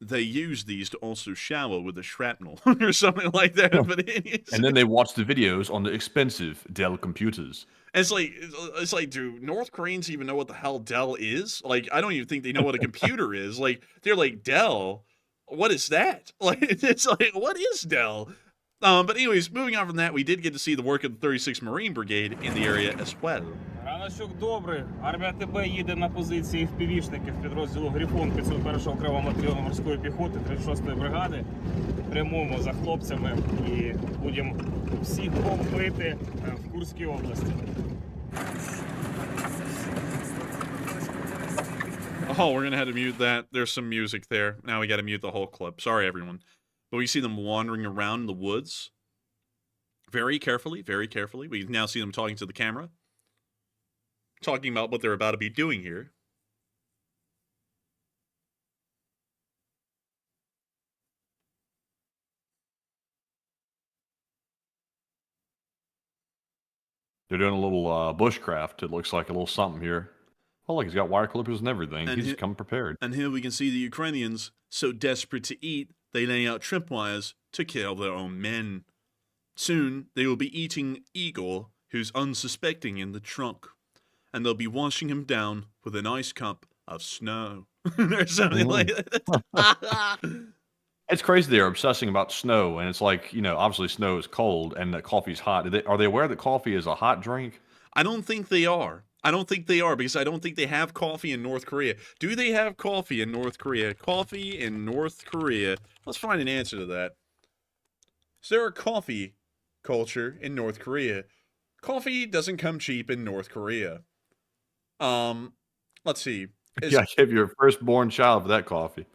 They use these to also shower with the shrapnel or something like that. But and then they watch the videos on the expensive Dell computers. It's like, do North Koreans even know what the hell Dell is? Like, I don't even think they know what a computer is. Like, they're like, Dell? What is that? Like, it's like, what is Dell? But anyways, moving on from that, we did get to see the work of the 36th Marine Brigade in the area as well. Раночок добрий. Армія ТБ їде на позиції впівішників підрозділу Грифон 501-го окремого батальйону морської піхоти 36-ї бригади. Прямуємо за хлопцями і будемо всіх бомбити в Курській області. Oh, we're going to have to mute that. There's some music there. Now we got to mute the whole clip. Sorry, everyone. But we see them wandering around in the woods. Very carefully, very carefully. We now see them talking to the camera. Talking about what they're about to be doing here. They're doing a little bushcraft. It looks like a little something here. Oh, look, he's got wire clippers and everything. And he's come prepared. And here we can see the Ukrainians, so desperate to eat, they lay out tripwires to kill their own men. Soon, they will be eating Igor, who's unsuspecting in the trunk. And they'll be washing him down with an ice cup of snow. Or something like that. It's crazy they're obsessing about snow, and it's like, obviously snow is cold and that coffee's hot. Are they aware that coffee is a hot drink? I don't think they are. I don't think they are because I don't think they have coffee in North Korea. Do they have coffee in North Korea? Coffee in North Korea. Let's find an answer to that. Is there a coffee culture in North Korea? Coffee doesn't come cheap in North Korea. Let's see. Yeah, give your firstborn child for that coffee.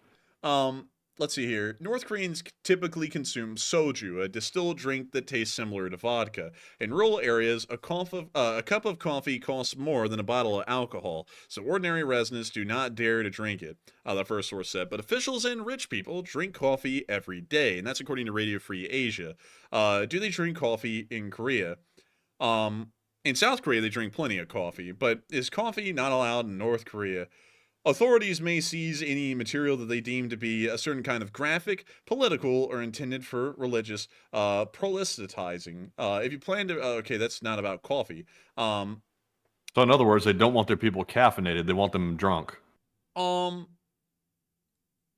Let's see here. North Koreans typically consume soju, a distilled drink that tastes similar to vodka. In rural areas, a cup of coffee costs more than a bottle of alcohol, so ordinary residents do not dare to drink it, the first source said. But officials and rich people drink coffee every day, and that's according to Radio Free Asia. Do they drink coffee in Korea? In South Korea, they drink plenty of coffee, but is coffee not allowed in North Korea? Authorities may seize any material that they deem to be a certain kind of graphic, political, or intended for religious proselytizing. If you plan to... okay, that's not about coffee. So in other words, they don't want their people caffeinated. They want them drunk.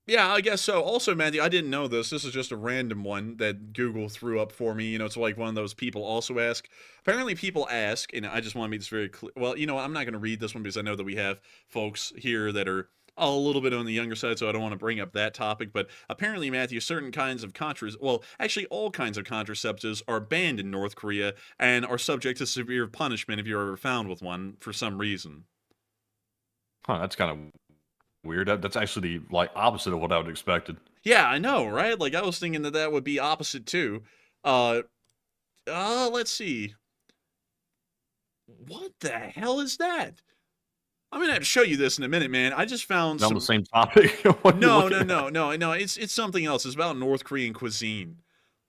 Yeah, I guess so. Also, Matthew, I didn't know this. This is just a random one that Google threw up for me. It's like one of those people also ask. Apparently, people ask, and I just want to make this very clear. Well, I'm not going to read this one because I know that we have folks here that are a little bit on the younger side, so I don't want to bring up that topic. But apparently, Matthew, certain kinds of actually all kinds of contraceptives are banned in North Korea and are subject to severe punishment if you're ever found with one for some reason. Huh, that's kind of weird. That's actually the opposite of what I would have expected. Yeah, I know, right? Like I was thinking that would be opposite too. Let's see. What the hell is that? I'm gonna have to show you this in a minute, man. I just found on the same topic. No. It's something else. It's about North Korean cuisine.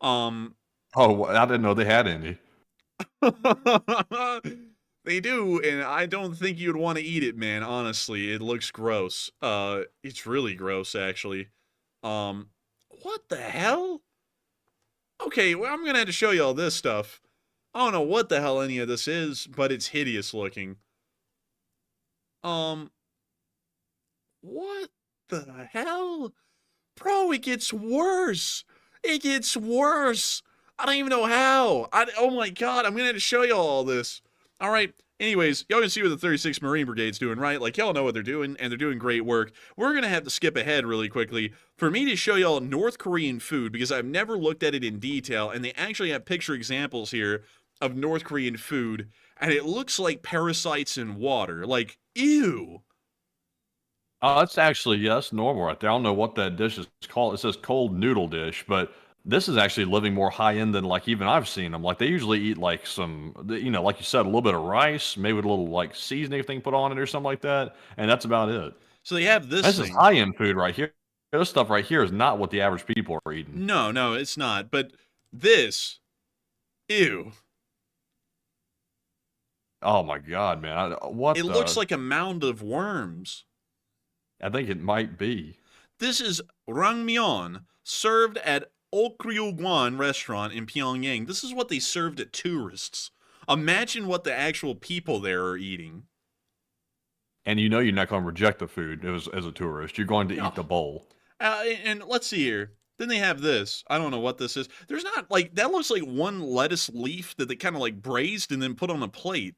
Oh, I didn't know they had any. They do, and I don't think you'd want to eat it, man. Honestly, it looks gross. It's really gross, actually. What the hell? Okay, well, I'm gonna have to show you all this stuff. I don't know what the hell any of this is, but it's hideous looking. What the hell? Bro, it gets worse. It gets worse. I don't even know how. Oh my god, I'm gonna have to show you all this. All right. Anyways, y'all can see what the 36th Marine Brigade's doing, right? Like, y'all know what they're doing, and they're doing great work. We're going to have to skip ahead really quickly for me to show y'all North Korean food, because I've never looked at it in detail, and they actually have picture examples here of North Korean food, and it looks like parasites in water. Like, ew. Oh, that's actually, that's normal right there. I don't know what that dish is called. It says cold noodle dish, but this is actually living more high-end than, even I've seen them. Like, they usually eat, some, like you said, a little bit of rice, maybe with a little, seasoning thing put on it or something like that, and that's about it. So they have this This is high-end food right here. This stuff right here is not what the average people are eating. No, it's not. But this, ew. Oh, my God, man. It looks like a mound of worms. I think it might be. This is rangmyeon, served at Okryugwan restaurant in Pyongyang. This is what they served at tourists. Imagine what the actual people there are eating. And you're not going to reject the food as a tourist. You're going to eat the bowl. And let's see here. Then they have this. I don't know what this is. There's not, that looks like one lettuce leaf that they kind of, braised and then put on a plate.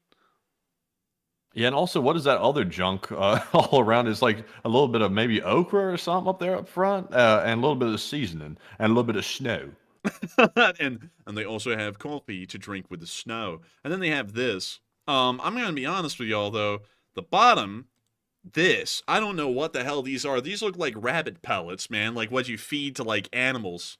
Yeah, and also, what is that other junk all around? It's like a little bit of maybe okra or something up there up front, and a little bit of seasoning, and a little bit of snow. and they also have coffee to drink with the snow. And then they have this. I'm going to be honest with y'all, though. The bottom, this. I don't know what the hell these are. These look like rabbit pellets, man. Like what you feed to, animals.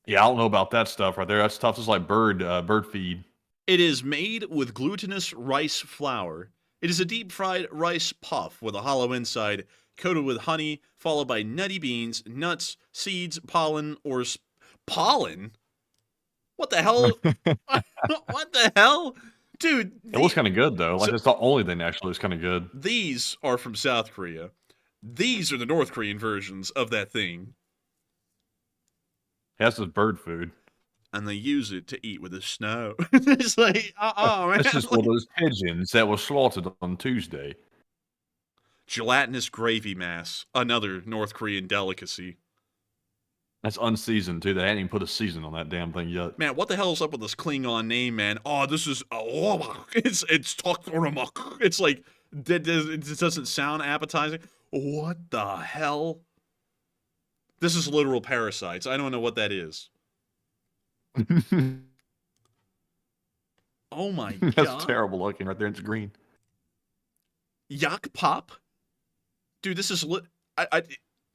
Yeah, I don't know about that stuff right there. That stuff is like bird feed. It is made with glutinous rice flour. It is a deep-fried rice puff with a hollow inside, coated with honey, followed by nutty beans, nuts, seeds, pollen, or pollen? What the hell? What the hell? Dude. It looks kind of good, though. It's the only thing actually is kind of good. These are from South Korea. These are the North Korean versions of that thing. That's just bird food. And they use it to eat with the snow. It's like, man. That's just one of those pigeons that was slaughtered on Tuesday. Gelatinous gravy mass, another North Korean delicacy. That's unseasoned, too. They hadn't even put a season on that damn thing yet. Man, what the hell is up with this Klingon name, man? Oh, this is... it's It's like... It doesn't sound appetizing. What the hell? This is literal parasites. I don't know what that is. Oh my god. That's terrible looking right there. It's green. Yak Pop? Dude, this is...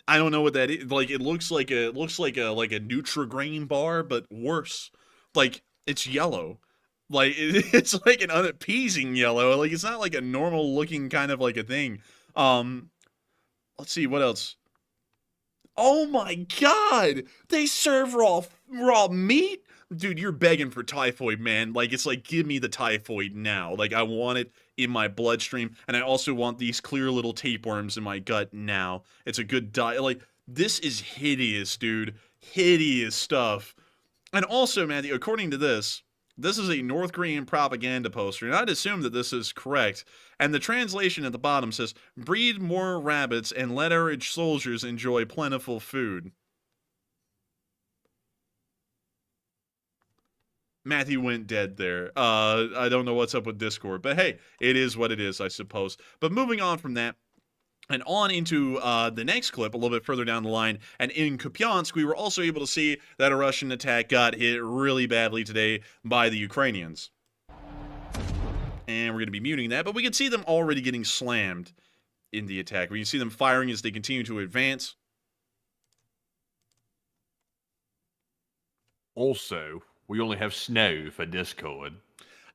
I don't know what that is. Like, it looks like a Nutri-Grain bar, but worse. Like, it's yellow. Like, it's like an unappeasing yellow. Like, it's not like a normal looking kind of like a thing. Let's see, what else? Oh my god! They serve raw meat? Dude, you're begging for typhoid, man. Like, it's like, give me the typhoid now. Like, I want it in my bloodstream, and I also want these clear little tapeworms in my gut now. It's a good diet. Like, this is hideous, dude. Hideous stuff. And also, man, according to this is a North Korean propaganda poster, and I'd assume that this is correct. And the translation at the bottom says, breed more rabbits and let our soldiers enjoy plentiful food. Matthew went dead there. I don't know what's up with Discord, but hey, it is what it is, I suppose. But moving on from that, and on into the next clip, a little bit further down the line, and in Kupiansk, we were also able to see that a Russian attack got hit really badly today by the Ukrainians. And we're going to be muting that, but we can see them already getting slammed in the attack. We can see them firing as they continue to advance. Also, we only have snow for Discord.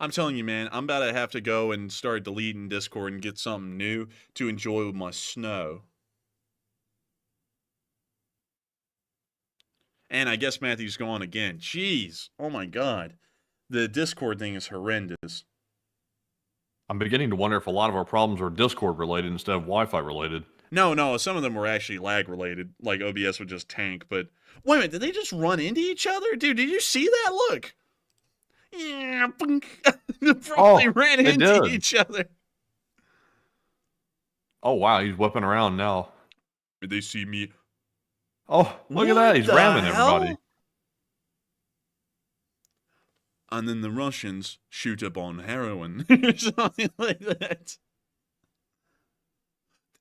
I'm telling you, man, I'm about to have to go and start deleting Discord and get something new to enjoy with my snow. And I guess Matthew's gone again. Jeez. Oh my god. The Discord thing is horrendous. I'm beginning to wonder if a lot of our problems are Discord related instead of Wi-Fi related. No, some of them were actually lag related. Like OBS would just tank, but... Wait a minute, did they just run into each other? Dude, did you see that? Look! Yeah, they probably ran into each other. Oh, wow, he's whipping around now. Did they see me? Oh, look at that, he's ramming everybody. And then the Russians shoot up on heroin. Or something like that.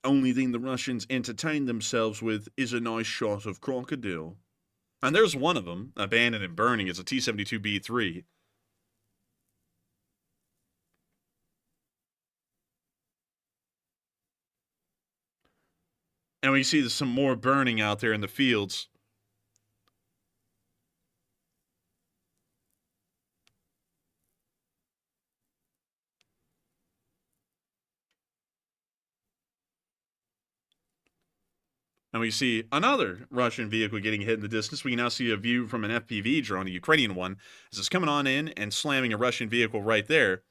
Only thing the Russians entertain themselves with is a nice shot of crocodile. And there's one of them, abandoned and burning. It's a T-72B3. And we see there's some more burning out there in the fields. And we see another Russian vehicle getting hit in the distance. We can now see a view from an FPV drone, a Ukrainian one, as it's coming on in and slamming a Russian vehicle right there.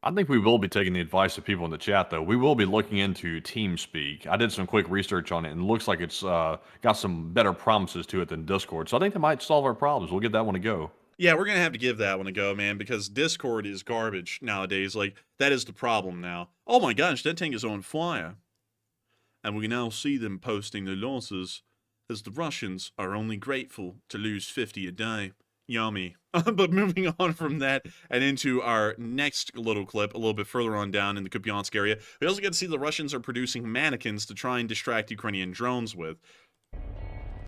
I think we will be taking the advice of people in the chat, though. We will be looking into TeamSpeak. I did some quick research on it, and it looks like it's got some better promises to it than Discord. So I think that might solve our problems. We'll give that one a go. Yeah, we're going to have to give that one a go, man, because Discord is garbage nowadays. Like, that is the problem now. Oh my gosh, that tank is on fire. And we can now see them posting their losses, as the Russians are only grateful to lose 50 a day. Yummy. But moving on from that and into our next little clip, a little bit further on down in the Kupiansk area, we also get to see the Russians are producing mannequins to try and distract Ukrainian drones with.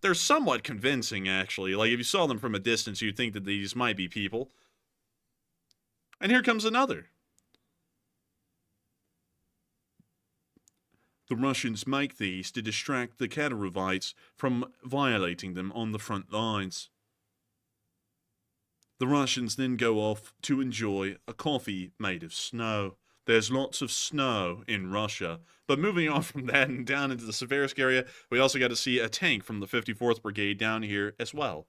They're somewhat convincing, actually. Like, if you saw them from a distance, you'd think that these might be people. And here comes another. The Russians make these to distract the Kadyrov from violating them on the front lines. The Russians then go off to enjoy a coffee made of snow. There's lots of snow in Russia. But moving on from that and down into the Seversk area, we also got to see a tank from the 54th Brigade down here as well.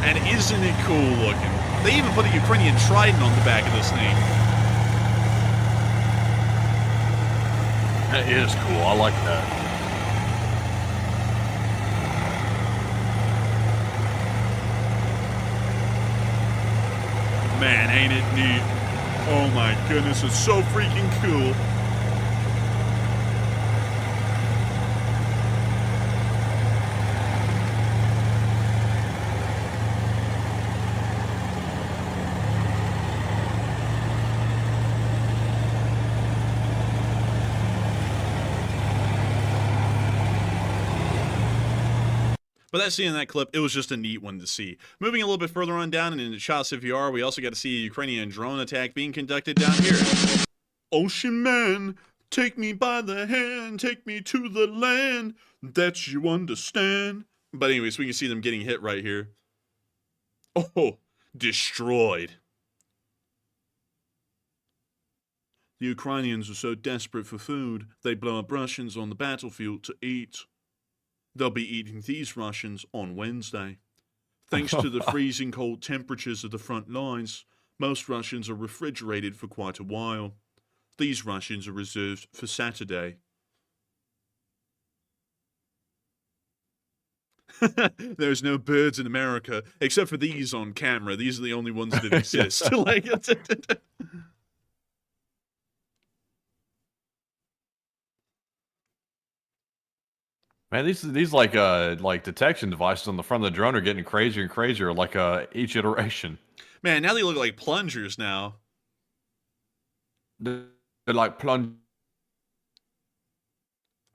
And isn't it cool looking? They even put a Ukrainian trident on the back of this thing. That is cool. I like that. Man, ain't it neat? Oh my goodness, it's so freaking cool. But that scene in that clip, it was just a neat one to see. Moving a little bit further on down and into Chasiv, we also got to see a Ukrainian drone attack being conducted down here. Ocean man, take me by the hand, take me to the land that you understand. But anyways, we can see them getting hit right here. Oh, destroyed. The Ukrainians are so desperate for food, they blow up Russians on the battlefield to eat. They'll be eating these Russians on Wednesday. Thanks to the freezing cold temperatures of the front lines, most Russians are refrigerated for quite a while. These Russians are reserved for Saturday. There's no birds in America, except for these on camera. These are the only ones that exist. Like, Man, these like detection devices on the front of the drone are getting crazier and crazier, like each iteration. Man, now they look like plungers now. They're like plunging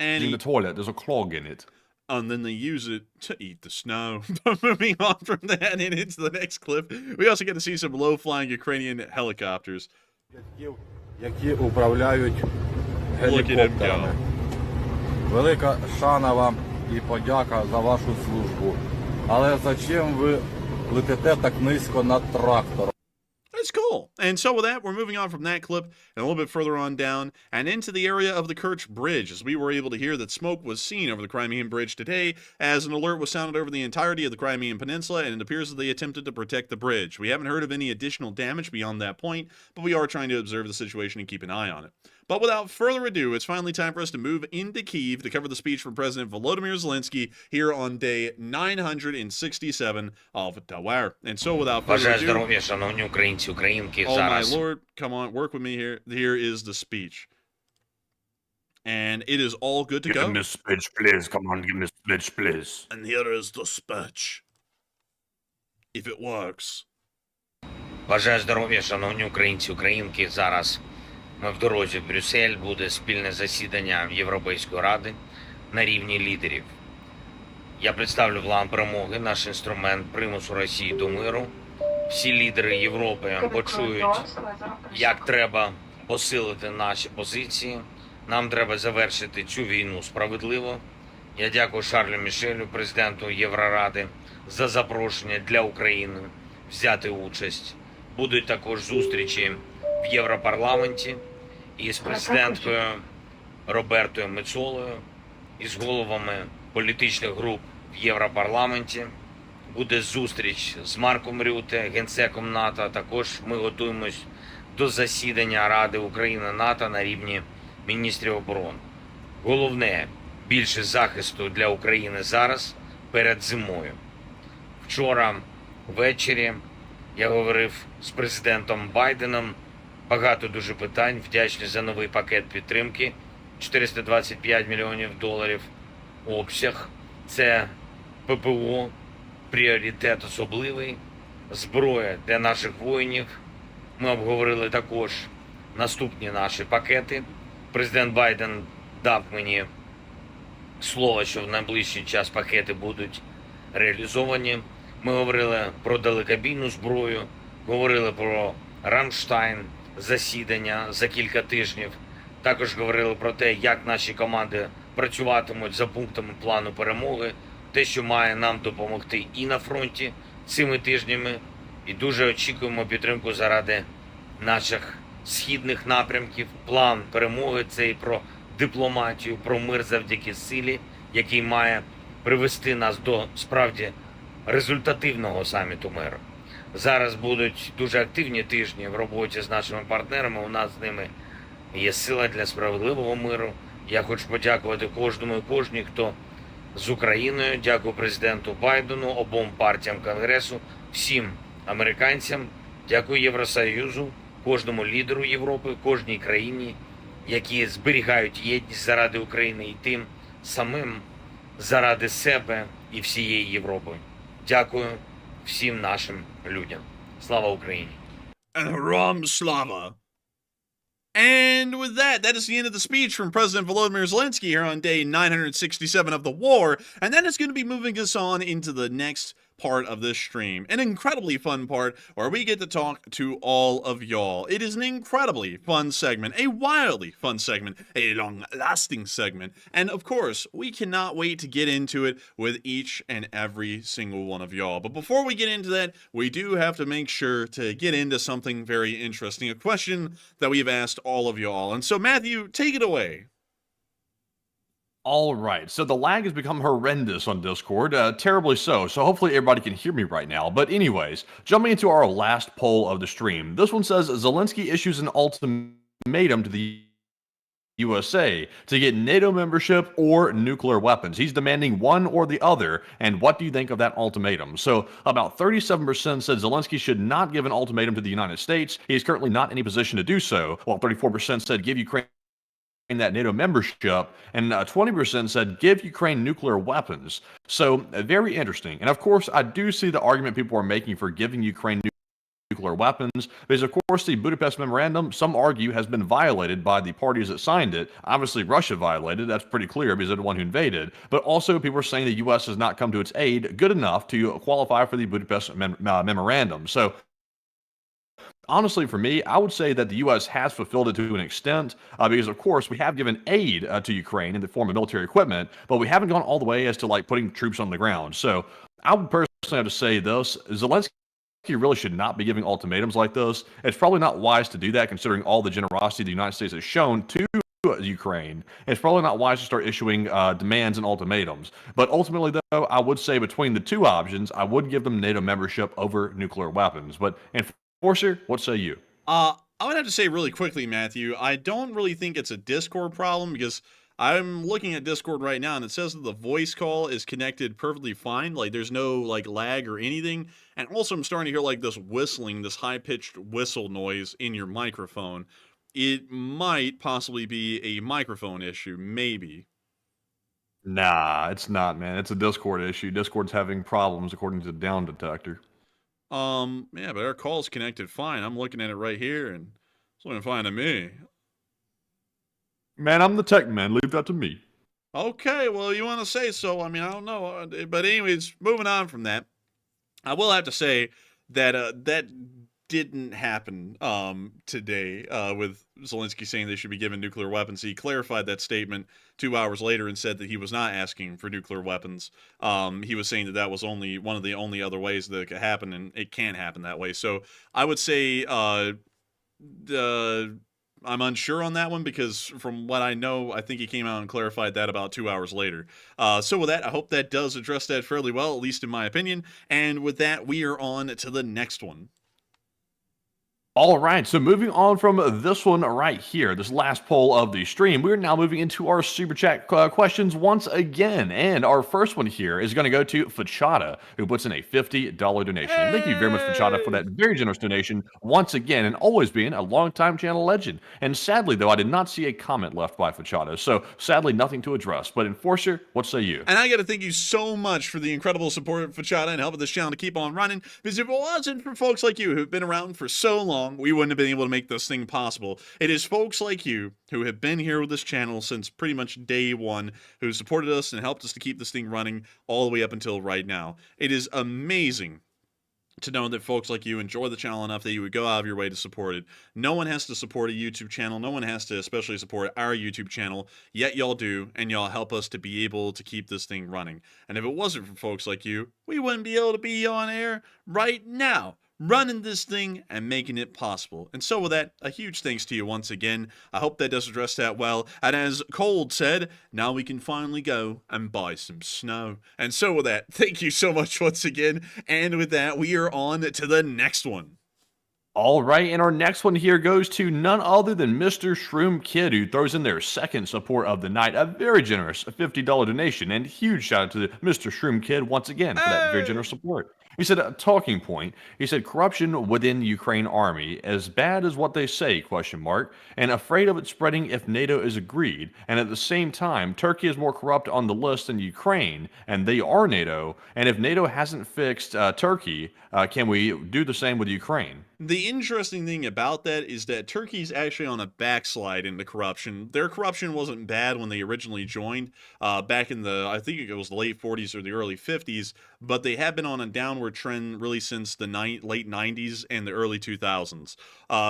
in the toilet. There's a clog in it. And then they use it to eat the snow. But moving on from that and into the next clip, we also get to see some low-flying Ukrainian helicopters. Які управляють гелікоптерами. Велика шана вам і подяка за вашу службу. Але зачем ви летите так низько над трактором? That's cool. And so with that, we're moving on from that clip and a little bit further on down and into the area of the Kerch Bridge, as we were able to hear that smoke was seen over the Crimean Bridge today, as an alert was sounded over the entirety of the Crimean Peninsula, and it appears that they attempted to protect the bridge. We haven't heard of any additional damage beyond that point, but we are trying to observe the situation and keep an eye on it. But without further ado, it's finally time for us to move into Kyiv to cover the speech from President Volodymyr Zelenskyy here on day 967 of the war. And so without further ado, oh my lord, come on, work with me here. Here is the speech. And it is all good to go. Give me the speech, please. Come on, give me the speech, please. And here is the speech. If it works. Бажаю здоров'я, шановні українці, українки. Зараз ми в дорозі в Брюссель, буде спільне засідання Європейської ради на рівні лідерів. Я представлю план перемоги, наш інструмент примусу Росії до миру. Всі лідери Європи почують, як треба посилити наші позиції. Нам треба завершити цю війну справедливо. Я дякую Шарлю Мішелю, президенту Євроради, за запрошення для України взяти участь. Будуть також зустрічі в Європарламенті із президенткою Робертою Мецолою, із головами політичних груп в Європарламенті. Буде зустріч з Марком Рюте, генсеком НАТО. Також ми готуємось до засідання Ради України-НАТО на рівні міністрів оборони. Головне – більше захисту для України зараз, перед зимою. Вчора ввечері я говорив з президентом Байденом. Багато дуже питань. Вдячний за новий пакет підтримки. 425 мільйонів доларів обсяг. Це ППО, пріоритет особливий, зброя для наших воїнів. Ми обговорили також наступні наші пакети. Президент Байден дав мені слово, що в найближчий час пакети будуть реалізовані. Ми говорили про далекобійну зброю, говорили про Рамштайн, засідання за кілька тижнів. Також говорили про те, як наші команди працюватимуть за пунктами плану перемоги, те, що має нам допомогти і на фронті цими тижнями. І дуже очікуємо підтримку заради наших східних напрямків. План перемоги – це і про дипломатію, про мир завдяки силі, який має привести нас до справді результативного саміту миру. Зараз будуть дуже активні тижні в роботі з нашими партнерами. У нас з ними є сила для справедливого миру. Я хочу подякувати кожному і кожній, хто з Україною. Дякую президенту Байдену, обом партіям Конгресу, всім американцям. Дякую Євросоюзу, кожному лідеру Європи, кожній країні, які зберігають єдність заради України і тим самим заради себе і всієї Європи. Дякую всім нашим людям. Слава Україні! Ram Slava. And with that, that is the end of the speech from President Volodymyr Zelenskyy here on day 967 of the war. And that is going to be moving us on into the next part of this stream. An incredibly fun part where we get to talk to all of y'all. It is an incredibly fun segment, a wildly fun segment, a long-lasting segment. And of course, we cannot wait to get into it with each and every single one of y'all. But before we get into that, we do have to make sure to get into something very interesting, a question that we've asked all of y'all. And so Matthew, take it away. All right, so the lag has become horrendous on Discord, terribly so hopefully everybody can hear me right now. But anyways, jumping into our last poll of the stream, this one says Zelenskyy issues an ultimatum to the USA to get NATO membership or nuclear weapons. He's demanding one or the other, and what do you think of that ultimatum? So about 37% said Zelenskyy should not give an ultimatum to the United States. He is currently not in any position to do so, while 34% said give Ukraine that NATO membership, and 20% said give Ukraine nuclear weapons. So very interesting. And of course, I do see the argument people are making for giving Ukraine nuclear weapons, because of course the Budapest Memorandum, some argue, has been violated by the parties that signed it. Obviously Russia violated, that's pretty clear because they're the one who invaded, but also people are saying the US has not come to its aid good enough to qualify for the Budapest Memorandum. So honestly, for me, I would say that the U.S. has fulfilled it to an extent, because, of course, we have given aid to Ukraine in the form of military equipment, but we haven't gone all the way as to, like, putting troops on the ground. So I would personally have to say this. Zelenskyy really should not be giving ultimatums like this. It's probably not wise to do that, considering all the generosity the United States has shown to Ukraine. It's probably not wise to start issuing demands and ultimatums. But ultimately, though, I would say between the two options, I would give them NATO membership over nuclear weapons. But Enforcer, what say you? I would have to say really quickly, Matthew, I don't really think it's a Discord problem, because I'm looking at Discord right now and it says that the voice call is connected perfectly fine. Like there's no like lag or anything. And also I'm starting to hear like this whistling, this high-pitched whistle noise in your microphone. It might possibly be a microphone issue, maybe. Nah, it's not, man. It's a Discord issue. Discord's having problems according to the down detector. Yeah, but our call's connected fine. I'm looking at it right here, and it's looking fine to me. Man, I'm the tech man. Leave that to me. Okay, well, you want to say so. I mean, I don't know. But anyways, moving on from that, I will have to say that that didn't happen today with Zelenskyy saying they should be given nuclear weapons. He clarified that statement 2 hours later and said that he was not asking for nuclear weapons. He was saying that that was only one of the only other ways that it could happen, and it can happen that way. So I would say I'm unsure on that one, because from what I know, I think he came out and clarified that about 2 hours later. So with that, I hope that does address that fairly well, at least in my opinion. And with that, we are on to the next one. All right, so moving on from this one right here, this last poll of the stream, we're now moving into our Super Chat questions once again. And our first one here is going to go to Fachada, who puts in a $50 donation. And thank you very much, Fachada, for that very generous donation once again, and always being a longtime channel legend. And sadly, though, I did not see a comment left by Fachada, so sadly, nothing to address. But Enforcer, what say you? And I got to thank you so much for the incredible support of Fachada and helping this channel to keep on running, because if it wasn't for folks like you who've been around for so long, we wouldn't have been able to make this thing possible. It is folks like you who have been here with this channel since pretty much day one, who supported us and helped us to keep this thing running all the way up until right now. It is amazing to know that folks like you enjoy the channel enough that you would go out of your way to support it. No one has to support a YouTube channel. No one has to especially support our YouTube channel, yet y'all do, and y'all help us to be able to keep this thing running. And if it wasn't for folks like you, we wouldn't be able to be on air right now, running this thing and making it possible. And so with that, a huge thanks to you once again. I hope that does address that well. And as Cold said, now we can finally go and buy some snow. And so with that, thank you so much once again. And with that, we are on to the next one. All right, and our next one here goes to none other than Mr. Shroom Kid, who throws in their second support of the night, a very generous $50 donation, and huge shout out to Mr. Shroom Kid once again for that very generous support. He said, a talking point. He said, corruption within Ukraine army, as bad as what they say, question mark, and afraid of it spreading if NATO is agreed. And at the same time, Turkey is more corrupt on the list than Ukraine, and they are NATO. And if NATO hasn't fixed Turkey, can we do the same with Ukraine? The interesting thing about that is that Turkey's actually on a backslide into corruption. Their corruption wasn't bad when they originally joined, back in the, I think it was the late 40s or the early 50s, but they have been on a downward trend really since the late 90s and the early 2000s.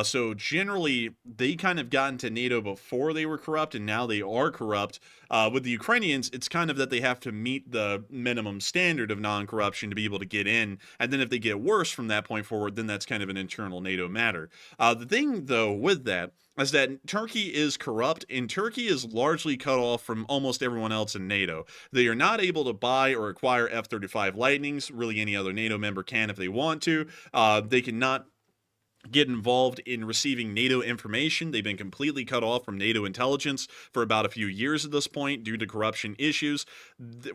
So generally, they kind of got into NATO before they were corrupt, and now they are corrupt. With the Ukrainians, it's kind of that they have to meet the minimum standard of non-corruption to be able to get in, and then if they get worse from that point forward, then that's kind of an internal NATO matter. The thing, though, with that is that Turkey is corrupt, and Turkey is largely cut off from almost everyone else in NATO. They are not able to buy or acquire F-35 Lightnings. Really, any other NATO member can if they want to. They cannot get involved in receiving NATO information. They've been completely cut off from NATO intelligence for about a few years at this point due to corruption issues.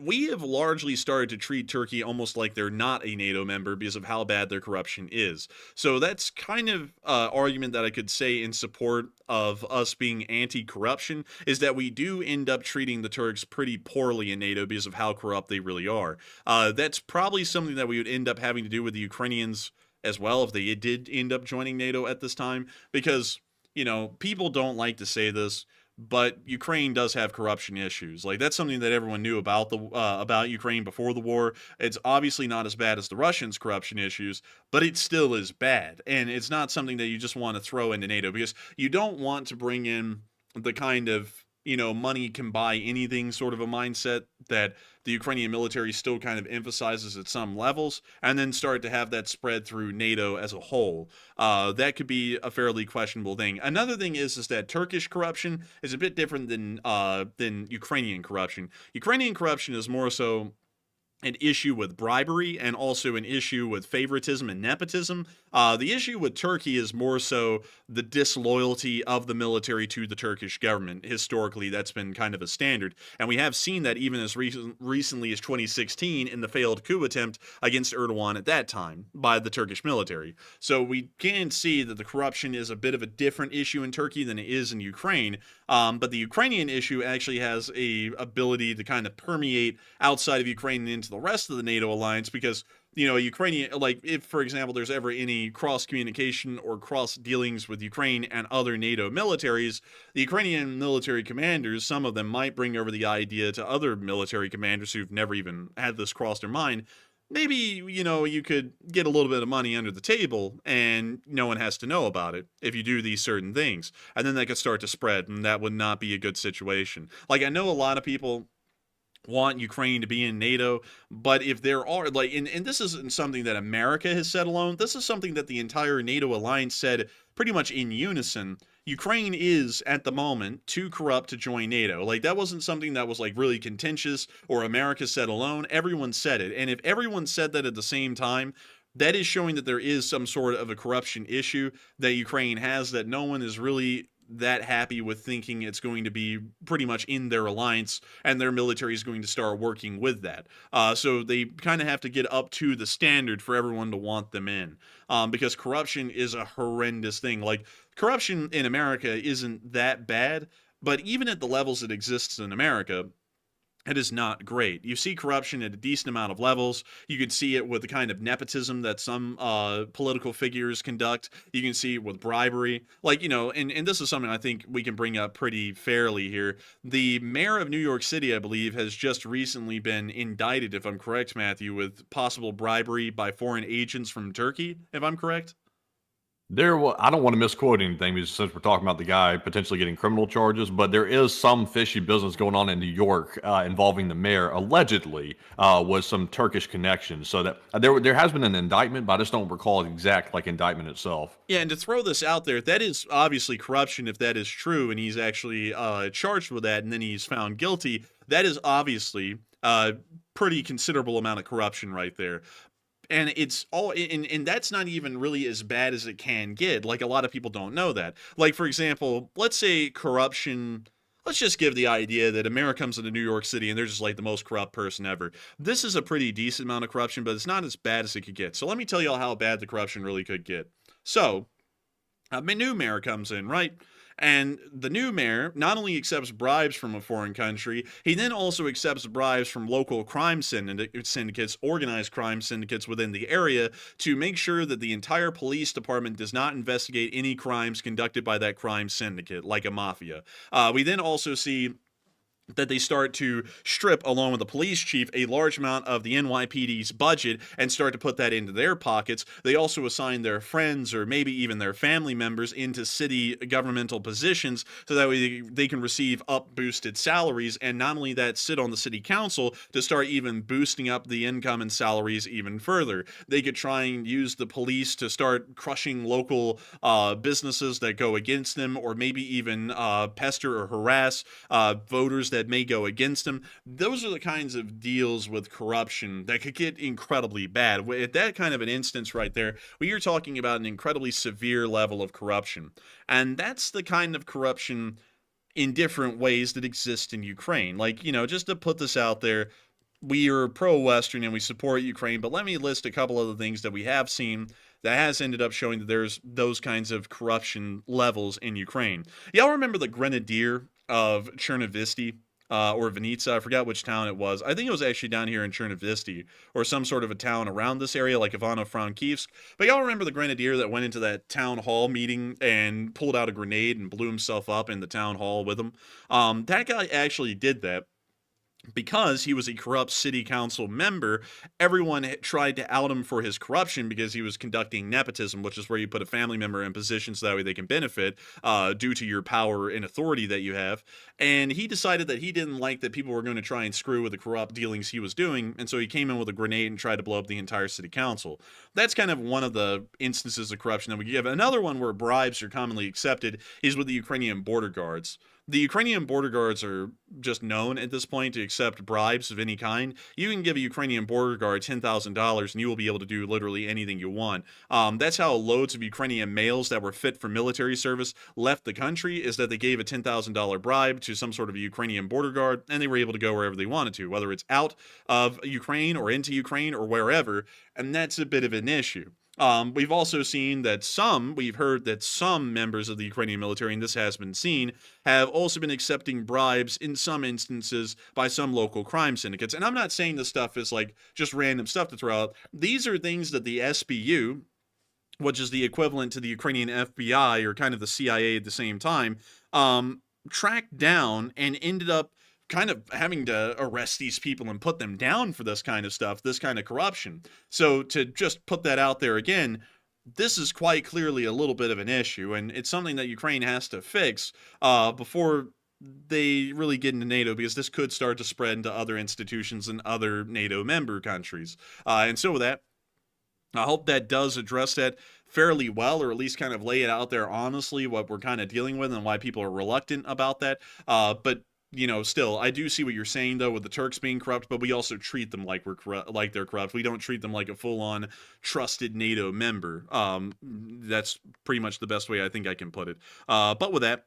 We have largely started to treat Turkey almost like they're not a NATO member because of how bad their corruption is. So that's kind of an argument that I could say in support of us being anti-corruption, is that we do end up treating the Turks pretty poorly in NATO because of how corrupt they really are. That's probably something that we would end up having to do with the Ukrainians as well if they did end up joining NATO at this time, because, you know, people don't like to say this, but Ukraine does have corruption issues. Like, that's something that everyone knew about about Ukraine before the war. It's obviously not as bad as the Russians' corruption issues, but it still is bad, and it's not something that you just want to throw into NATO, because you don't want to bring in the kind of, you know, money can buy anything sort of a mindset that the Ukrainian military still kind of emphasizes at some levels, and then start to have that spread through NATO as a whole. That could be a fairly questionable thing. Another thing is that Turkish corruption is a bit different than Ukrainian corruption. Ukrainian corruption is more so an issue with bribery and also an issue with favoritism and nepotism. The issue with Turkey is more so the disloyalty of the military to the Turkish government. Historically, that's been kind of a standard, and we have seen that even as recently as 2016 in the failed coup attempt against Erdogan at that time by the Turkish military. So we can see that the corruption is a bit of a different issue in Turkey than it is in Ukraine, but the Ukrainian issue actually has a ability to kind of permeate outside of Ukraine and into the rest of the NATO alliance, because, you know, Ukrainian, like, if, for example, there's ever any cross-communication or cross-dealings with Ukraine and other NATO militaries, the Ukrainian military commanders, some of them might bring over the idea to other military commanders who've never even had this cross their mind. Maybe, you know, you could get a little bit of money under the table and no one has to know about it if you do these certain things. And then that could start to spread, and that would not be a good situation. Like, I know a lot of people want Ukraine to be in NATO, but if there are, like, and this isn't something that America has said alone, this is something that the entire NATO alliance said pretty much in unison. Ukraine is, at the moment, too corrupt to join NATO. Like, that wasn't something that was, like, really contentious or America said alone. Everyone said it. And if everyone said that at the same time, that is showing that there is some sort of a corruption issue that Ukraine has, that no one is really that happy with, thinking it's going to be pretty much in their alliance and their military is going to start working with that. So they kind of have to get up to the standard for everyone to want them in, because corruption is a horrendous thing. Like, corruption in America isn't that bad, but even at the levels it exists in America, it is not great. You see corruption at a decent amount of levels. You can see it with the kind of nepotism that some political figures conduct. You can see it with bribery. Like, you know, and this is something I think we can bring up pretty fairly here. The mayor of New York City, I believe, has just recently been indicted, if I'm correct, Matthew, with possible bribery by foreign agents from Turkey, if I'm correct. I don't want to misquote anything, because since we're talking about the guy potentially getting criminal charges, but there is some fishy business going on in New York involving the mayor, allegedly, with some Turkish connections. So that there has been an indictment, but I just don't recall the exact, like, indictment itself. Yeah, and to throw this out there, that is obviously corruption if that is true, and he's actually charged with that, and then he's found guilty. That is obviously pretty considerable amount of corruption right there. And it's all, and that's not even really as bad as it can get. Like, a lot of people don't know that. Like, for example, let's say corruption, let's just give the idea that a mayor comes into New York City and they're just like the most corrupt person ever. This is a pretty decent amount of corruption, but it's not as bad as it could get. So let me tell you all how bad the corruption really could get. So, a new mayor comes in, right? And the new mayor not only accepts bribes from a foreign country, he then also accepts bribes from local crime syndicates, organized crime syndicates within the area, to make sure that the entire police department does not investigate any crimes conducted by that crime syndicate, like a mafia. We then also see that they start to strip, along with the police chief, a large amount of the NYPD's budget and start to put that into their pockets. They also assign their friends or maybe even their family members into city governmental positions so that way they can receive up-boosted salaries, and not only that, sit on the city council to start even boosting up the income and salaries even further. They could try and use the police to start crushing local businesses that go against them, or maybe even pester or harass voters that may go against him. Those are the kinds of deals with corruption that could get incredibly bad. At that kind of an instance right there, we are talking about an incredibly severe level of corruption. And that's the kind of corruption in different ways that exist in Ukraine. Like, you know, just to put this out there, we are pro-Western and we support Ukraine, but let me list a couple of the things that we have seen that has ended up showing that there's those kinds of corruption levels in Ukraine. Y'all remember the Grenadier of Chernovitsky? Or Vinitsa, I forgot which town it was. I think it was actually down here in Chernovitsky, or some sort of a town around this area, like Ivano-Frankivsk. But y'all remember the Grenadier that went into that town hall meeting and pulled out a grenade and blew himself up in the town hall with him? That guy actually did that. Because he was a corrupt city council member, everyone tried to out him for his corruption because he was conducting nepotism, which is where you put a family member in positions so that way they can benefit due to your power and authority that you have. And he decided that he didn't like that people were going to try and screw with the corrupt dealings he was doing, and so he came in with a grenade and tried to blow up the entire city council. That's kind of one of the instances of corruption that we give. Another one where bribes are commonly accepted is with the Ukrainian border guards. The Ukrainian border guards are just known at this point to accept bribes of any kind. You can give a Ukrainian border guard $10,000 and you will be able to do literally anything you want. That's how loads of Ukrainian males that were fit for military service left the country, is that they gave a $10,000 bribe to some sort of a Ukrainian border guard and they were able to go wherever they wanted to, whether it's out of Ukraine or into Ukraine or wherever, and that's a bit of an issue. We've also seen that we've heard that some members of the Ukrainian military, and this has been seen, have also been accepting bribes in some instances by some local crime syndicates. And I'm not saying this stuff is like just random stuff to throw out. These are things that the SBU, which is the equivalent to the Ukrainian FBI or kind of the CIA at the same time, tracked down and ended up kind of having to arrest these people and put them down for this kind of stuff, this kind of corruption. So to just put that out there again, this is quite clearly a little bit of an issue, and it's something that Ukraine has to fix before they really get into NATO, because this could start to spread into other institutions and other NATO member countries. And so with that, I hope that does address that fairly well, or at least kind of lay it out there honestly, what we're kind of dealing with and why people are reluctant about that. But you know, still, I do see what you're saying though with the Turks being corrupt, but we also treat them like like they're corrupt. We don't treat them like a full-on trusted NATO member. That's pretty much the best way I think I can put it. But with that,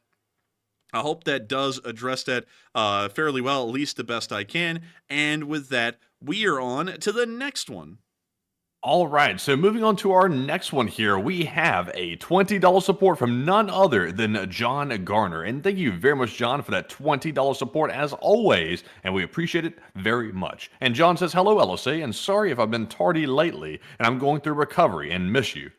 I hope that does address that fairly well, at least the best I can. And with that, we are on to the next one. All right, so moving on to our next one here, we have a $20 support from none other than John Garner. And thank you very much, John, for that $20 support as always, and we appreciate it very much. And John says, hello, LSA, and sorry if I've been tardy lately, and I'm going through recovery and miss you.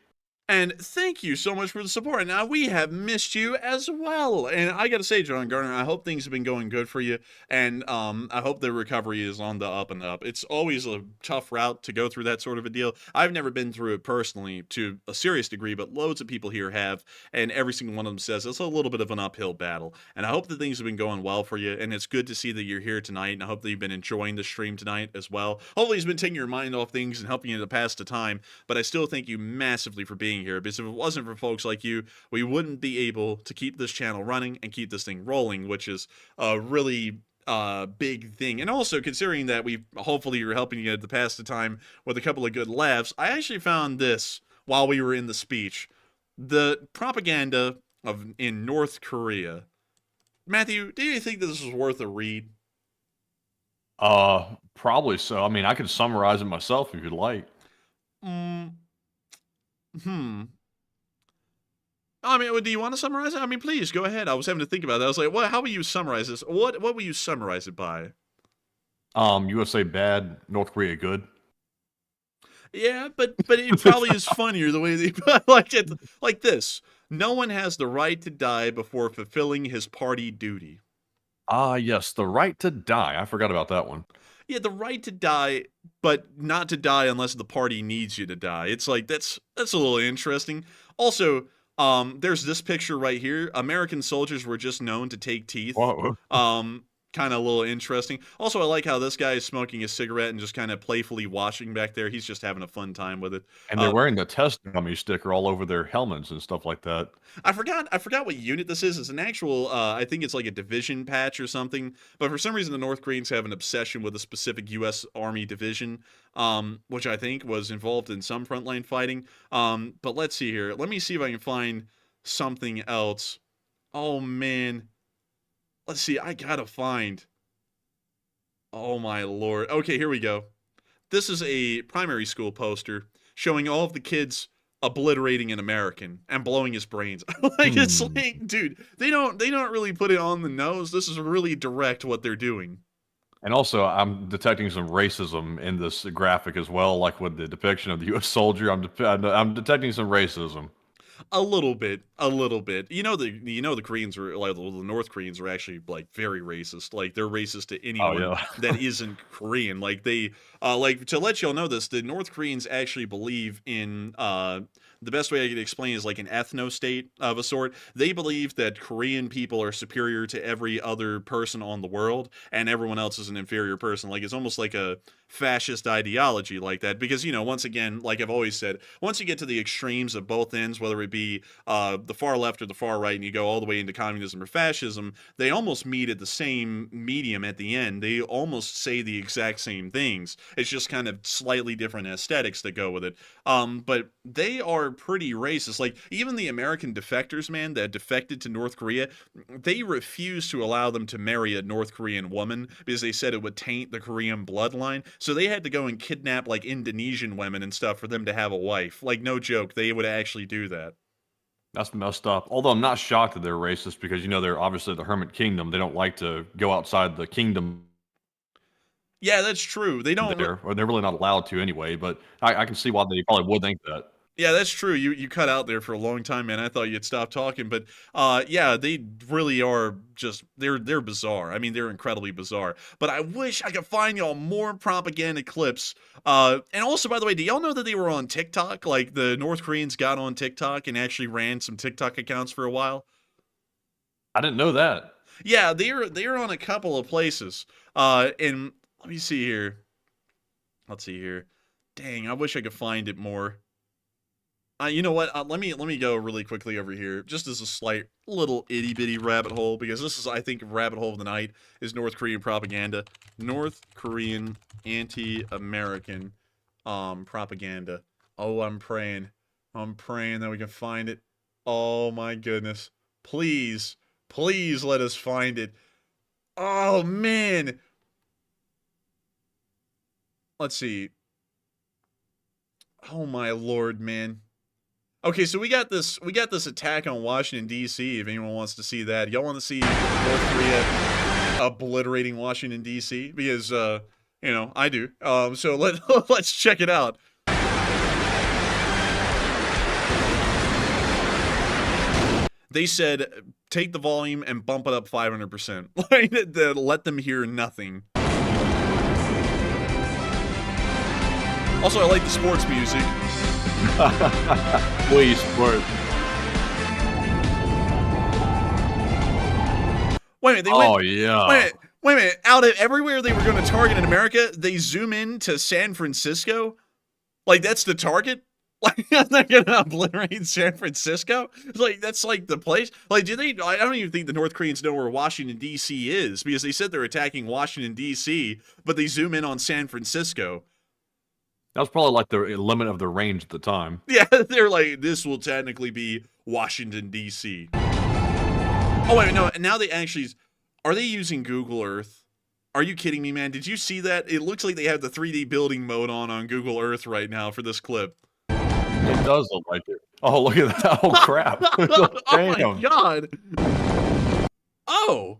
And thank you so much for the support. Now, we have missed you as well. And I got to say, John Garner, I hope things have been going good for you. And I hope the recovery is on the up and up. It's always a tough route to go through that sort of a deal. I've never been through it personally to a serious degree, but loads of people here have. And every single one of them says it's a little bit of an uphill battle. And I hope that things have been going well for you. And it's good to see that you're here tonight. And I hope that you've been enjoying the stream tonight as well. Hopefully, it's been taking your mind off things and helping you to pass the time. But I still thank you massively for being here, because if it wasn't for folks like you, we wouldn't be able to keep this channel running and keep this thing rolling, which is a really big thing. And also, considering that we hopefully are helping you to pass the time with a couple of good laughs, I actually found this while we were in the speech. The propaganda in North Korea Matthew, do you think this is worth a read? Probably so. I mean, I could summarize it myself if you'd like. I mean, do you want to summarize it? I mean, please go ahead. I was having to think about that. I was like, "What? How will you summarize this? What will you summarize it by?" USA bad, North Korea good. Yeah, but it probably is funnier the way they like it, like this. No one has the right to die before fulfilling his party duty. Ah, yes, the right to die. I forgot about that one. Yeah, the right to die, but not to die unless the party needs you to die. It's like that's a little interesting. Also, there's this picture right here. American soldiers were just known to take teeth. Whoa. Kind of a little interesting. Also, I like how this guy is smoking a cigarette and just kind of playfully washing back there. He's just having a fun time with it. And they're wearing the test dummy sticker all over their helmets and stuff like that. I forgot what unit this is. It's an actual, I think it's like a division patch or something. But for some reason, the North Koreans have an obsession with a specific U.S. Army division, which I think was involved in some frontline fighting. But let's see here. Let me see if I can find something else. Oh, man. Let's see. I gotta find. Oh, my Lord. Okay, here we go. This is a primary school poster showing all of the kids obliterating an American and blowing his brains. Like, it's like, dude, they don't really put it on the nose. This is really direct what they're doing. And also, I'm detecting some racism in this graphic as well, like with the depiction of the U.S. soldier. I'm detecting some racism. A little bit. You know the Koreans are like the North Koreans are actually like very racist. Like they're racist to anyone that isn't Korean. Like they like to let y'all know this, the North Koreans actually believe in the best way I could explain is like an ethno-state of a sort. They believe that Korean people are superior to every other person on the world, and everyone else is an inferior person. Like, it's almost like a fascist ideology like that. Because, you know, once again, like I've always said, once you get to the extremes of both ends, whether it be the far left or the far right, and you go all the way into communism or fascism, they almost meet at the same medium at the end. They almost say the exact same things. It's just kind of slightly different aesthetics that go with it. But they are pretty racist. Like, even the American defectors, man, that defected to North Korea, they refused to allow them to marry a North Korean woman because they said it would taint the Korean bloodline. So they had to go and kidnap, like, Indonesian women and stuff for them to have a wife. Like, no joke, they would actually do that. That's messed up. Although I'm not shocked that they're racist because, you know, they're obviously the Hermit Kingdom. They don't like to go outside the kingdom. Yeah, that's true. They don't. Or they're really not allowed to anyway, but I can see why they probably would think that. Yeah, that's true. You cut out there for a long time, man. I thought you'd stop talking, but yeah, they really are just they're bizarre. I mean, they're incredibly bizarre. But I wish I could find y'all more propaganda clips. And also, by the way, do y'all know that they were on TikTok? Like, the North Koreans got on TikTok and actually ran some TikTok accounts for a while. I didn't know that. Yeah, they're on a couple of places. And let me see here. Let's see here. Dang, I wish I could find it more. You know what? Let me go really quickly over here, just as a slight little itty bitty rabbit hole, because this is, I think, rabbit hole of the night is North Korean propaganda, North Korean anti-American propaganda. Oh, I'm praying that we can find it. Oh my goodness, please let us find it. Oh man, let's see. Oh my Lord, man. Okay, so we got this attack on Washington, D.C., if anyone wants to see that. Y'all want to see North Korea obliterating Washington, D.C.? Because, you know, I do. So let's check it out. They said, take the volume and bump it up 500%. Like, let them hear nothing. Also, I like the sports music. Please, sport. Wait a minute, they went, wait a minute. Out of everywhere they were going to target in America, they zoom in to San Francisco? Like, that's the target? Like, I'm not going to obliterate San Francisco? Like, that's like the place? Like, I don't even think the North Koreans know where Washington, D.C. is, because they said they're attacking Washington, D.C., but they zoom in on San Francisco. That was probably like the limit of the range at the time. Yeah, they're like, this will technically be Washington, D.C. Oh, wait, no, now they actually... Are they using Google Earth? Are you kidding me, man? Did you see that? It looks like they have the 3D building mode on Google Earth right now for this clip. It does look like it. Oh, look at that. Oh, crap. Oh, my God. Oh.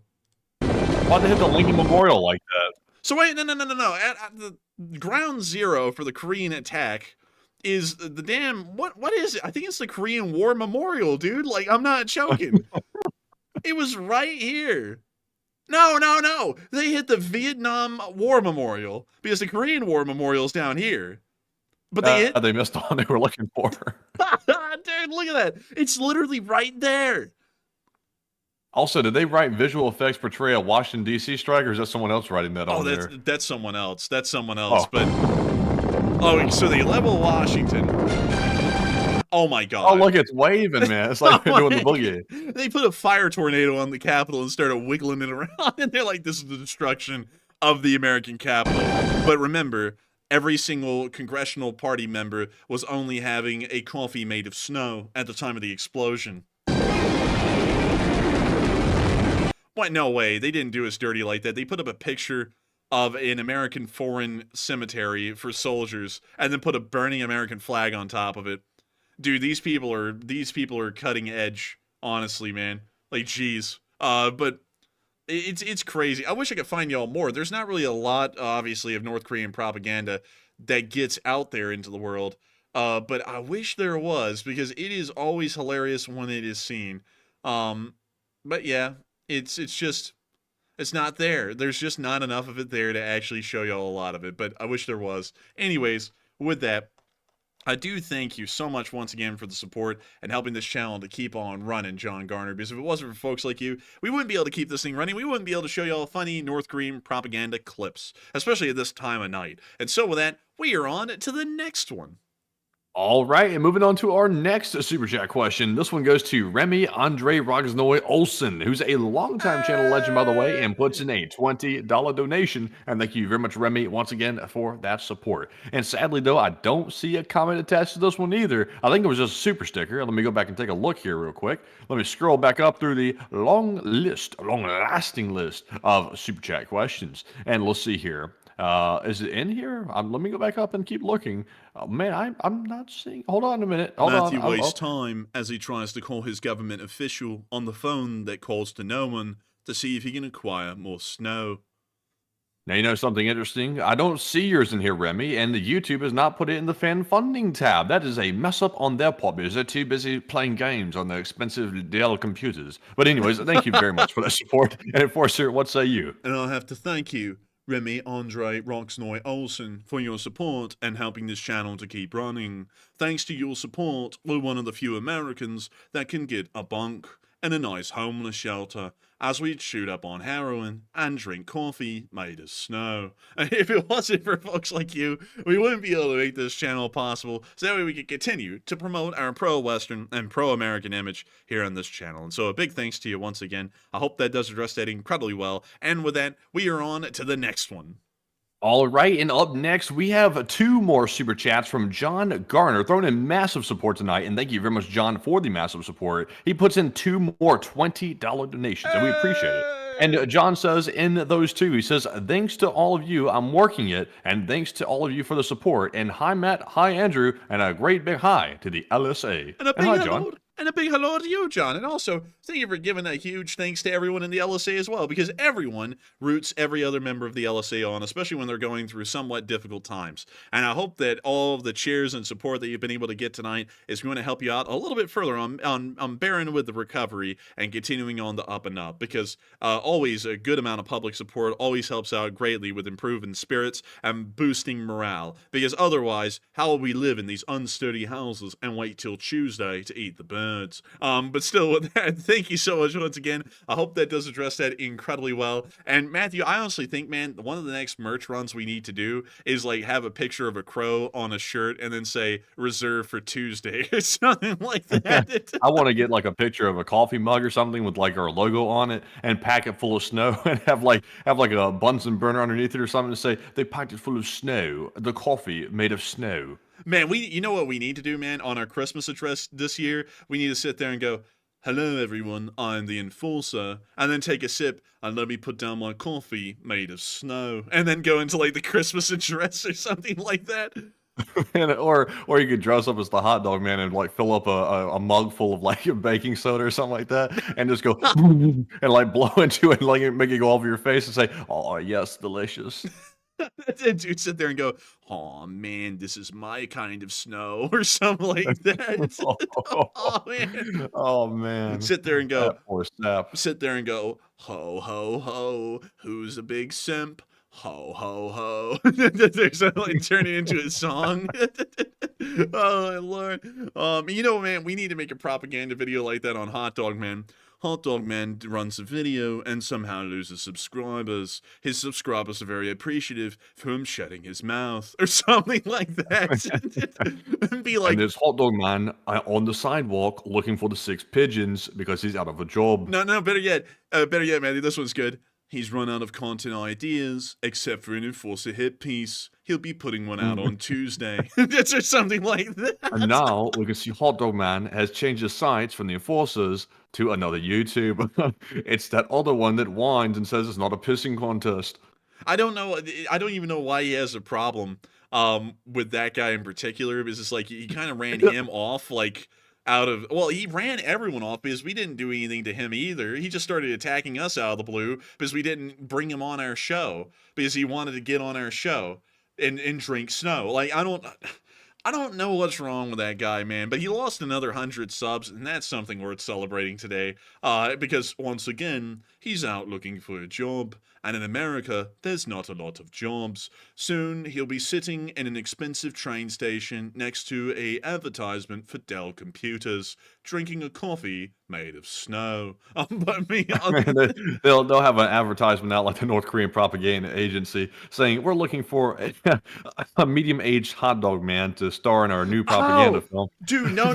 Why'd they hit the Lincoln Memorial like that? So wait, no. At the ground zero for the Korean attack is the damn... What is it? I think it's the Korean War Memorial, dude. Like, I'm not joking. It was right here. No. They hit the Vietnam War Memorial because the Korean War Memorial is down here. But they missed the one they were looking for. Dude, look at that. It's literally right there. Also, did they write visual effects portray a Washington, D.C. strike, or is that someone else writing that on there? That's someone else. That's someone else. But so they level Washington. Oh my God. Oh, look, it's waving, man. It's like they're doing the boogie. They put a fire tornado on the Capitol and started wiggling it around. And they're like, this is the destruction of the American Capitol. But remember, every single congressional party member was only having a coffee made of snow at the time of the explosion. What? No way. They didn't do us dirty like that. They put up a picture of an American foreign cemetery for soldiers and then put a burning American flag on top of it. Dude, these people are cutting edge, honestly, man. Like, geez. But it's crazy. I wish I could find y'all more. There's not really a lot, obviously, of North Korean propaganda that gets out there into the world. But I wish there was, because it is always hilarious when it is seen. But yeah, it's not there. There's just not enough of it there to actually show y'all a lot of it. But I wish there was. Anyways, with that, I do thank you so much once again for the support and helping this channel to keep on running, John Garner, because if it wasn't for folks like you, we wouldn't be able to keep this thing running. We wouldn't be able to show y'all funny North Korean propaganda clips, especially at this time of night. And so with that, we are on to the next one. All right, and moving on to our next Super Chat question. This one goes to Remy Andre Rogsnoy Olsen, who's a longtime channel legend, by the way, and puts in a $20 donation. And thank you very much, Remy, once again, for that support. And sadly, though, I don't see a comment attached to this one either. I think it was just a super sticker. Let me go back and take a look here real quick. Let me scroll back up through the long-lasting list of Super Chat questions. And let's see here. Is it in here? Let me go back up and keep looking. Oh, man, I'm not seeing. Hold on a minute. Matthew wastes time as he tries to call his government official on the phone that calls to no one to see if he can acquire more snow. Now, you know something interesting? I don't see yours in here, Remy, and the YouTube has not put it in the fan funding tab. That is a mess up on their part because they're too busy playing games on their expensive Dell computers. But anyways, thank you very much for that support. And Enforcer, what say you? And I'll have to thank you, Remy Andre Roxnoy Olsen, for your support and helping this channel to keep running. Thanks to your support, we're one of the few Americans that can get a bunk and a nice homeless shelter as we shoot up on heroin and drink coffee made of snow. And if it wasn't for folks like you, we wouldn't be able to make this channel possible, so that way we could continue to promote our pro-Western and pro-American image here on this channel. And so a big thanks to you once again. I hope that does address that incredibly well. And with that, we are on to the next one. All right, and up next, we have two more Super Chats from John Garner, throwing in massive support tonight, and thank you very much, John, for the massive support. He puts in two more $20 donations, and we appreciate it. And John says in those two, he says, thanks to all of you, I'm working it, and thanks to all of you for the support, and hi, Matt, hi, Andrew, and a great big hi to the LSA. And a big hi, John. And a big hello to you, John. And also, thank you for giving a huge thanks to everyone in the LSA as well, because everyone roots every other member of the LSA on, especially when they're going through somewhat difficult times. And I hope that all of the cheers and support that you've been able to get tonight is going to help you out a little bit further on bearing with the recovery and continuing on the up and up, because always a good amount of public support always helps out greatly with improving spirits and boosting morale, because otherwise, how will we live in these unsturdy houses and wait till Tuesday to eat the birds? But still, with that, thank you so much once again. I hope that does address that incredibly well. And Matthew, I honestly think, man, one of the next merch runs we need to do is like have a picture of a crow on a shirt and then say "reserved for Tuesday" or something like that. I want to get like a picture of a coffee mug or something with like our logo on it and pack it full of snow and have like a Bunsen burner underneath it or something to say they packed it full of snow. The coffee made of snow. Man, you know what we need to do, man, on our Christmas address this year? We need to sit there and go, hello everyone, I'm the enforcer, and then take a sip and let me put down my coffee made of snow, and then go into like the Christmas address or something like that. Or you could dress up as the hot dog man and like fill up a mug full of like baking soda or something like that, and just go and like blow into it and like make it go over your face and say, "Oh yes, delicious." Dude, sit there and go, "Oh man, this is my kind of snow," or something like that. Oh man. Oh man. Sit there and go, That poor sap. sit there and go, "Ho ho ho, who's a big simp? Ho ho ho." There's like turn it into a song. Oh my lord. You know, man, we need to make a propaganda video like that on Hot Dog Man. Hot Dog Man runs a video and somehow loses subscribers. His subscribers are very appreciative for him shutting his mouth or something like that. And be like, And there's hot dog man on the sidewalk looking for the 6 pigeons because he's out of a job. no, better yet, Matthew, this one's good. He's run out of content ideas, except for an Enforcer hit piece. He'll be putting one out on Tuesday. That's or something like that. And now we can see Hot Dog Man has changed his sites from the Enforcers to another YouTube. It's that other one that whines and says it's not a pissing contest. I don't know. I don't even know why he has a problem with that guy in particular. Because it's like he kind of ran him off, like out of. Well, he ran everyone off because we didn't do anything to him either. He just started attacking us out of the blue because we didn't bring him on our show because he wanted to get on our show and drink snow. Like I don't know what's wrong with that guy, man, but he lost another 100 subs, and that's something worth celebrating today, because, once again, he's out looking for a job, and in America, there's not a lot of jobs. Soon, he'll be sitting in an expensive train station next to a advertisement for Dell computers, drinking a coffee made of snow. But me, They'll have an advertisement out like the North Korean propaganda agency saying, we're looking for a medium-aged hot dog man to star in our new propaganda film. Dude, no.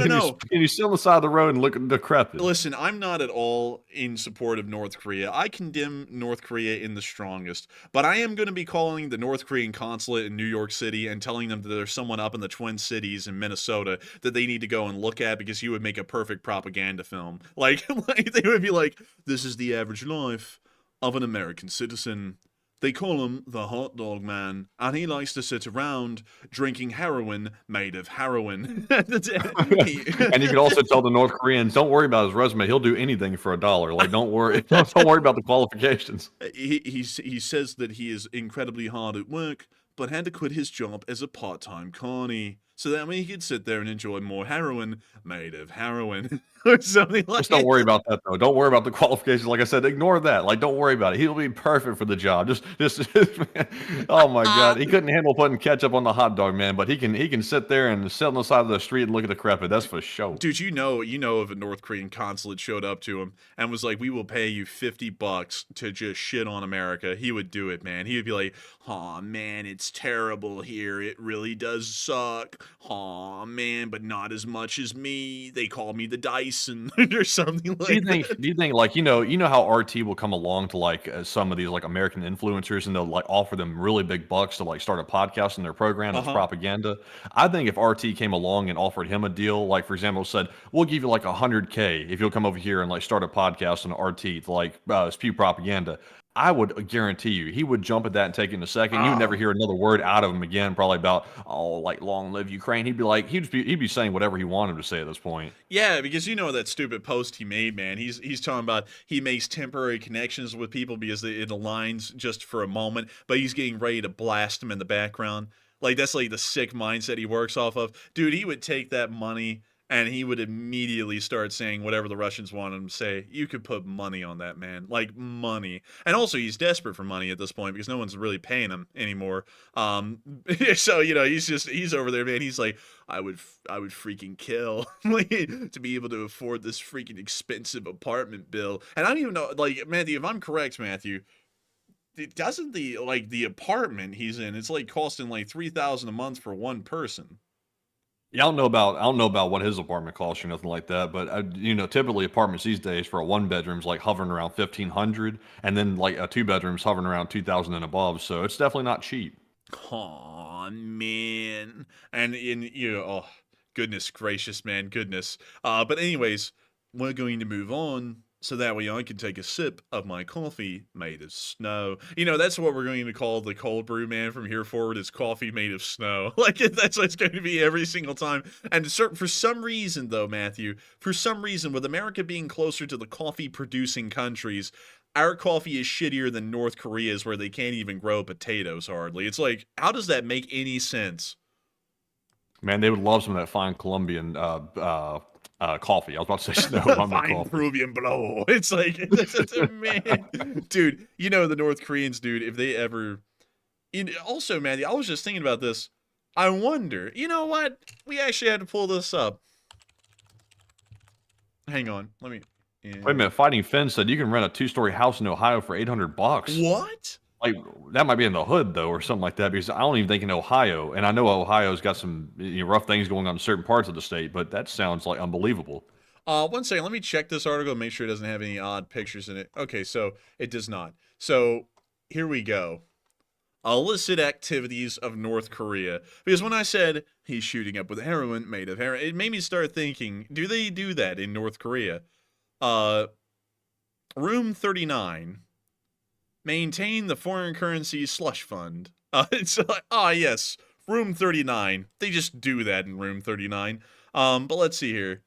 And you sit on the side of the road and look decrepit. Listen, I'm not at all in support of North Korea. I condemn North Korea in the strongest, but I am going to be calling the North Korean consulate in New York City and telling them that there's someone up in the Twin Cities in Minnesota that they need to go and look at because he would make a perfect propaganda film. Like they would be like, this is the average life of an American citizen. They call him the hot dog man, and he likes to sit around drinking heroin made of heroin. And you can also tell the North Koreans, don't worry about his resume. He'll do anything for $1. Like, don't worry. Don't worry about the qualifications. He says that he is incredibly hard at work, but had to quit his job as a part-time carny. So that way he could sit there and enjoy more heroin made of heroin. Or something like that. Just don't worry about that, though. Don't worry about the qualifications. Like I said, ignore that. Like, don't worry about it. He'll be perfect for the job. Just oh my God. He couldn't handle putting ketchup on the hot dog, man, but he can sit there and sit on the side of the street and look at the decrepit. That's for sure. Dude, you know if a North Korean consulate showed up to him and was like, we will pay you $50 to just shit on America, he would do it, man. He would be like, aw, man, it's terrible here. It really does suck. Aw, man, but not as much as me. They call me the Dyson or something like that. Do you think like, you know how RT will come along to like some of these like American influencers and they'll like offer them really big bucks to like start a podcast in their program as propaganda? I think if RT came along and offered him a deal, like for example said, we'll give you like $100K if you'll come over here and like start a podcast on RT to like spew propaganda, I would guarantee you he would jump at that and take it in a second. You would never hear another word out of him again, probably about, oh, like long live Ukraine. He'd be like, he'd be saying whatever he wanted to say at this point. Yeah, because you know that stupid post he made, man. He's talking about he makes temporary connections with people because it aligns just for a moment, but he's getting ready to blast them in the background. Like that's like the sick mindset he works off of. Dude, he would take that money and he would immediately start saying whatever the Russians want him to say. You could put money on that, man. Like, money. And also, he's desperate for money at this point because no one's really paying him anymore. So, you know, he's over there, man. He's like, I would freaking kill to be able to afford this freaking expensive apartment bill. And I don't even know, like, Matthew, if I'm correct, Matthew, doesn't the apartment he's in, it's like costing like $3,000 a month for one person. Yeah, I don't know about what his apartment costs or nothing like that, but you know, typically apartments these days for a one bedroom's like hovering around 1,500, and then like a two bedroom's hovering around 2,000 and above. So it's definitely not cheap. Aw, man, and you know, oh, goodness gracious, man, goodness. But anyways, we're going to move on so that way I can take a sip of my coffee made of snow. You know, that's what we're going to call the cold brew, man, from here forward, is coffee made of snow. Like, that's what it's going to be every single time. And for some reason, though, Matthew, for some reason, with America being closer to the coffee-producing countries, our coffee is shittier than North Korea's, where they can't even grow potatoes, hardly. It's like, how does that make any sense? Man, they would love some of that fine Colombian coffee. I was about to say snow. Fine Peruvian blow. It's like, man. Dude, you know, the North Koreans, dude, if they ever... Also, man, I was just thinking about this. I wonder, you know what? We actually had to pull this up. Hang on. Let me... Yeah. Wait a minute. Fighting Finn said you can rent a 2-story house in Ohio for $800. What? Like, that might be in the hood, though, or something like that, because I don't even think in Ohio, and I know Ohio's got some rough things going on in certain parts of the state, but that sounds like unbelievable. One second, let me check this article and make sure it doesn't have any odd pictures in it. Okay, so it does not. So here we go. Illicit activities of North Korea. Because when I said he's shooting up with heroin made of heroin, it made me start thinking, do they do that in North Korea? Room 39. Maintain the foreign currency slush fund. It's like, yes, room 39. They just do that in room 39. But let's see here.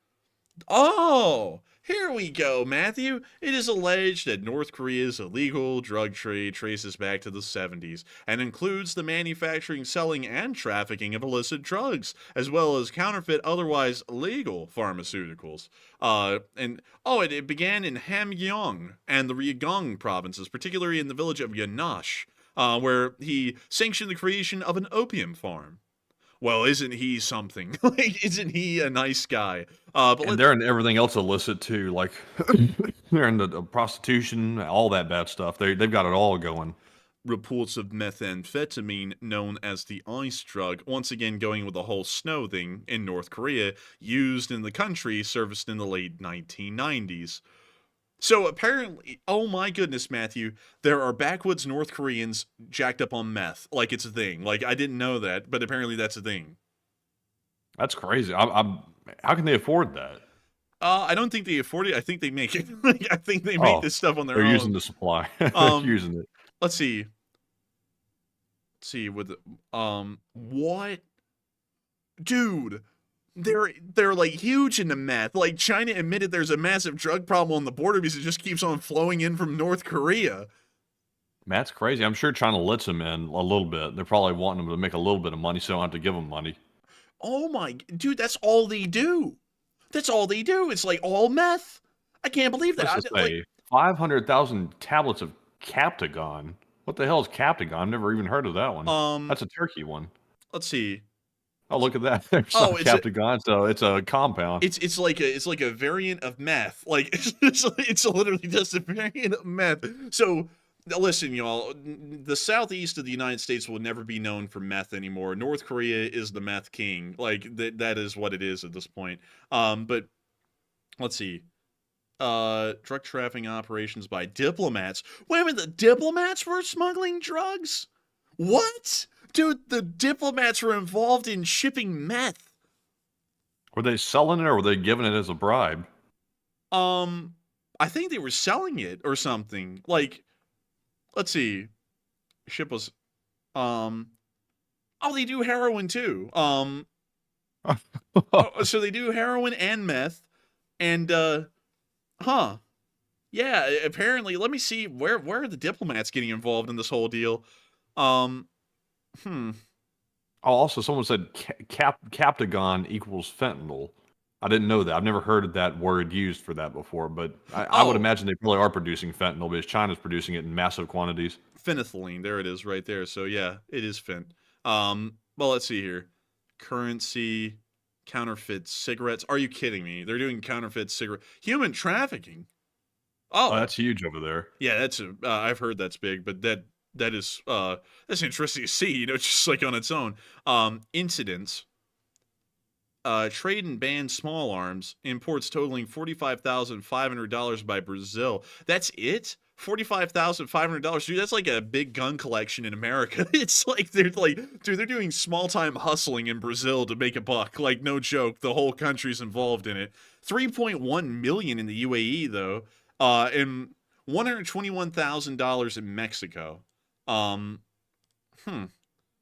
Oh, here we go, Matthew. It is alleged that North Korea's illegal drug trade traces back to the 70s and includes the manufacturing, selling, and trafficking of illicit drugs, as well as counterfeit, otherwise legal pharmaceuticals. It began in Hamgyong and the Ryegong provinces, particularly in the village of Yanash, where he sanctioned the creation of an opium farm. Well, isn't he something? Like, isn't he a nice guy? And they're in everything else illicit, too. Like, they're in the prostitution, all that bad stuff. They've got it all going. Reports of methamphetamine, known as the ice drug, once again going with the whole snow thing in North Korea, used in the country, surfaced in the late 1990s. So apparently, oh my goodness, Matthew, there are backwoods North Koreans jacked up on meth. Like, it's a thing. Like, I didn't know that, but apparently that's a thing. That's crazy. How can they afford that? I don't think they afford it. I think they make it. I think they make this stuff on their own. They're using the supply. They're using it. Let's see. With what? Dude. They're like huge into meth. Like, China admitted there's a massive drug problem on the border because it just keeps on flowing in from North Korea. That's crazy. I'm sure China lets them in a little bit. They're probably wanting them to make a little bit of money, so they don't have to give them money. Oh my, dude, that's all they do. That's all they do. It's like all meth. I can't believe that. 500,000 tablets of Captagon. What the hell is Captagon? I've never even heard of that one. That's a Turkey one. Let's see. Oh, look at that! There's Captagon. So it's a compound. It's like a variant of meth. Like it's literally just a variant of meth. So listen, y'all. The southeast of the United States will never be known for meth anymore. North Korea is the meth king. Like that is what it is at this point. But let's see. Drug trafficking operations by diplomats. Wait a minute, the diplomats were smuggling drugs? What? Dude, the diplomats were involved in shipping meth. Were they selling it or were they giving it as a bribe? I think they were selling it or something. Like, let's see. Ship was, they do heroin too. So they do heroin and meth. And, yeah, apparently, let me see, where are the diplomats getting involved in this whole deal? Oh, also, someone said Captagon equals fentanyl. I didn't know that. I've never heard of that word used for that before, but I would imagine they probably are producing fentanyl because China's producing it in massive quantities. Phenethylene, there it is right there. So yeah, it is fent. Well, let's see here. Currency, counterfeit cigarettes. Are you kidding me? They're doing counterfeit cigarette. Human trafficking. Oh, that's huge over there. Yeah, that's I've heard that's big, but that is that's interesting to see, you know, just like on its own. Incidents. Trade and ban small arms. Imports totaling $45,500 by Brazil. That's it? $45,500. Dude, that's like a big gun collection in America. It's like, dude, they're doing small-time hustling in Brazil to make a buck. Like, no joke. The whole country's involved in it. 3.1 million in the UAE, though. And $121,000 in Mexico.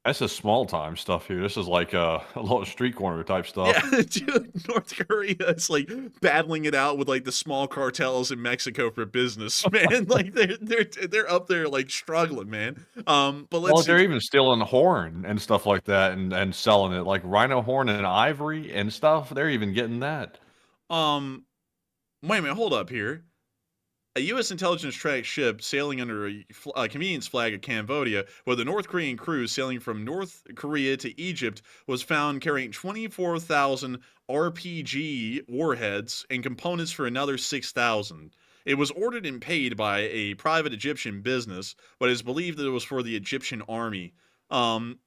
That's a small time stuff here. This is like a little street corner type stuff. Yeah, dude, North Korea is like battling it out with like the small cartels in Mexico for business, man. Like they're up there like struggling, man. But let's they're even stealing horn and stuff like that and selling it, like rhino horn and ivory and stuff. They're even getting that. wait a minute, hold up here. A U.S. intelligence tracked ship sailing under a convenience flag of Cambodia with a North Korean crew sailing from North Korea to Egypt was found carrying 24,000 RPG warheads and components for another 6,000. It was ordered and paid by a private Egyptian business, but it is believed that it was for the Egyptian army.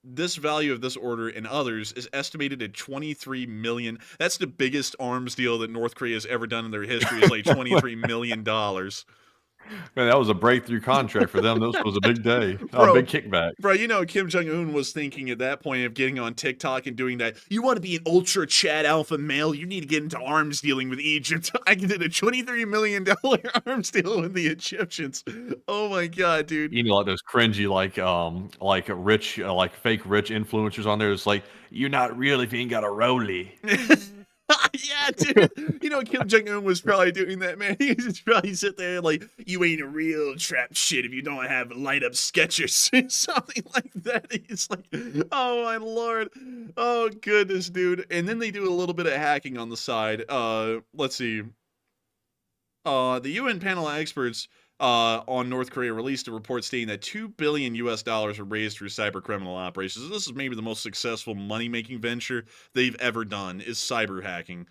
This value of this order and others is estimated at 23 million. That's the biggest arms deal that North Korea has ever done in their history, is like $23 million. Man, that was a breakthrough contract for them. This was a big day. Bro, A big kickback. Bro, you know, Kim Jong-un was thinking at that point of getting on TikTok and doing that. You want to be an ultra Chad alpha male, you need to get into arms dealing with Egypt. I did a $23 million arms deal with the Egyptians. Oh my God, dude. You know, like those cringy, rich, like fake rich influencers on there. It's like, you're not real if you ain't got a rollie. Yeah, dude. You know, Kim Jong-un was probably doing that, man. He was probably sit there like, you ain't a real trap shit if you don't have light up Skechers. Something like that. He's like, oh my Lord. Oh goodness, dude. And then they do a little bit of hacking on the side. Let's see. The UN panel of experts on North Korea released a report stating that $2 billion were raised through cyber criminal operations. This is maybe the most successful money-making venture they've ever done, is cyber hacking.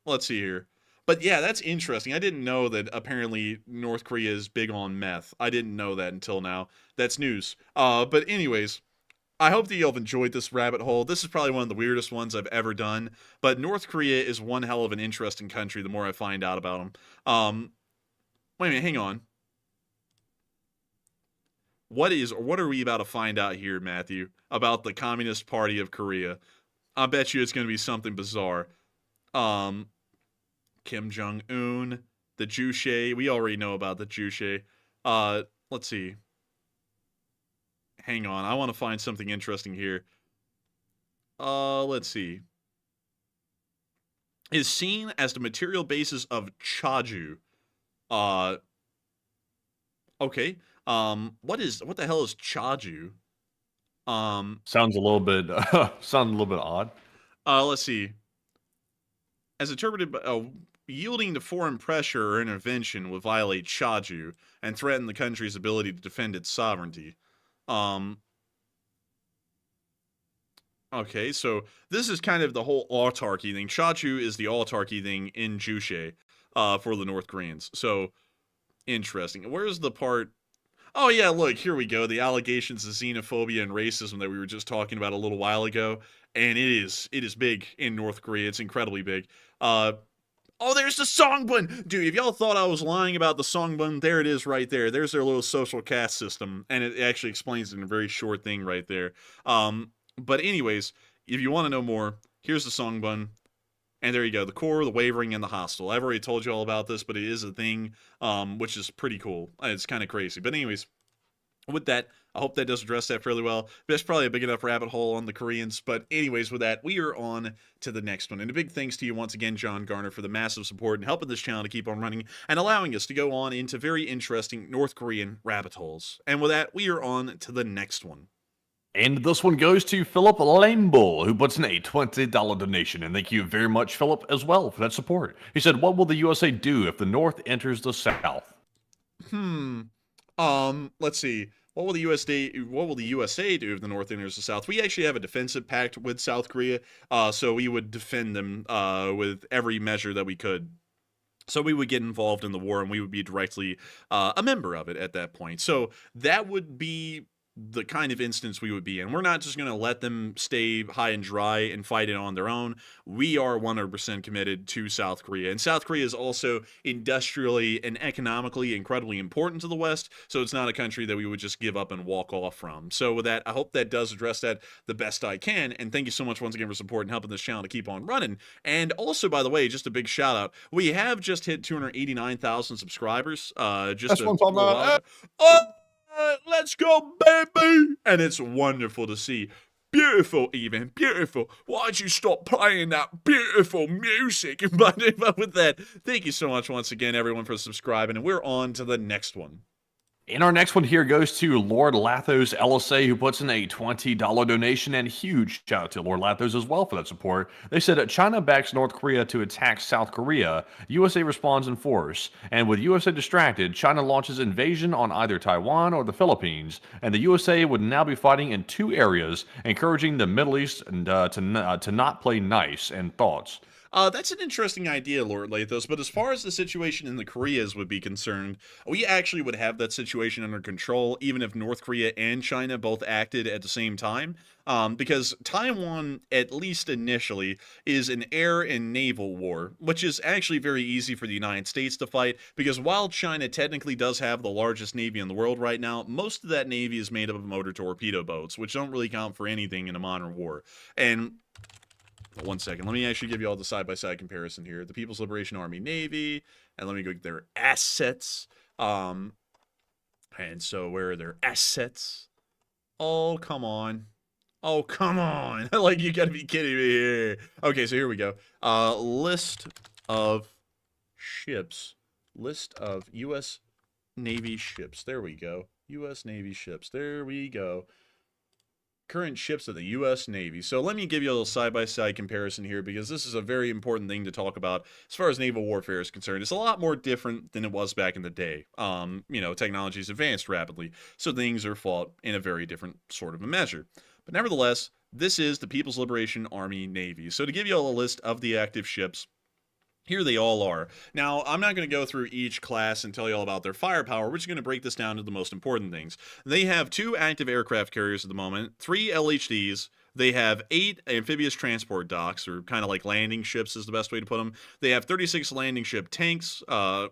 Let's see here. But yeah, that's interesting. I didn't know that apparently North Korea is big on meth. I didn't know that until now. That's news. But anyways, I hope that you all have enjoyed this rabbit hole. This is probably one of the weirdest ones I've ever done. But North Korea is one hell of an interesting country the more I find out about them. Wait a minute, hang on. What are we about to find out here, Matthew, about the Communist Party of Korea? I bet you it's going to be something bizarre. Kim Jong-un, the Juche. We already know about the Juche. Let's see. Hang on, I want to find something interesting here. Let's see. Is seen as the material basis of Chaju. Okay. What the hell is Chaju? Sounds a little bit odd. Let's see. As interpreted by, yielding to foreign pressure or intervention would violate Chaju and threaten the country's ability to defend its sovereignty. Okay, so this is kind of the whole autarky thing. Chaju is the autarky thing in Juche, for the North Koreans. So, interesting. Where's the part? Oh yeah, look, here we go. The allegations of xenophobia and racism that we were just talking about a little while ago. And it is big in North Korea. It's incredibly big. Oh, there's the Songbun! Dude, if y'all thought I was lying about the Songbun, there it is right there. There's their little social caste system. And it actually explains it in a very short thing right there. But anyways, if you want to know more, here's the Songbun. And there you go, the core, the wavering, and the hostile. I've already told you all about this, but it is a thing, which is pretty cool. It's kind of crazy. But anyways, with that, I hope that does address that fairly well. That's probably a big enough rabbit hole on the Koreans. But anyways, with that, we are on to the next one. And a big thanks to you once again, John Garner, for the massive support and helping this channel to keep on running and allowing us to go on into very interesting North Korean rabbit holes. And with that, we are on to the next one. And this one goes to Philip Lamble, who puts in a $20 donation. And thank you very much, Philip, as well, for that support. He said, what will the USA do if the North enters the South? Let's see. What will the USA do if the North enters the South? We actually have a defensive pact with South Korea, so we would defend them with every measure that we could. So we would get involved in the war, and we would be directly a member of it at that point. So that would be the kind of instance we would be in. We're not just going to let them stay high and dry and fight it on their own. We are 100% committed to South Korea. And South Korea is also industrially and economically incredibly important to the West, so it's not a country that we would just give up and walk off from. So with that, I hope that does address that the best I can, and thank you so much once again for supporting and helping this channel to keep on running. And also, by the way, just a big shout out, we have just hit 289,000 subscribers. That's what I'm talking about. Let's go, baby! And it's wonderful to see. Beautiful, even. Beautiful. Why'd you stop playing that beautiful music? But with that, thank you so much once again, everyone, for subscribing. And we're on to the next one. And our next one here goes to Lord Lathos LSA, who puts in a $20 donation, and huge shout out to Lord Lathos as well for that support. They said China backs North Korea to attack South Korea. USA responds in force. And with USA distracted, China launches invasion on either Taiwan or the Philippines. And the USA would now be fighting in 2 areas, encouraging the Middle East to not play nice. And thoughts? That's an interesting idea, Lord Lathos, but as far as the situation in the Koreas would be concerned, we actually would have that situation under control, even if North Korea and China both acted at the same time, because Taiwan, at least initially, is an air and naval war, which is actually very easy for the United States to fight, because while China technically does have the largest navy in the world right now, most of that navy is made up of motor torpedo boats, which don't really count for anything in a modern war. And 1 second. Let me actually give you all the side-by-side comparison here. The People's Liberation Army Navy, and let me go get their assets. And so where are their assets? Oh, come on. Oh, come on. Like, you gotta be kidding me here. Okay, so here we go. List of ships. List of U.S. Navy ships. There we go. U.S. Navy ships. There we go. Current ships of the U.S. Navy. So let me give you a little side-by-side comparison here, because this is a very important thing to talk about as far as naval warfare is concerned. It's a lot more different than it was back in the day. You know, technology's advanced rapidly, so things are fought in a very different sort of a measure. But nevertheless, this is the People's Liberation Army Navy. So to give you all a list of the active ships, here they all are. Now, I'm not going to go through each class and tell you all about their firepower. We're just going to break this down to the most important things. They have 2 active aircraft carriers at the moment, 3 LHDs. They have 8 amphibious transport docks, or kind of like landing ships is the best way to put them. They have 36 landing ship tanks,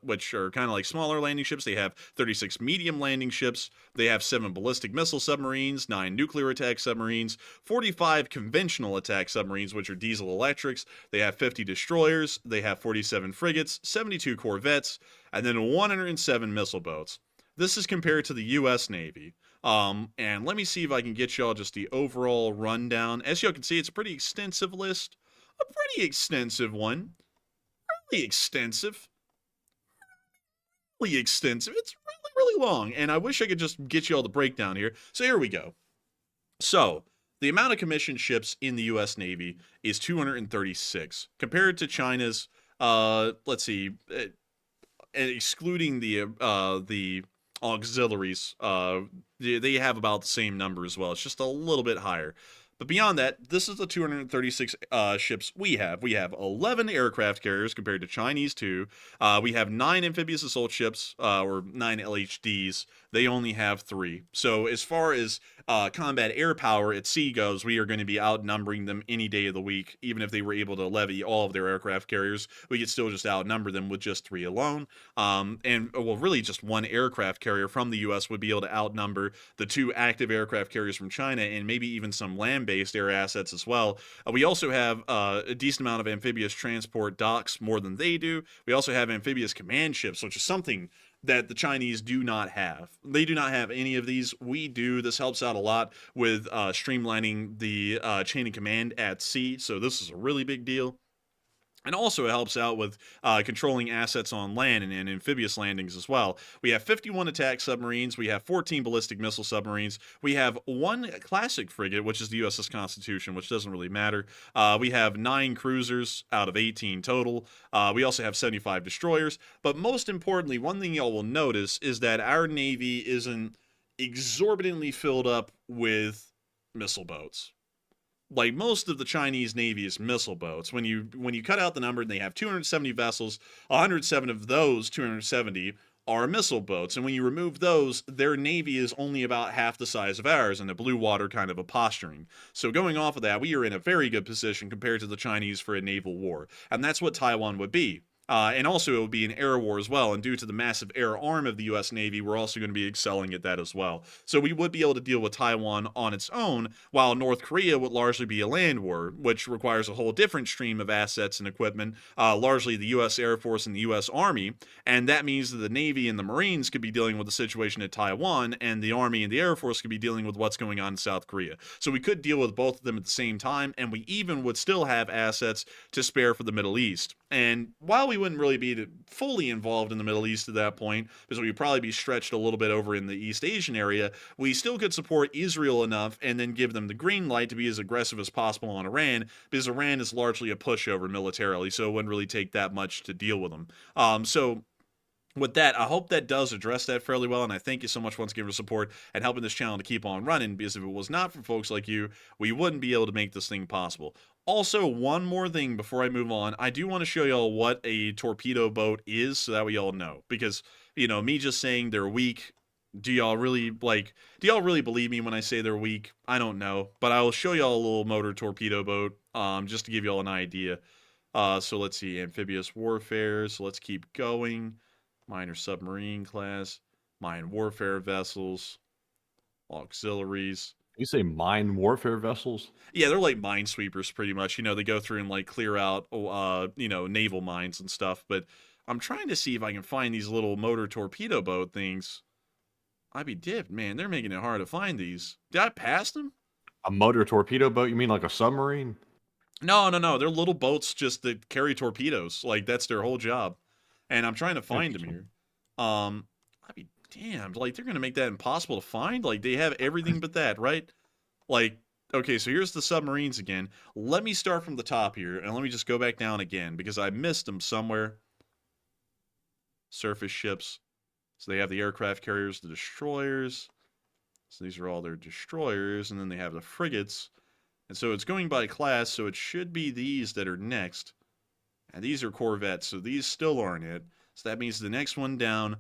which are kind of like smaller landing ships. They have 36 medium landing ships. They have 7 ballistic missile submarines, 9 nuclear attack submarines, 45 conventional attack submarines, which are diesel electrics. They have 50 destroyers. They have 47 frigates, 72 corvettes, and then 107 missile boats. This is compared to the U.S. Navy. And let me see if I can get y'all just the overall rundown. As y'all can see, it's a pretty extensive list. A pretty extensive one. Really extensive. Really extensive. It's really, really long. And I wish I could just get y'all the breakdown here. So here we go. So, the amount of commissioned ships in the U.S. Navy is 236. Compared to China's, let's see, excluding the auxiliaries, they have about the same number as well. It's just a little bit higher. But beyond that, this is the 236 ships we have. We have 11 aircraft carriers compared to Chinese 2. We have 9 amphibious assault ships, or 9 LHDs. They only have 3. So as far as combat air power at sea goes, we are going to be outnumbering them any day of the week. Even if they were able to levy all of their aircraft carriers, we could still just outnumber them with just 3 alone. And, well, really just 1 aircraft carrier from the U.S. would be able to outnumber the 2 active aircraft carriers from China, and maybe even some land-based air assets as well. We also have a decent amount of amphibious transport docks, more than they do. We also have amphibious command ships, which is something that the Chinese do not have. They do not have any of these. We do. This helps out a lot with streamlining the chain of command at sea, so this is a really big deal. And also it helps out with controlling assets on land and amphibious landings as well. We have 51 attack submarines. We have 14 ballistic missile submarines. We have 1 classic frigate, which is the USS Constitution, which doesn't really matter. We have 9 cruisers out of 18 total. We also have 75 destroyers. But most importantly, one thing y'all will notice is that our Navy isn't exorbitantly filled up with missile boats. Like most of the Chinese Navy is missile boats. When you cut out the number, they have 270 vessels. 107 of those 270 are missile boats. And when you remove those, their navy is only about half the size of ours in a blue water kind of a posturing. So going off of that, we are in a very good position compared to the Chinese for a naval war. And that's what Taiwan would be. And also it would be an air war as well, and due to the massive air arm of the U.S. Navy, we're also going to be excelling at that as well. So we would be able to deal with Taiwan on its own, while North Korea would largely be a land war, which requires a whole different stream of assets and equipment, largely the U.S. Air Force and the U.S. Army, and that means that the Navy and the Marines could be dealing with the situation at Taiwan, and the Army and the Air Force could be dealing with what's going on in South Korea. So we could deal with both of them at the same time, and we even would still have assets to spare for the Middle East. And while we wouldn't really be fully involved in the Middle East at that point, because we'd probably be stretched a little bit over in the East Asian area, we still could support Israel enough and then give them the green light to be as aggressive as possible on Iran, because Iran is largely a pushover militarily, so it wouldn't really take that much to deal with them. So with that, I hope that does address that fairly well, and I thank you so much once again for support and helping this channel to keep on running, because if it was not for folks like you, we wouldn't be able to make this thing possible. Also, one more thing before I move on, I do want to show y'all what a torpedo boat is, so that we all know, because, you know, me just saying they're weak, do y'all really believe me when I say they're weak? I don't know, but I will show y'all a little motor torpedo boat, just to give y'all an idea. So let's see, amphibious warfare, so let's keep going. Minor submarine class, mine warfare vessels, auxiliaries. You say mine warfare vessels? Yeah, they're like minesweepers pretty much. You know, they go through and like clear out, you know, naval mines and stuff. But I'm trying to see if I can find these little motor torpedo boat things. I'd be dipped, man. They're making it hard to find these. Did I pass them? A motor torpedo boat? You mean like a submarine? No. They're little boats just that carry torpedoes. Like, that's their whole job. And I'm trying to find them here. I'd be damned. Like, they're going to make that impossible to find? Like, they have everything but that, right? Like, okay, so here's the submarines again. Let me start from the top here, and let me just go back down again, because I missed them somewhere. Surface ships. So they have the aircraft carriers, the destroyers. So these are all their destroyers, and then they have the frigates. And so it's going by class, so it should be these that are next. And these are corvettes, so these still aren't it. So that means the next one down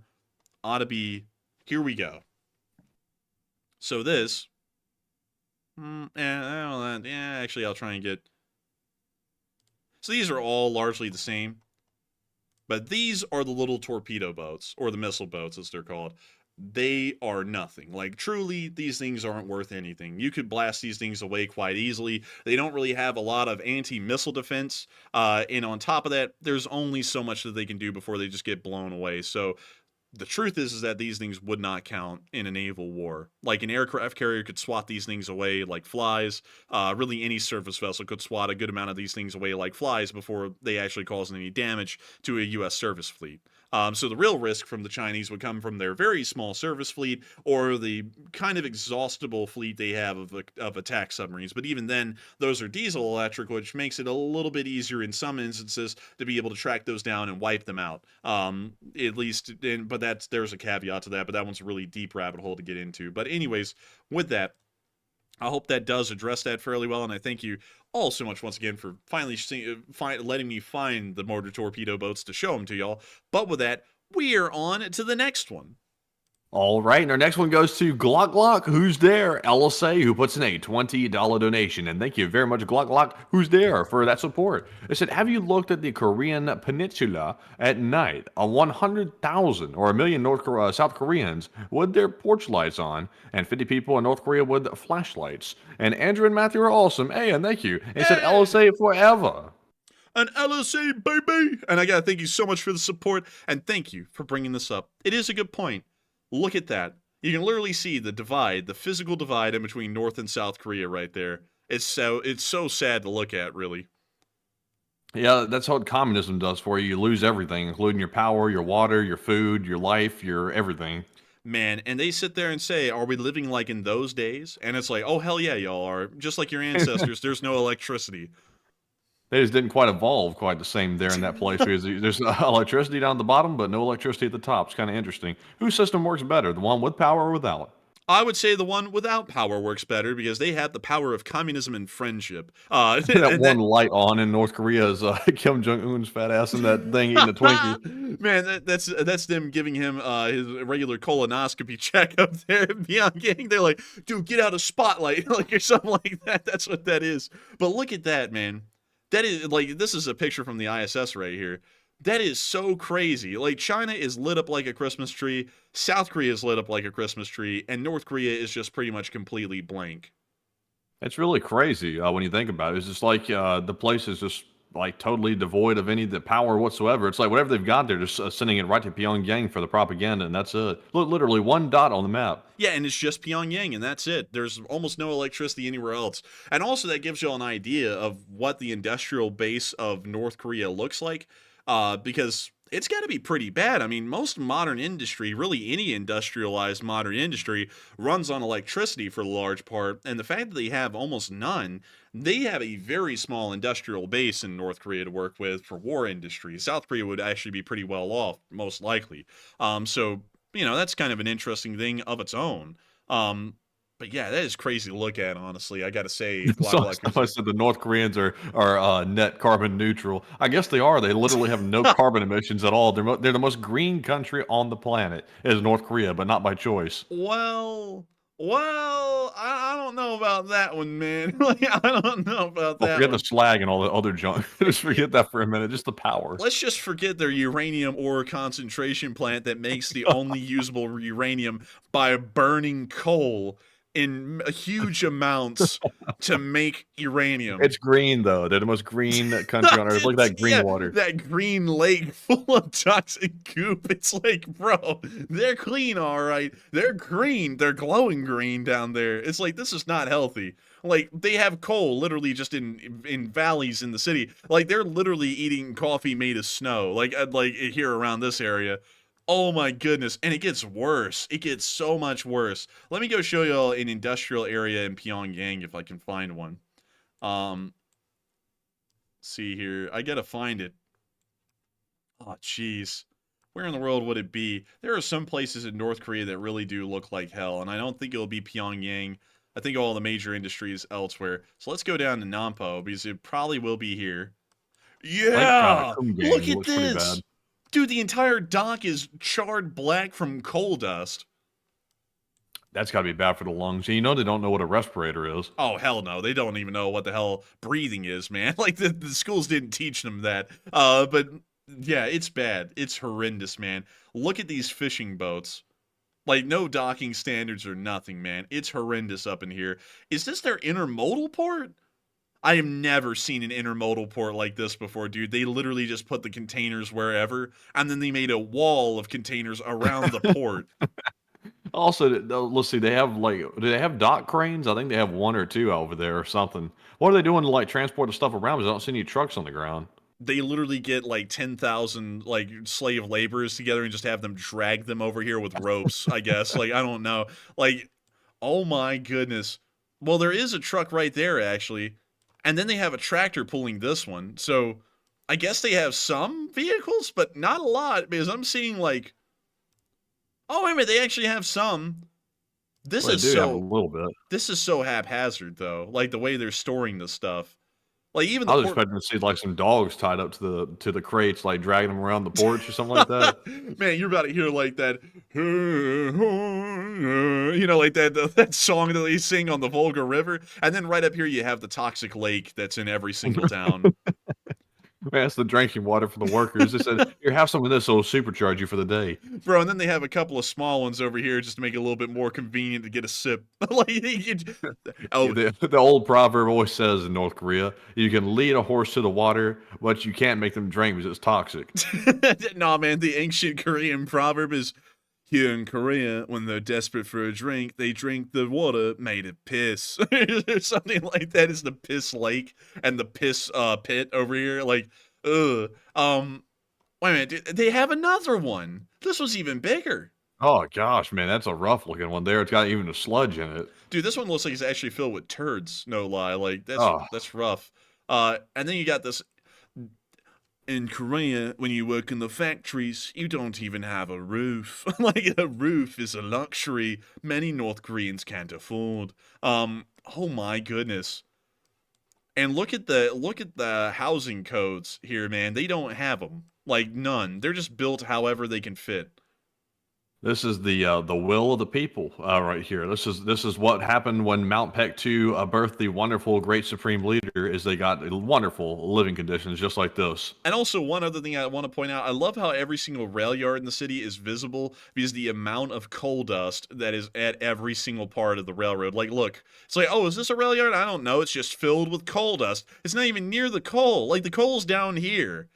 ought to be... Here we go. So this... actually, I'll try and get... So these are all largely the same. But these are the little torpedo boats, or the missile boats as they're called. They are nothing. Like, truly, these things aren't worth anything. You could blast these things away quite easily. They don't really have a lot of anti-missile defense. And on top of that, there's only so much that they can do before they just get blown away. So the truth is that these things would not count in a naval war. Like, an aircraft carrier could swat these things away like flies. Really, any surface vessel could swat a good amount of these things away like flies before they actually cause any damage to a U.S. surface fleet. So the real risk from the Chinese would come from their very small surface fleet, or the kind of exhaustible fleet they have of attack submarines. But even then, those are diesel electric, which makes it a little bit easier in some instances to be able to track those down and wipe them out. At least, but there's a caveat to that, but that one's a really deep rabbit hole to get into. But anyways, with that, I hope that does address that fairly well, and I thank you all so much once again for finally letting me find the motor torpedo boats to show them to y'all. But with that, we are on to the next one. All right, and our next one goes to Glock Glock, who's there? LSA, who puts in a $20 donation. And thank you very much, Glock Glock, who's there, for that support. It said, have you looked at the Korean peninsula at night? 100,000 or 1 million South Koreans with their porch lights on, and 50 people in North Korea with flashlights. And Andrew and Matthew are awesome. Hey, and thank you. It said, LSA forever. An LSA, baby! And I gotta thank you so much for the support, and thank you for bringing this up. It is a good point. Look at that. You can literally see the divide, the physical divide in between North and South Korea right there. It's so sad to look at, really. Yeah, that's what communism does for you. You lose everything, including your power, your water, your food, your life, your everything. Man, and they sit there and say, are we living like in those days? And it's like, oh, hell yeah, y'all are. Just like your ancestors, there's no electricity. They just didn't quite evolve quite the same there in that place. Because there's electricity down at the bottom, but no electricity at the top. It's kind of interesting. Whose system works better, the one with power or without? I would say the one without power works better because they have the power of communism and friendship. That one light on in North Korea is Kim Jong-un's fat ass in that thing eating a Twinkie. Man, that's them giving him his regular colonoscopy check up there in Pyongyang. They're like, dude, get out of spotlight, like, or something like that. That's what that is. But look at that, man. That is, like, this is a picture from the ISS right here. That is so crazy. Like, China is lit up like a Christmas tree, South Korea is lit up like a Christmas tree, and North Korea is just pretty much completely blank. It's really crazy when you think about it. It's just like the place is just like totally devoid of any of the power whatsoever. It's like whatever they've got, they're just sending it right to Pyongyang for the propaganda, and that's literally one dot on the map. Yeah, and it's just Pyongyang, and that's it. There's almost no electricity anywhere else. And also that gives you an idea of what the industrial base of North Korea looks like. Because it's got to be pretty bad. I mean, most modern industry, really any industrialized modern industry, runs on electricity for the large part. And the fact that they have almost none, they have a very small industrial base in North Korea to work with for war industry. South Korea would actually be pretty well off, most likely. So, you know, that's kind of an interesting thing of its own. But yeah, that is crazy to look at, honestly. I got to say. I said the North Koreans are net carbon neutral. I guess they are. They literally have no carbon emissions at all. They're the most green country on the planet, is North Korea, but not by choice. Well, I don't know about that one, man. Like, I don't know about that. Forget the slag and all the other junk. Just forget that for a minute. Just the power. Let's just forget their uranium ore concentration plant that makes the only usable uranium by burning coal in huge amounts to make uranium. It's green, though. They're the most green country on earth. Look at that green water. That green lake full of toxic goop. It's like, bro, they're clean, all right. They're green. They're glowing green down there. It's like, this is not healthy. Like, they have coal literally just in valleys in the city. Like, they're literally eating coffee made of snow. Like here around this area. Oh my goodness, and it gets worse. It gets so much worse. Let me go show y'all an industrial area in Pyongyang if I can find one. See here. I gotta find it. Oh, jeez. Where in the world would it be? There are some places in North Korea that really do look like hell, and I don't think it'll be Pyongyang. I think all the major industries elsewhere. So let's go down to Nampo, because it probably will be here. Yeah! Look at this! Dude, the entire dock is charred black from coal dust. That's got to be bad for the lungs. You know they don't know what a respirator is. Oh, hell no. They don't even know what the hell breathing is, man. Like, the schools didn't teach them that. But, yeah, it's bad. It's horrendous, man. Look at these fishing boats. Like, no docking standards or nothing, man. It's horrendous up in here. Is this their intermodal port? I have never seen an intermodal port like this before, dude. They literally just put the containers wherever, and then they made a wall of containers around the port. Also, let's see, they have, like, do they have dock cranes? I think they have one or two over there or something. What are they doing to, like, transport the stuff around? Because I don't see any trucks on the ground. They literally get, like, 10,000, like, slave laborers together and just have them drag them over here with ropes, I guess. Like, I don't know. Like, oh my goodness. Well, there is a truck right there, actually. And then they have a tractor pulling this one. So I guess they have some vehicles, but not a lot. Because I'm seeing like, oh, wait a minute, they actually have some. This is so, have a little bit. This is so haphazard, though. Like the way they're storing this stuff. Like even the I was expecting to see like some dogs tied up to the crates, like dragging them around the porch or something like that. Man, you're about to hear like that, you know, like that song that they sing on the Volga River, and then right up here you have the toxic lake that's in every single town. Man, that's the drinking water for the workers. They said, here, have some of this, it'll supercharge you for the day. Bro, and then they have a couple of small ones over here just to make it a little bit more convenient to get a sip. The old proverb always says in North Korea, you can lead a horse to the water, but you can't make them drink because it's toxic. Nah, man, the ancient Korean proverb is, here in Korea, when they're desperate for a drink, they drink the water made of piss. Or something like that is the piss lake and the piss pit over here. Like, ugh. Wait a minute, they have another one. This was even bigger. Oh, gosh, man, that's a rough looking one there. It's got even a sludge in it. Dude, this one looks like it's actually filled with turds, no lie. Like, that's rough. And then you got this. in Korea, when you work in the factories, you don't even have a roof. Like, a roof is a luxury many North Koreans can't afford. Oh my goodness. And look at the housing codes here, man. They don't have them. Like, none. They're just built however they can fit. This is the will of the people right here. This is what happened when Mount Pek II birthed the wonderful, great supreme leader. Is they got wonderful living conditions just like this. And also, one other thing I want to point out, I love how every single rail yard in the city is visible because the amount of coal dust that is at every single part of the railroad. Like, look, it's like, oh, is this a rail yard? I don't know. It's just filled with coal dust. It's not even near the coal. Like, the coal's down here.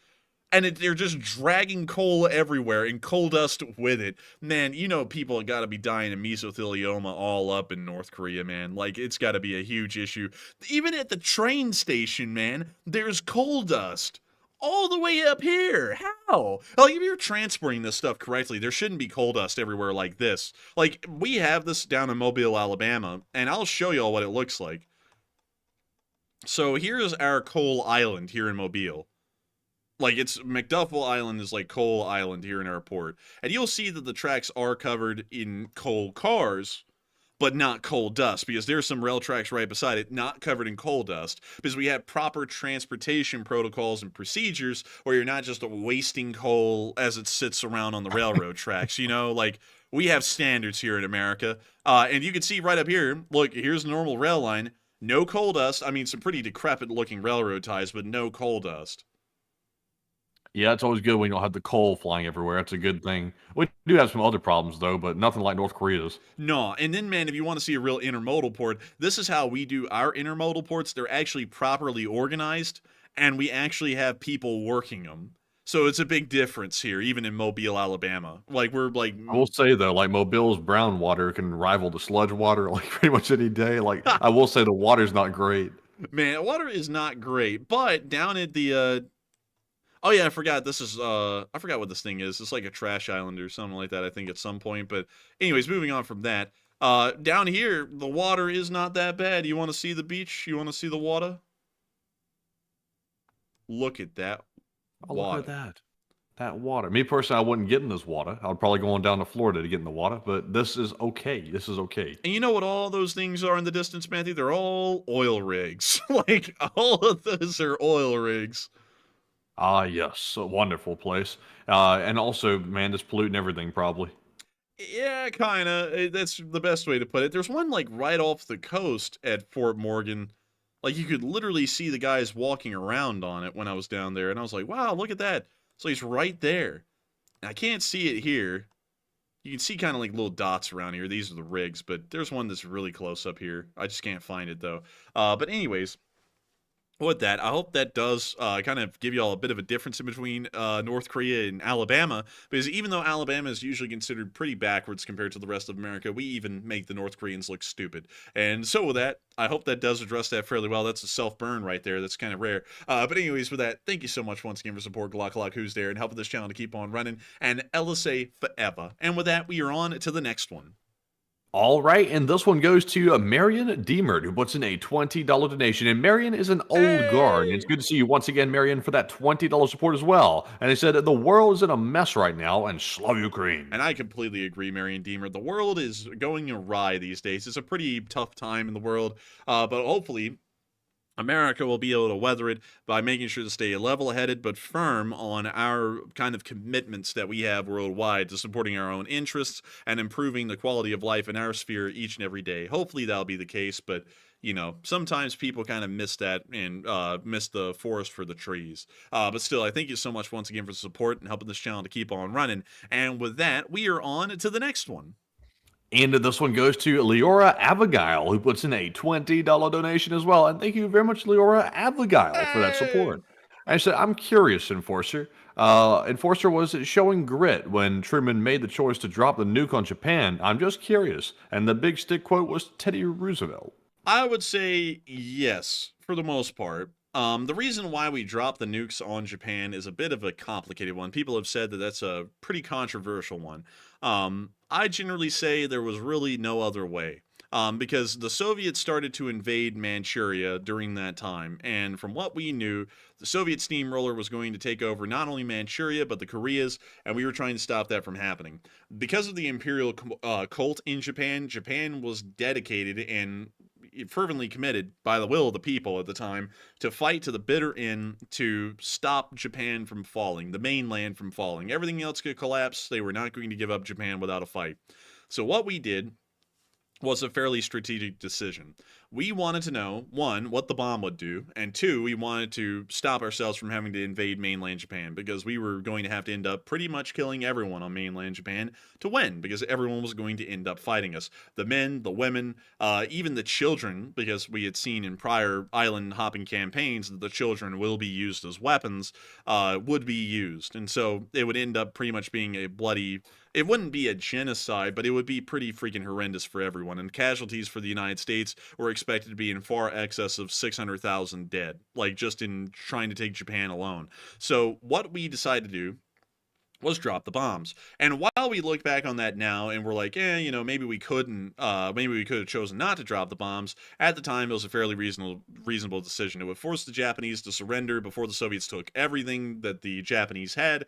And they're just dragging coal everywhere and coal dust with it. Man, you know people have got to be dying of mesothelioma all up in North Korea, man. Like, it's got to be a huge issue. Even at the train station, man, there's coal dust all the way up here. How? Like, if you're transporting this stuff correctly, there shouldn't be coal dust everywhere like this. Like, we have this down in Mobile, Alabama, and I'll show y'all what it looks like. So here's our coal island here in Mobile. Like, it's McDuffel Island is like Coal Island here in our port. And you'll see that the tracks are covered in coal cars, but not coal dust, because there's some rail tracks right beside it not covered in coal dust, because we have proper transportation protocols and procedures where you're not just wasting coal as it sits around on the railroad tracks, you know? Like, we have standards here in America. And you can see right up here, look, here's a normal rail line, no coal dust. I mean, some pretty decrepit looking railroad ties, but no coal dust. Yeah, it's always good when you don't have the coal flying everywhere. That's a good thing. We do have some other problems, though, but nothing like North Korea's. No, and then, man, if you want to see a real intermodal port, this is how we do our intermodal ports. They're actually properly organized, and we actually have people working them. So it's a big difference here, even in Mobile, Alabama. Like, we're like... I will say, though, like, Mobile's brown water can rival the sludge water, like, pretty much any day. Like, I will say the water's not great. Man, water is not great, but down at the... Oh yeah, I forgot this is I forgot what this thing is. It's like a trash island or something like that, I think, at some point. But anyways, moving on from that. Down here, the water is not that bad. You want to see the beach? You want to see the water? Look at that water. Look at that. That water. Me personally, I wouldn't get in this water. I would probably go on down to Florida to get in the water, but this is okay. This is okay. And you know what all those things are in the distance, Matthew? They're all oil rigs. Like, all of those are oil rigs. Ah, yes. A wonderful place. And also, man, it's polluting everything, probably. Yeah, kind of. That's the best way to put it. There's one, like, right off the coast at Fort Morgan. Like, you could literally see the guys walking around on it when I was down there. And I was like, wow, look at that. So he's right there. And I can't see it here. You can see kind of like little dots around here. These are the rigs. But there's one that's really close up here. I just can't find it, though. But anyways... With that, I hope that does kind of give you all a bit of a difference in between North Korea and Alabama, because even though Alabama is usually considered pretty backwards compared to the rest of America, we even make the North Koreans look stupid. And so with that, I hope that does address that fairly well. That's a self-burn right there. That's kind of rare. But anyways, with that, thank you so much once again for support, Glock who's there, and helping this channel to keep on running, and LSA forever. And with that, we are on to the next one. All right, and this one goes to Marion Deemert, who puts in a $20 donation. And Marion is an old guard, and it's good to see you once again, Marion, for that $20 support as well. And he said that the world is in a mess right now, and slow Ukraine. And I completely agree, Marion Deemert. The world is going awry these days. It's a pretty tough time in the world, but hopefully America will be able to weather it by making sure to stay level-headed but firm on our kind of commitments that we have worldwide to supporting our own interests and improving the quality of life in our sphere each and every day. Hopefully that'll be the case, but, you know, sometimes people kind of miss that and miss the forest for the trees. But still, I thank you so much once again for the support and helping this channel to keep on running. And with that, we are on to the next one. And this one goes to Leora Abigail, who puts in a $20 donation as well. And thank you very much, Leora Abigail, for that support. I said, I'm curious, Enforcer. Enforcer was showing grit when Truman made the choice to drop the nuke on Japan. I'm just curious. And the big stick quote was Teddy Roosevelt. I would say yes, for the most part. The reason why we dropped the nukes on Japan is a bit of a complicated one. People have said that that's a pretty controversial one. I generally say there was really no other way. because the Soviets started to invade Manchuria during that time. And from what we knew, the Soviet steamroller was going to take over not only Manchuria, but the Koreas, and we were trying to stop that from happening. Because of the imperial cult in Japan, Japan was dedicated and fervently committed by the will of the people at the time to fight to the bitter end to stop Japan from falling, the mainland from falling. Everything else could collapse. They were not going to give up Japan without a fight. So what we did was a fairly strategic decision. We wanted to know, one, what the bomb would do, and two, we wanted to stop ourselves from having to invade mainland Japan, because we were going to have to end up pretty much killing everyone on mainland Japan to win, because everyone was going to end up fighting us. The men, the women, even the children, because we had seen in prior island hopping campaigns that the children will be used as weapons, would be used. And so it would end up pretty much being a bloody... It wouldn't be a genocide, but it would be pretty freaking horrendous for everyone. And casualties for the United States were expected to be in far excess of 600,000 dead, like just in trying to take Japan alone. So what we decided to do was drop the bombs. And while we look back on that now and we're like, maybe we could have chosen not to drop the bombs, at the time it was a fairly reasonable decision. It would force the Japanese to surrender before the Soviets took everything that the Japanese had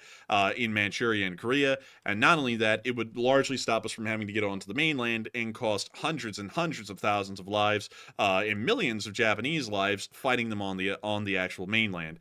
in Manchuria and Korea. And not only that, it would largely stop us from having to get onto the mainland and cost hundreds and hundreds of thousands of lives and millions of Japanese lives fighting them on the actual mainland.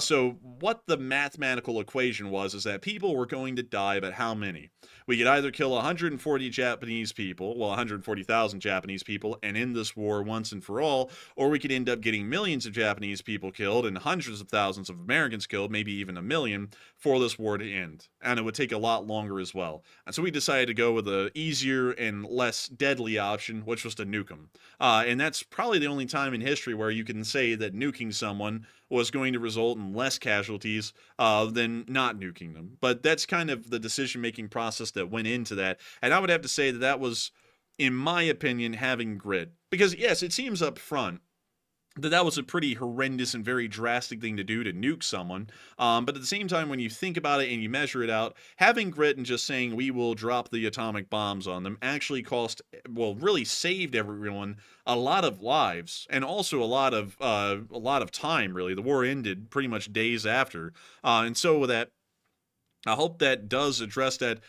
So what the mathematical equation was is that people were going to die, but how many? We could either kill 140 Japanese people, 140,000 Japanese people, and end this war once and for all, or we could end up getting millions of Japanese people killed and hundreds of thousands of Americans killed, maybe even 1 million, for this war to end. And it would take a lot longer as well. And so we decided to go with the easier and less deadly option, which was to nuke them. And that's probably the only time in history where you can say that nuking someone was going to result in less casualties than not nuking them. But that's kind of the decision-making process that went into that. And I would have to say that that was, in my opinion, having grit. Because, yes, it seems up front that was a pretty horrendous and very drastic thing to do, to nuke someone. But at the same time, when you think about it and you measure it out, having grit and just saying we will drop the atomic bombs on them actually really saved everyone a lot of lives and also a lot of time, really. The war ended pretty much days after. And so with that, I hope that does address that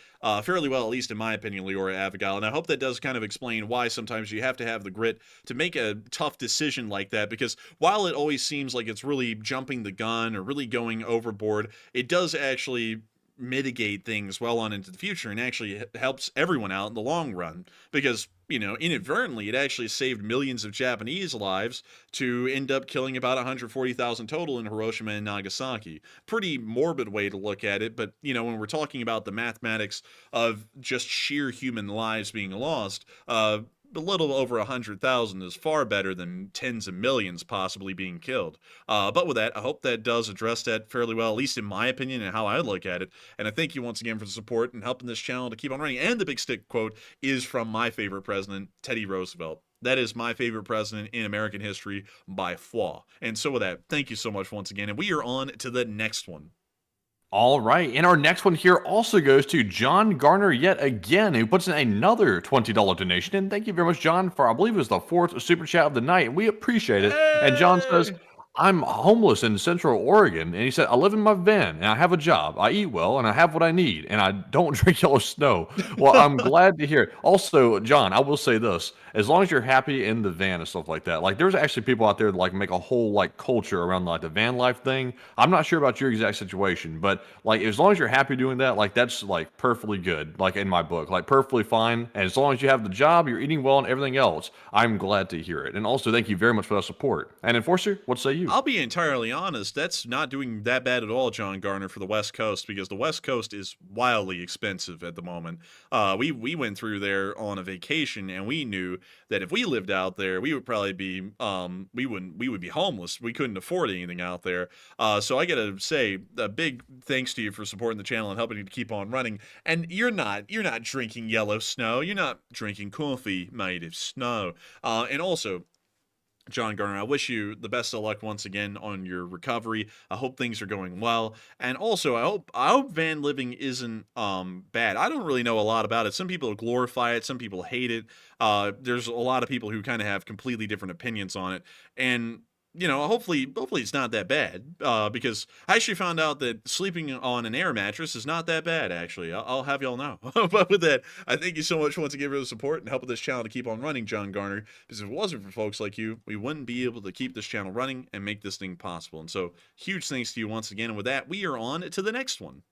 fairly well, at least in my opinion, Leora Abigail. And I hope that does kind of explain why sometimes you have to have the grit to make a tough decision like that. Because while it always seems like it's really jumping the gun or really going overboard, it does actually mitigate things well on into the future and actually helps everyone out in the long run. Because, inadvertently, it actually saved millions of Japanese lives to end up killing about 140,000 total in Hiroshima and Nagasaki. Pretty morbid way to look at it, but, when we're talking about the mathematics of just sheer human lives being lost, a little over 100,000 is far better than tens of millions possibly being killed. But with that, I hope that does address that fairly well, at least in my opinion and how I look at it. And I thank you once again for the support and helping this channel to keep on running. And the big stick quote is from my favorite president, Teddy Roosevelt. That is my favorite president in American history by far. And so with that, thank you so much once again. And we are on to the next one. All right, and our next one here also goes to John Garner yet again, who puts in another $20 donation. And thank you very much, John, for I believe it was the 4th super chat of the night, and we appreciate it. Hey! And John says, I'm homeless in Central Oregon, and he said, I live in my van, and I have a job, I eat well, and I have what I need, and I don't drink yellow snow. Well, I'm glad to hear it. Also, John, I will say this, as long as you're happy in the van and stuff like that, like there's actually people out there that like make a whole like culture around like the van life thing. I'm not sure about your exact situation, but like as long as you're happy doing that, like that's like perfectly good, like in my book, like perfectly fine. And as long as you have the job, you're eating well and everything else, I'm glad to hear it. And also thank you very much for that support. And Enforcer, what say you? I'll be entirely honest, that's not doing that bad at all, John Garner, for the West Coast, because the West Coast is wildly expensive at the moment. We went through there on a vacation, and we knew that if we lived out there, we would probably be we would be homeless. We couldn't afford anything out there. So I gotta say a big thanks to you for supporting the channel and helping you to keep on running. And you're not drinking yellow snow. You're not drinking coffee made of snow. And also, John Garner, I wish you the best of luck once again on your recovery. I hope things are going well, and also I hope van living isn't bad. I don't really know a lot about it. Some people glorify it, some people hate it. There's a lot of people who kind of have completely different opinions on it, and hopefully it's not that bad. Because I actually found out that sleeping on an air mattress is not that bad. Actually, I'll have y'all know. But with that, I thank you so much once again for the support and helping this channel to keep on running, John Garner. Because if it wasn't for folks like you, we wouldn't be able to keep this channel running and make this thing possible. And so, huge thanks to you once again. And with that, we are on to the next one.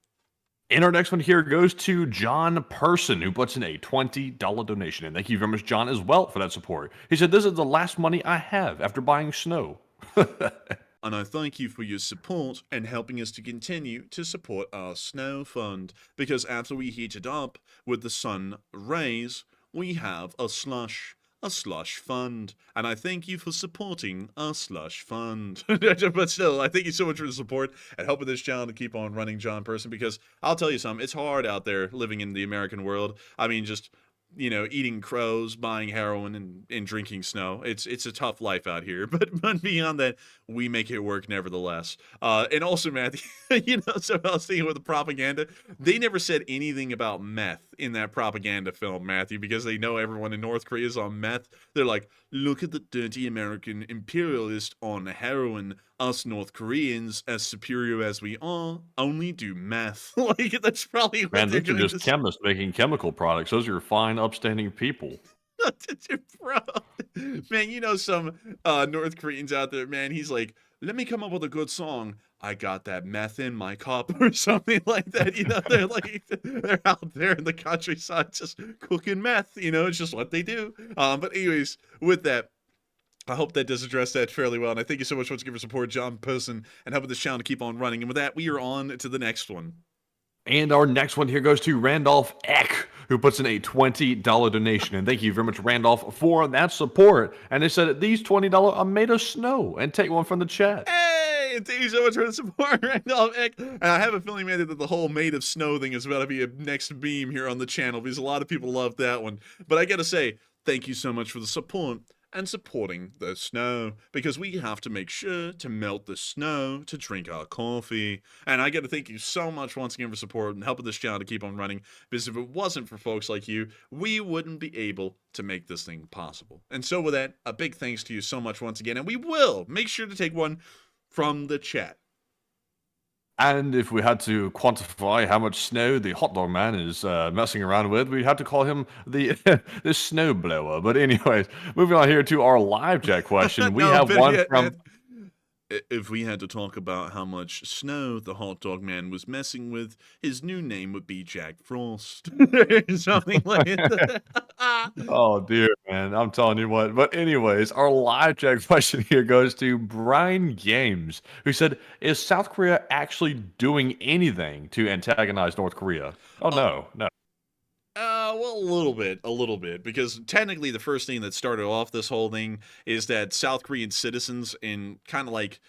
And our next one here goes to John Person, who puts in a $20 donation. And thank you very much, John, as well, for that support. He said, "This is the last money I have after buying snow." And I thank you for your support and helping us to continue to support our snow fund. Because after we heat it up with the sun rays, we have a slush fund. And I thank you for supporting our slush fund. But still, I thank you so much for the support and helping this channel to keep on running, John Person. Because I'll tell you something, it's hard out there living in the American world. I mean, just eating crows, buying heroin, and drinking snow. It's a tough life out here. But beyond that, we make it work nevertheless. And also, Matthew, so I was thinking with the propaganda, they never said anything about meth in that propaganda film, Matthew, because they know everyone in North Korea is on meth. They're like, look at the dirty American imperialist on heroin. Us North Koreans, as superior as we are, only do meth. Like, that's probably what Man, they're these are going just to chemists making chemical products. Those are fine, upstanding people. Bro, man, some North Koreans out there, man, he's like, let me come up with a good song. I got that meth in my cup or something like that. They're like, they're out there in the countryside just cooking meth. It's just what they do. But anyways, with that, I hope that does address that fairly well. And I thank you so much once again for support, John Person, and helping this channel to keep on running. And with that, we are on to the next one. And our next one here goes to Randolph Eck, who puts in a $20 donation. And thank you very much, Randolph, for that support. And they said, these $20 are made of snow. And take one from the chat. Hey, thank you so much for the support, Randolph Eck. And I have a feeling, man, that the whole made of snow thing is about to be a next meme here on the channel, because a lot of people love that one. But I gotta say, thank you so much for the support and supporting the snow, because we have to make sure to melt the snow to drink our coffee. And I got to thank you so much once again for support and helping this channel to keep on running, because if it wasn't for folks like you, we wouldn't be able to make this thing possible. And so with that, a big thanks to you so much once again, and we will make sure to take one from the chat. And if we had to quantify how much snow the hot dog man is messing around with, we'd have to call him the the snow blower. But anyways, moving on here to our live chat question. We have one from... If we had to talk about how much snow the hot dog man was messing with, his new name would be Jack Frost. Something like that. Oh, dear, man. I'm telling you what. But anyways, our live chat question here goes to Brian Games, who said, is South Korea actually doing anything to antagonize North Korea? Oh, no. Well, a little bit, because technically the first thing that started off this whole thing is that South Korean citizens in kind of like,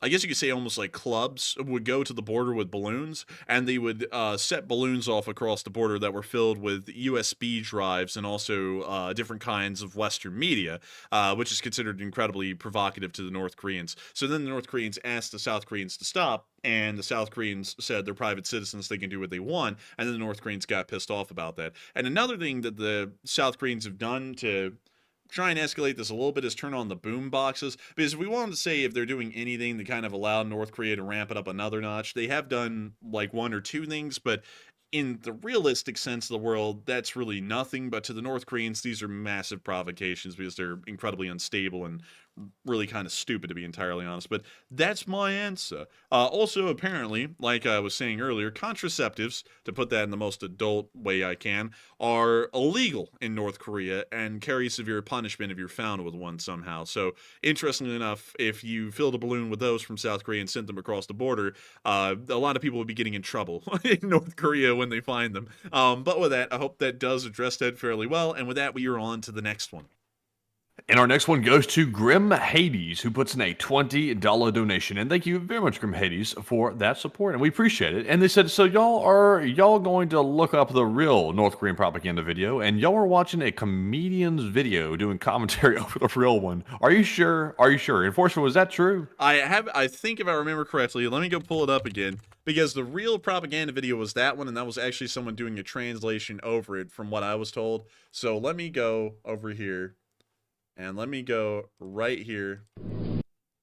I guess you could say almost like clubs, would go to the border with balloons, and they would set balloons off across the border that were filled with USB drives and also different kinds of Western media, which is considered incredibly provocative to the North Koreans. So then the North Koreans asked the South Koreans to stop, and the South Koreans said they're private citizens, they can do what they want, and then the North Koreans got pissed off about that. And another thing that the South Koreans have done to try and escalate this a little bit is turn on the boom boxes, because if we wanted to say if they're doing anything to kind of allow North Korea to ramp it up another notch, they have done like one or two things, but in the realistic sense of the world, that's really nothing. But to the North Koreans, these are massive provocations, because they're incredibly unstable and really kind of stupid, to be entirely honest. But that's my answer. Also, apparently, like I was saying earlier, contraceptives, to put that in the most adult way I can, are illegal in North Korea and carry severe punishment if you're found with one somehow. So, interestingly enough, if you filled a balloon with those from South Korea and sent them across the border, a lot of people would be getting in trouble in North Korea when they find them. But with that, I hope that does address that fairly well. And with that, we are on to the next one. And our next one goes to Grim Hades, who puts in a $20 donation. And thank you very much, Grim Hades, for that support. And we appreciate it. And they said, so y'all going to look up the real North Korean propaganda video, and y'all are watching a comedian's video doing commentary over the real one. Are you sure? Are you sure? Enforcer, was that true? I think if I remember correctly, let me go pull it up again. Because the real propaganda video was that one, and that was actually someone doing a translation over it from what I was told. So let me go over here. And let me go right here.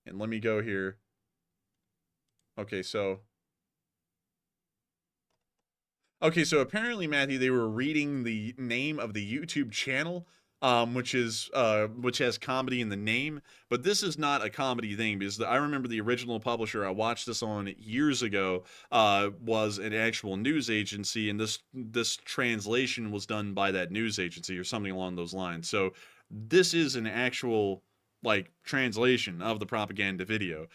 And let me go here. Okay, so apparently, Matthew, they were reading the name of the YouTube channel, which has comedy in the name, but this is not a comedy thing, because I remember the original publisher I watched this on years ago was an actual news agency, and this translation was done by that news agency or something along those lines. So this is an actual like translation of the propaganda video.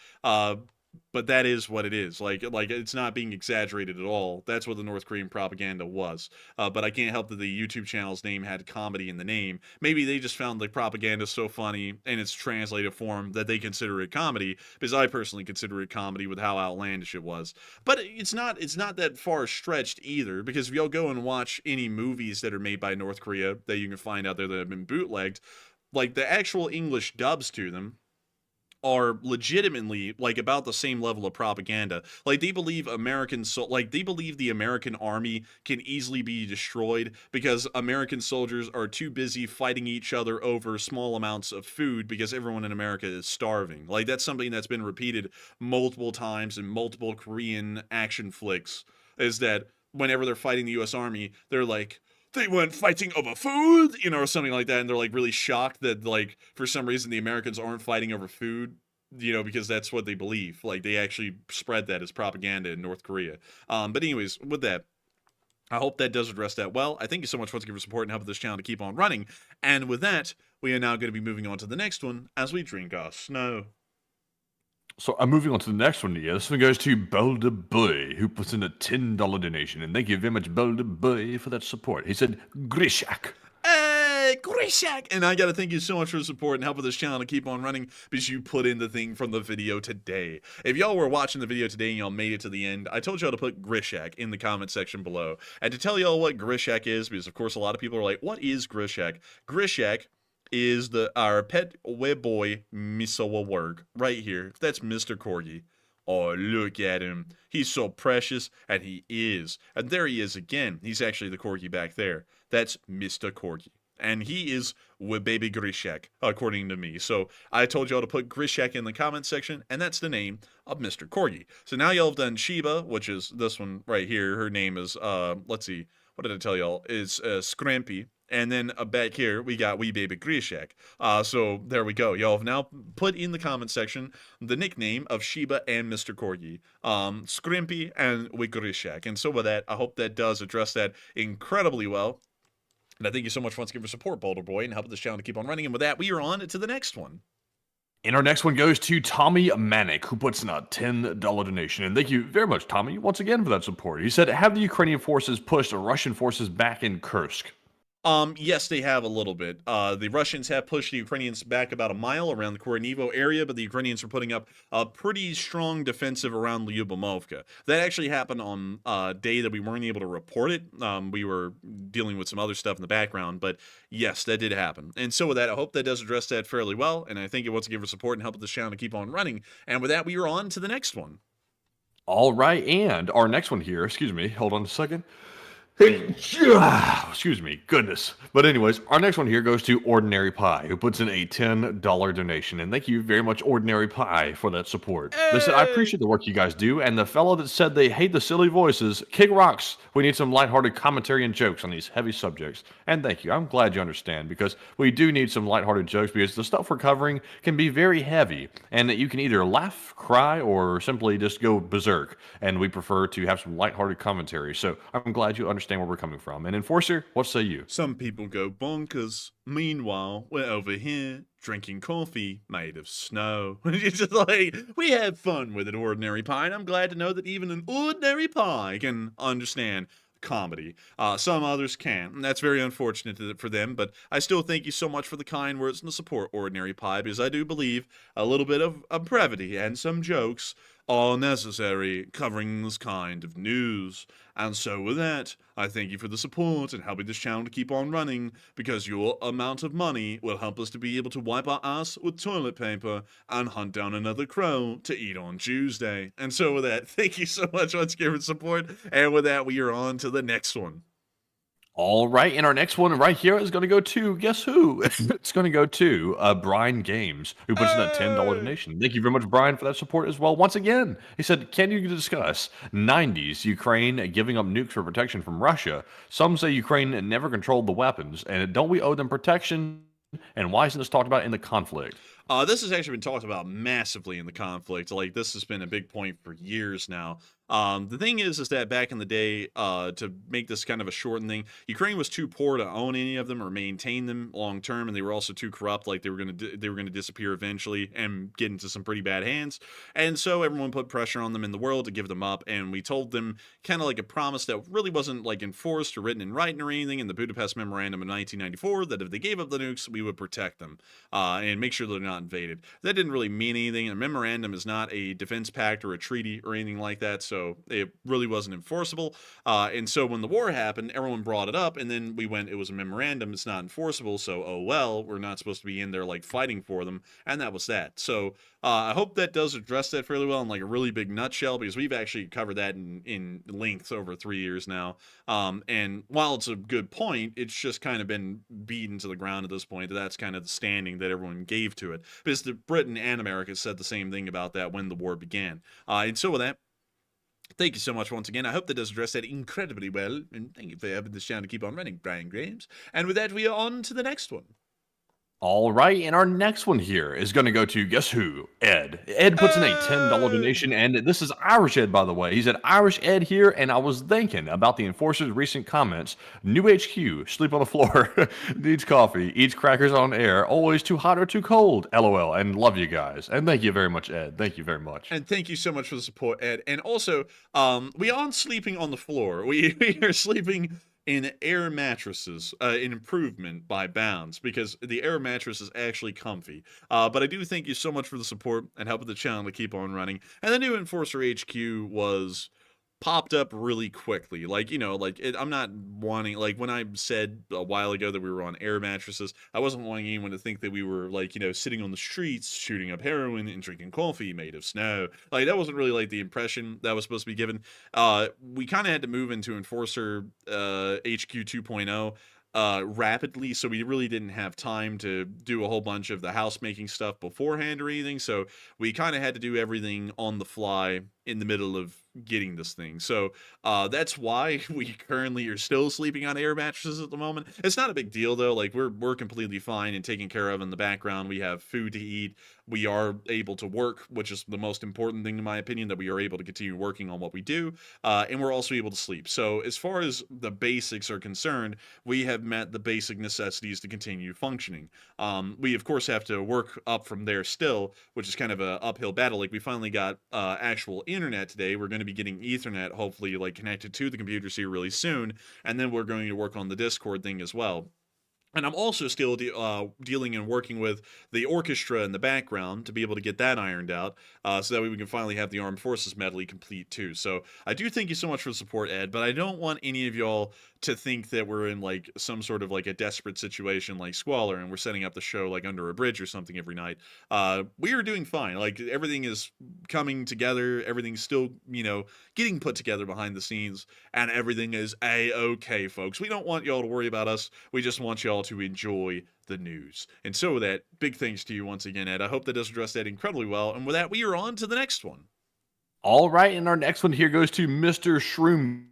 But that is what it is. Like it's not being exaggerated at all. That's what the North Korean propaganda was. But I can't help that the YouTube channel's name had comedy in the name. Maybe they just found the propaganda so funny in its translated form that they consider it comedy, because I personally consider it comedy with how outlandish it was. But it's not that far stretched either, because if y'all go and watch any movies that are made by North Korea that you can find out there that have been bootlegged, like the actual English dubs to them are legitimately like about the same level of propaganda. Like they believe they believe the American army can easily be destroyed because American soldiers are too busy fighting each other over small amounts of food because everyone in America is starving. Like that's something that's been repeated multiple times in multiple Korean action flicks, is that whenever they're fighting the US Army, they're like, they weren't fighting over food, or something like that, and they're like really shocked that like for some reason the Americans aren't fighting over food, because that's what they believe. Like they actually spread that as propaganda in North Korea. But anyways, with that, I hope that does address that well. I thank you so much once again for support and helping this channel to keep on running. And with that, we are now going to be moving on to the next one as we drink our snow. So I'm moving on to the next one here. This one goes to Boulder Boy, who puts in a $10 donation. And thank you very much, Boulder Boy, for that support. He said, Grishak. Hey, Grishak! And I gotta thank you so much for the support and helping this channel to keep on running, because you put in the thing from the video today. If y'all were watching the video today and y'all made it to the end, I told y'all to put Grishak in the comment section below. And to tell y'all what Grishak is, because of course a lot of people are like, what is Grishak? Grishak is our pet web boy Misowa Work right here. That's Mr. Corgi. Oh, look at him. He's so precious, and he is. And there he is again. He's actually the Corgi back there. That's Mr. Corgi. And he is with baby Grishak, according to me. So I told y'all to put Grishak in the comment section, and that's the name of Mr. Corgi. So now y'all have done Sheba, which is this one right here. Her name is, let's see, what did I tell y'all? Is Scrampy. And then back here, we got wee baby Grishak. So there we go. Y'all have now put in the comment section the nickname of Sheba and Mr. Corgi, Scrimpy and wee Grishak. And so with that, I hope that does address that incredibly well. And I thank you so much once again for support, Boulder Boy, and helping this channel to keep on running. And with that, we are on to the next one. And our next one goes to Tommy Manic, who puts in a $10 donation. And thank you very much, Tommy, once again for that support. He said, have the Ukrainian forces pushed Russian forces back in Kursk? Yes, they have a little bit. The Russians have pushed the Ukrainians back about a mile around the Koronivo area, but the Ukrainians are putting up a pretty strong defensive around Lyubomovka. That actually happened on a day that we weren't able to report it. We were dealing with some other stuff in the background, but yes, that did happen. And so with that, I hope that does address that fairly well, and I thank you once again for support and helping this channel to keep on running. And with that, we are on to the next one. All right, and our next one here, excuse me, hold on a second. Excuse me, goodness. But anyways, our next one here goes to Ordinary Pie, who puts in a $10 donation. And thank you very much, Ordinary Pie, for that support. They said, I appreciate the work you guys do. And the fellow that said they hate the silly voices, kick rocks. We need some lighthearted commentary and jokes on these heavy subjects. And thank you. I'm glad you understand, because we do need some lighthearted jokes, because the stuff we're covering can be very heavy. And that you can either laugh, cry, or simply just go berserk. And we prefer to have some lighthearted commentary. So I'm glad you understand where we're coming from. And Enforcer, what say you? Some people go bonkers. Meanwhile, we're over here drinking coffee made of snow. It's just like, we have fun with an Ordinary Pie, and I'm glad to know that even an Ordinary Pie can understand comedy. Some others can't, and that's very unfortunate for them, but I still thank you so much for the kind words and the support, Ordinary Pie, because I do believe a little bit of brevity and some jokes are necessary covering this kind of news. And so with that, I thank you for the support and helping this channel to keep on running, because your amount of money will help us to be able to wipe our ass with toilet paper and hunt down another crow to eat on Tuesday. And so with that, thank you so much once again for support, and with that, we are on to the next one. All right, and our next one right here is going to go to, guess who? It's going to go to Brian Games, who puts in a $10 donation. Thank you very much, Brian, for that support as well. Once again, he said, can you discuss 90s Ukraine giving up nukes for protection from Russia? Some say Ukraine never controlled the weapons, and don't we owe them protection? And why isn't this talked about in the conflict? This has actually been talked about massively in the conflict. Like, this has been a big point for years now. The thing is that back in the day, to make this kind of a shortened thing, Ukraine was too poor to own any of them or maintain them long term, and they were also too corrupt. Like, they were gonna disappear eventually and get into some pretty bad hands. And so everyone put pressure on them in the world to give them up, and we told them kind of like a promise that really wasn't like enforced or written in writing or anything in the Budapest Memorandum of 1994, that if they gave up the nukes, we would protect them and make sure they're not invaded. That didn't really mean anything. A memorandum is not a defense pact or a treaty or anything like that, so it really wasn't enforceable. And so when the war happened, everyone brought it up, and then we went, it was a memorandum, it's not enforceable, so oh well, we're not supposed to be in there like fighting for them, and that was that. So I hope that does address that fairly well in like a really big nutshell, because we've actually covered that in length over 3 years now. And while it's a good point, it's just kind of been beaten to the ground at this point. That's kind of the standing that everyone gave to it, because Britain and America said the same thing about that when the war began. And so with that, thank you so much once again. I hope that does address that incredibly well, and thank you for having this channel to keep on running, Brian Graves. And with that, we are on to the next one. All right, and our next one here is going to go to, guess who? Ed. Ed puts in a $10 donation, and this is Irish Ed, by the way. He said, Irish Ed here, and I was thinking about the enforcer's recent comments. New HQ, sleep on the floor, needs coffee, eats crackers on air, always too hot or too cold, LOL, and love you guys. And thank you very much, Ed. Thank you very much. And thank you so much for the support, Ed. And also, we aren't sleeping on the floor. We are sleeping in air mattresses, an improvement by bounds, because the air mattress is actually comfy. But I do thank you so much for the support and helping the channel to keep on running. And the new Enforcer HQ was popped up really quickly. Like, you know, like I'm not wanting, like when I said a while ago that we were on air mattresses, I wasn't wanting anyone to think that we were like, you know, sitting on the streets shooting up heroin and drinking coffee made of snow. Like, that wasn't really like the impression that was supposed to be given. We kind of had to move into Enforcer HQ 2.0 rapidly, so we really didn't have time to do a whole bunch of the house making stuff beforehand or anything, so we kind of had to do everything on the fly in the middle of getting this thing. So that's why we currently are still sleeping on air mattresses at the moment. It's not a big deal though. Like, we're completely fine and taken care of in the background. We have food to eat. We are able to work, which is the most important thing in my opinion, that we are able to continue working on what we do, and we're also able to sleep. So as far as the basics are concerned, we have met the basic necessities to continue functioning. We of course have to work up from there still, which is kind of a uphill battle. Like, we finally got actual internet today. We're going to be getting Ethernet, hopefully, like connected to the computers here really soon, and then we're going to work on the Discord thing as well. And I'm also still dealing and working with the orchestra in the background to be able to get that ironed out, so that way we can finally have the Armed Forces medley complete too. So I do thank you so much for the support, Ed, but I don't want any of y'all to think that we're in like some sort of like a desperate situation like Squalor and we're setting up the show like under a bridge or something every night. We are doing fine. Like, everything is coming together. Everything's still, you know, getting put together behind the scenes, and everything is a-okay, folks. We don't want y'all to worry about us. We just want y'all to enjoy the news. And so with that, big thanks to you once again, Ed. I hope that does address that incredibly well. And with that, we are on to the next one. All right, and our next one here goes to Mr. Shroom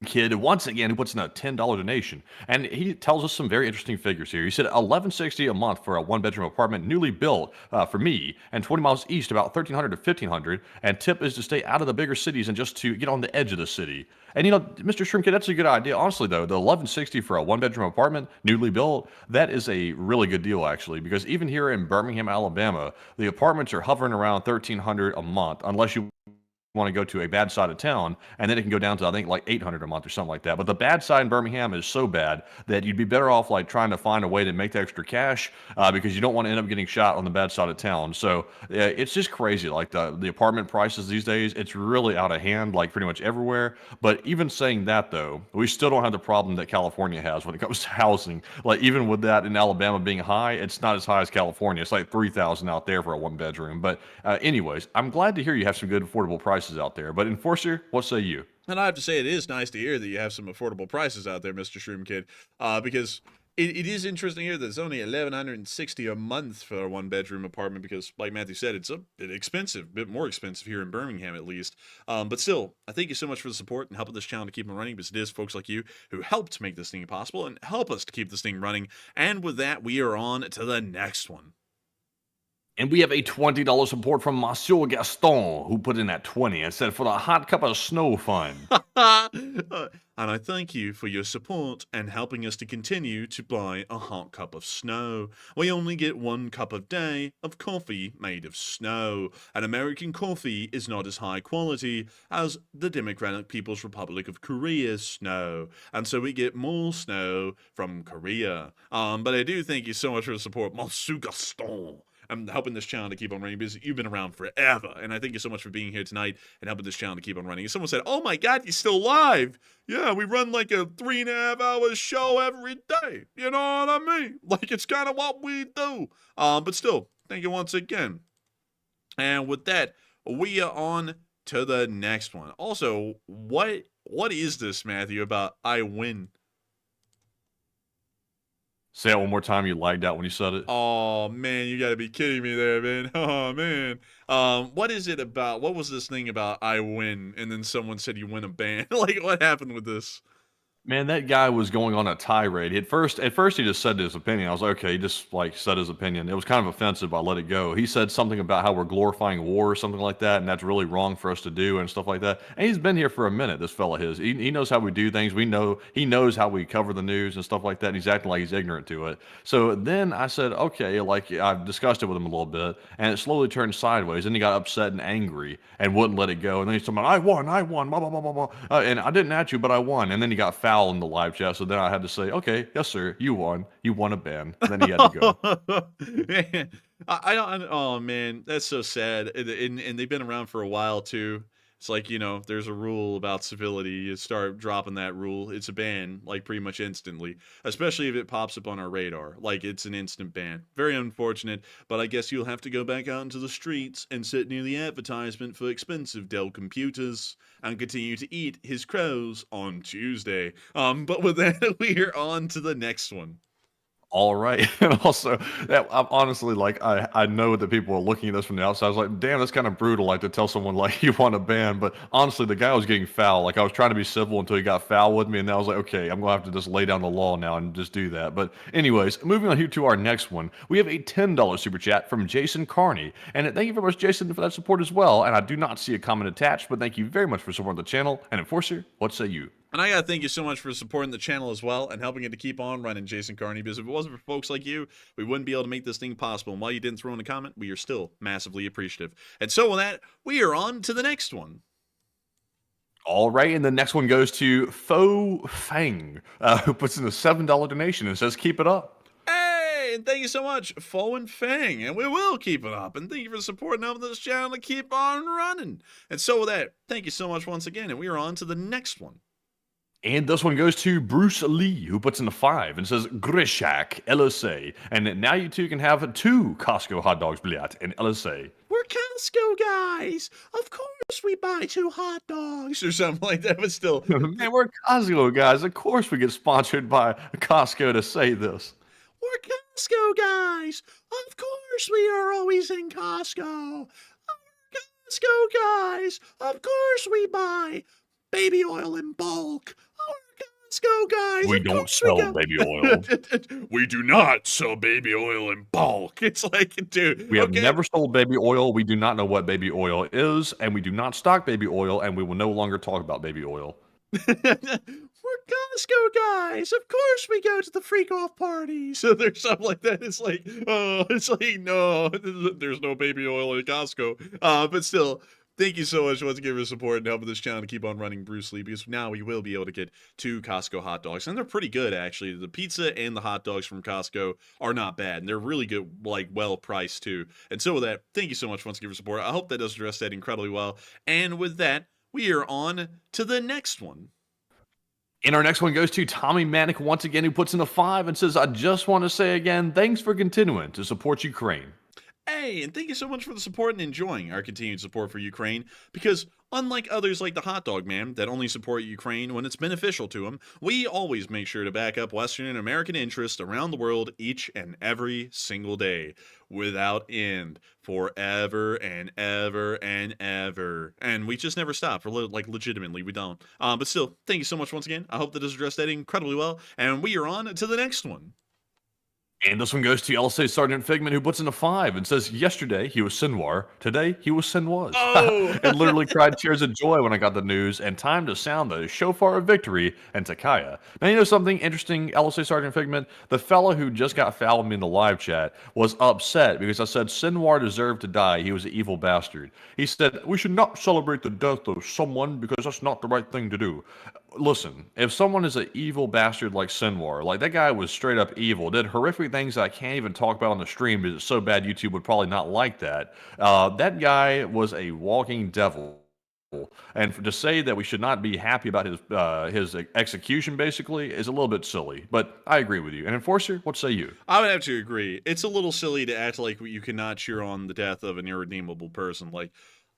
Kid, once again, who puts in a $10 donation, and he tells us some very interesting figures here. He said $1160 a month for a one-bedroom apartment newly built for me, and 20 miles east, about $1,300 to $1,500, and tip is to stay out of the bigger cities and just to get on the edge of the city. And you know, Mr. Shroom Kid, that's a good idea. Honestly though, the $1160 for a one-bedroom apartment newly built, that is a really good deal actually, because even here in Birmingham, Alabama, the apartments are hovering around $1,300 a month, unless you want to go to a bad side of town, and then it can go down to, I think, like $800 a month or something like that. But the bad side in Birmingham is so bad that you'd be better off like trying to find a way to make the extra cash because you don't want to end up getting shot on the bad side of town. So it's just crazy. Like the apartment prices these days, it's really out of hand, like pretty much everywhere. But even saying that though, we still don't have the problem that California has when it comes to housing. Like even with that in Alabama being high, it's not as high as California. It's like 3,000 out there for a 1-bedroom. But anyways, I'm glad to hear you have some good affordable prices out there. But Enforcer, what say you? And I have to say, it is nice to hear that you have some affordable prices out there, Mr. Shroom Kid, because it is interesting here that it's only $1,160 a month for a 1-bedroom apartment because, like Matthew said, it's a bit expensive, a bit more expensive here in Birmingham at least. But still, I thank you so much for the support and helping this channel to keep on running because it is folks like you who helped make this thing possible and help us to keep this thing running. And with that, we are on to the next one. And we have a $20 support from Monsieur Gaston, who put in that 20 and said, for the hot cup of snow fun. And I thank you for your support and helping us to continue to buy a hot cup of snow. We only get 1 cup a day of coffee made of snow. And American coffee is not as high quality as the Democratic People's Republic of Korea's snow. And so we get more snow from Korea. But I do thank you so much for the support, Monsieur Gaston. I'm helping this channel to keep on running because you've been around forever. And I thank you so much for being here tonight and helping this channel to keep on running. And someone said, oh my God, you're still live. Yeah, we run like a 3.5-hour show every day. You know what I mean? Like it's kind of what we do. But still, thank you once again. And with that, we are on to the next one. Also, what is this, Matthew, about I win? Say it one more time. You lagged out when you said it. Oh, man, you got to be kidding me there, man. Oh, man. What is it about? What was this thing about I win? And then someone said you win a ban. Like, what happened with this? Man, that guy was going on a tirade. At first, he just said his opinion. I was like, okay, he just like said his opinion. It was kind of offensive. I let it go. He said something about how we're glorifying war or something like that, and that's really wrong for us to do and stuff like that. And he's been here for a minute, this fella his. He knows how we do things. He knows how we cover the news and stuff like that, and he's acting like he's ignorant to it. So then I said, okay, like I've discussed it with him a little bit, and it slowly turned sideways. Then he got upset and angry and wouldn't let it go. And then he's talking about, I won, blah, blah, blah, blah, blah. And I didn't at you, but I won. And then he got foul in the live chat. So then I had to say, okay, yes, sir, you won a ban. And then he had to go. Man, oh man, that's so sad. And they've been around for a while too. It's like, you know, there's a rule about civility. You start dropping that rule, it's a ban, like pretty much instantly, especially if it pops up on our radar. Like it's an instant ban. Very unfortunate, but I guess you'll have to go back out into the streets and sit near the advertisement for expensive Dell computers and continue to eat his crows on Tuesday. But with that, we're on to the next one. All right. And also, that I'm honestly like, I know that people are looking at this from the outside. I was like, damn, that's kind of brutal, like to tell someone like you want a ban. But honestly, the guy was getting foul. Like I was trying to be civil until he got foul with me, and then I was like, okay, I'm gonna have to just lay down the law now and just do that. But anyways, moving on here to our next one, we have a $10 super chat from Jason Carney, and thank you very much, Jason, for that support as well. And I do not see a comment attached, but thank you very much for supporting the channel. And Enforcer, what say you? And I gotta thank you so much for supporting the channel as well and helping it to keep on running, Jason Carney, because if it wasn't for folks like you, we wouldn't be able to make this thing possible. And while you didn't throw in a comment, we are still massively appreciative. And so with that, we are on to the next one. All right, and the next one goes to Fo Fang, who puts in a $7 donation and says, keep it up. Hey, and thank you so much, Fo and Fang, and we will keep it up. And thank you for supporting helping this channel to keep on running. And so with that, thank you so much once again, and we are on to the next one. And this one goes to Bruce Lee, who puts in a 5 and says, Grishak, LSA. And now you two can have 2 Costco hot dogs, bliat, in LSA. We're Costco guys. Of course we buy 2 hot dogs or something like that, but still. Man, we're Costco guys. Of course we get sponsored by Costco to say this. We're Costco guys. Of course we are always in Costco. We're Costco guys. Of course we buy baby oil in bulk. Costco guys. We don't sell baby oil. We do not sell baby oil in bulk. It's like, dude. We have never sold baby oil. We do not know what baby oil is, and we do not stock baby oil, and we will no longer talk about baby oil. We're Costco guys. Of course we go to the freak off party. So there's something like that. It's like, no, there's no baby oil in Costco. But still, thank you so much once again for support and helping this channel to keep on running Bruce Lee, because now we will be able to get 2 Costco hot dogs, and they're pretty good actually. The pizza and the hot dogs from Costco are not bad, and they're really good, like well priced too. And so with that, thank you so much once again for support. I hope that does address that incredibly well. And with that, we are on to the next one. And our next one goes to Tommy Manic once again, who puts in a 5 and says, I just want to say again, thanks for continuing to support Ukraine. Hey, and thank you so much for the support and enjoying our continued support for Ukraine, because unlike others like the Hot Dog Man that only support Ukraine when it's beneficial to them, we always make sure to back up Western and American interests around the world each and every single day, without end, forever and ever and ever. And we just never stop, like legitimately, we don't. But still, thank you so much once again. I hope that has addressed that incredibly well, and we are on to the next one. And this one goes to LSA Sergeant Figment, who puts in a 5 and says, yesterday he was Sinwar, today he was Sinwaz. Oh! And literally cried tears of joy when I got the news, and time to sound the shofar of victory and Takaya. Now, you know something interesting, LSA Sergeant Figment? The fellow who just got fouled me in the live chat was upset because I said Sinwar deserved to die. He was an evil bastard. He said, we should not celebrate the death of someone because that's not the right thing to do. Listen, if someone is an evil bastard like Sinwar, like that guy was straight up evil, did horrific things that I can't even talk about on the stream because it's so bad YouTube would probably not like that. That guy was a walking devil. And to say that we should not be happy about his execution, basically, is a little bit silly. But I agree with you. And Enforcer, what say you? I would have to agree. It's a little silly to act like you cannot cheer on the death of an irredeemable person. Like,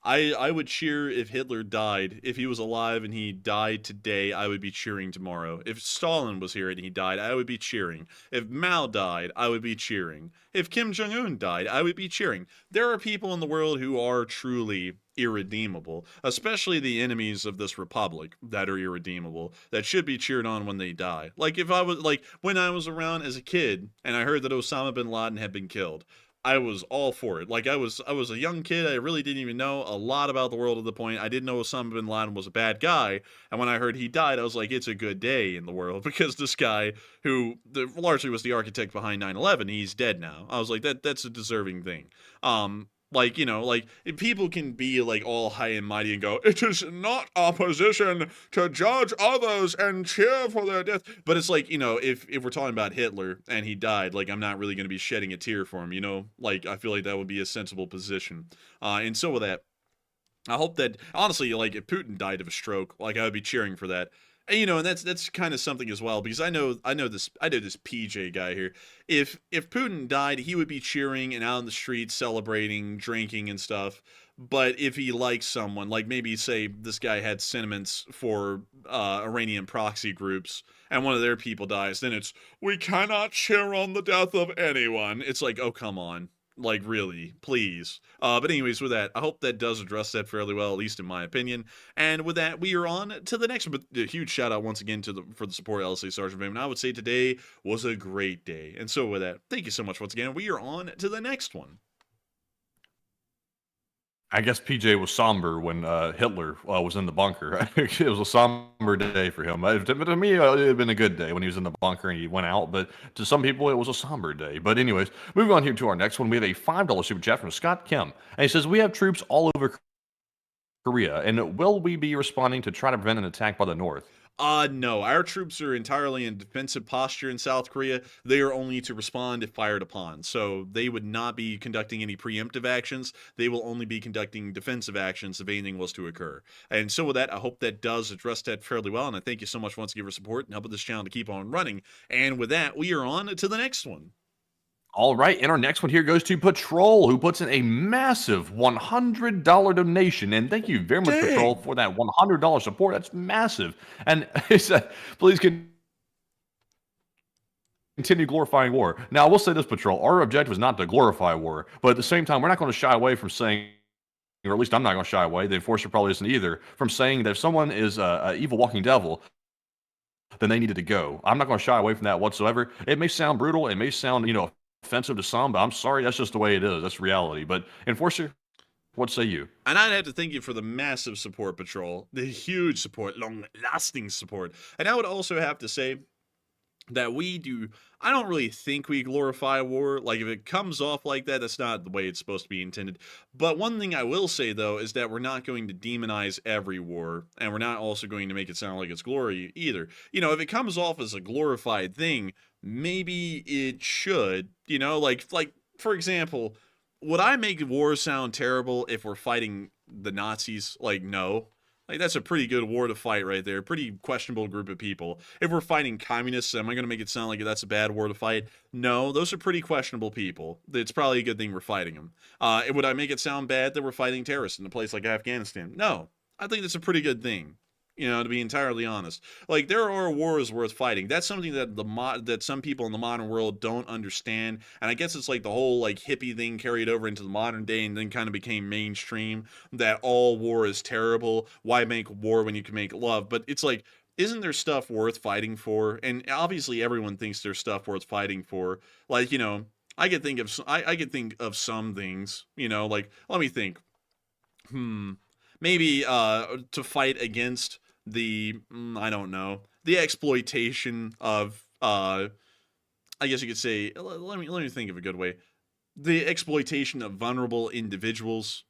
I would cheer if Hitler died. If he was alive and he died today, I would be cheering tomorrow. If Stalin was here and he died, I would be cheering. If Mao died, I would be cheering. If Kim Jong-un died, I would be cheering. There are people in the world who are truly irredeemable, especially the enemies of this republic that are irredeemable, that should be cheered on when they die. Like if I was, like when I was around as a kid and I heard that Osama bin Laden had been killed, I was all for it. Like I was a young kid. I really didn't even know a lot about the world at the point. I didn't know Osama bin Laden was a bad guy. And when I heard he died, I was like, it's a good day in the world, because this guy who largely was the architect behind 9/11, he's dead now. I was like, that's a deserving thing. Like, you know, like, people can be, like, all high and mighty and go, it is not our position to judge others and cheer for their death. But it's like, you know, if we're talking about Hitler and he died, like, I'm not really going to be shedding a tear for him, you know? Like, I feel like that would be a sensible position. And so with that, I hope that, honestly, like, if Putin died of a stroke, like, I would be cheering for that. And, you know, and that's kind of something as well, because I know this PJ guy here. If Putin died, he would be cheering and out in the streets celebrating, drinking and stuff. But if he likes someone, like maybe say this guy had sentiments for Iranian proxy groups and one of their people dies, then it's, we cannot cheer on the death of anyone. It's like, oh, come on. Like, really, please. But anyways, with that, I hope that does address that fairly well, at least in my opinion. And with that, we are on to the next one. But a huge shout out once again for the support, LSA Sergeant Fame. And I would say today was a great day. And so with that, thank you so much once again. We are on to the next one. I guess PJ was somber when Hitler was in the bunker. It was a somber day for him. To me, it had been a good day when he was in the bunker and he went out. But to some people, it was a somber day. But anyways, moving on here to our next one. We have a $5 super chat from Scott Kim. And he says, we have troops all over Korea. And will we be responding to try to prevent an attack by the North? No. Our troops are entirely in defensive posture in South Korea. They are only to respond if fired upon. So they would not be conducting any preemptive actions. They will only be conducting defensive actions if anything was to occur. And so with that, I hope that does address that fairly well. And I thank you so much once again for support and helping this channel to keep on running. And with that, we are on to the next one. All right, and our next one here goes to Patrol, who puts in a massive $100 donation. And thank you very much, Dang. Patrol, for that $100 support. That's massive. And he said, please continue glorifying war. Now, I will say this, Patrol. Our objective is not to glorify war, but at the same time, we're not going to shy away from saying, or at least I'm not going to shy away, the Enforcer probably isn't either, from saying that if someone is an evil walking devil, then they needed to go. I'm not going to shy away from that whatsoever. It may sound brutal. It may sound, you know, offensive to some, but I'm sorry, that's just the way it is. That's reality. But Enforcer, what say you? And I'd have to thank you for the massive support, Patrol. The huge support, long-lasting support. And I would also have to say that we do. I don't really think we glorify war. Like, if it comes off like that, that's not the way it's supposed to be intended. But one thing I will say, though, is that we're not going to demonize every war, and we're not also going to make it sound like it's glory either. You know, if it comes off as a glorified thing, maybe it should. You know, like for example, would I make war sound terrible if we're fighting the Nazis? Like, no. Like, that's a pretty good war to fight right there. Pretty questionable group of people. If we're fighting communists, am I going to make it sound like that's a bad war to fight? No, those are pretty questionable people. It's probably a good thing we're fighting them. Would I make it sound bad that we're fighting terrorists in a place like Afghanistan? No, I think that's a pretty good thing. You know, to be entirely honest, like, there are wars worth fighting. That's something that that some people in the modern world don't understand, and I guess it's like the whole like hippie thing carried over into the modern day, and then kind of became mainstream that all war is terrible. Why make war when you can make love? But it's like, isn't there stuff worth fighting for? And obviously, everyone thinks there's stuff worth fighting for. Like, you know, I could think of I could think of some things. You know, like, let me think. Maybe to fight against the I don't know, the exploitation of I guess you could say, let me think of a good way, the exploitation of vulnerable individuals,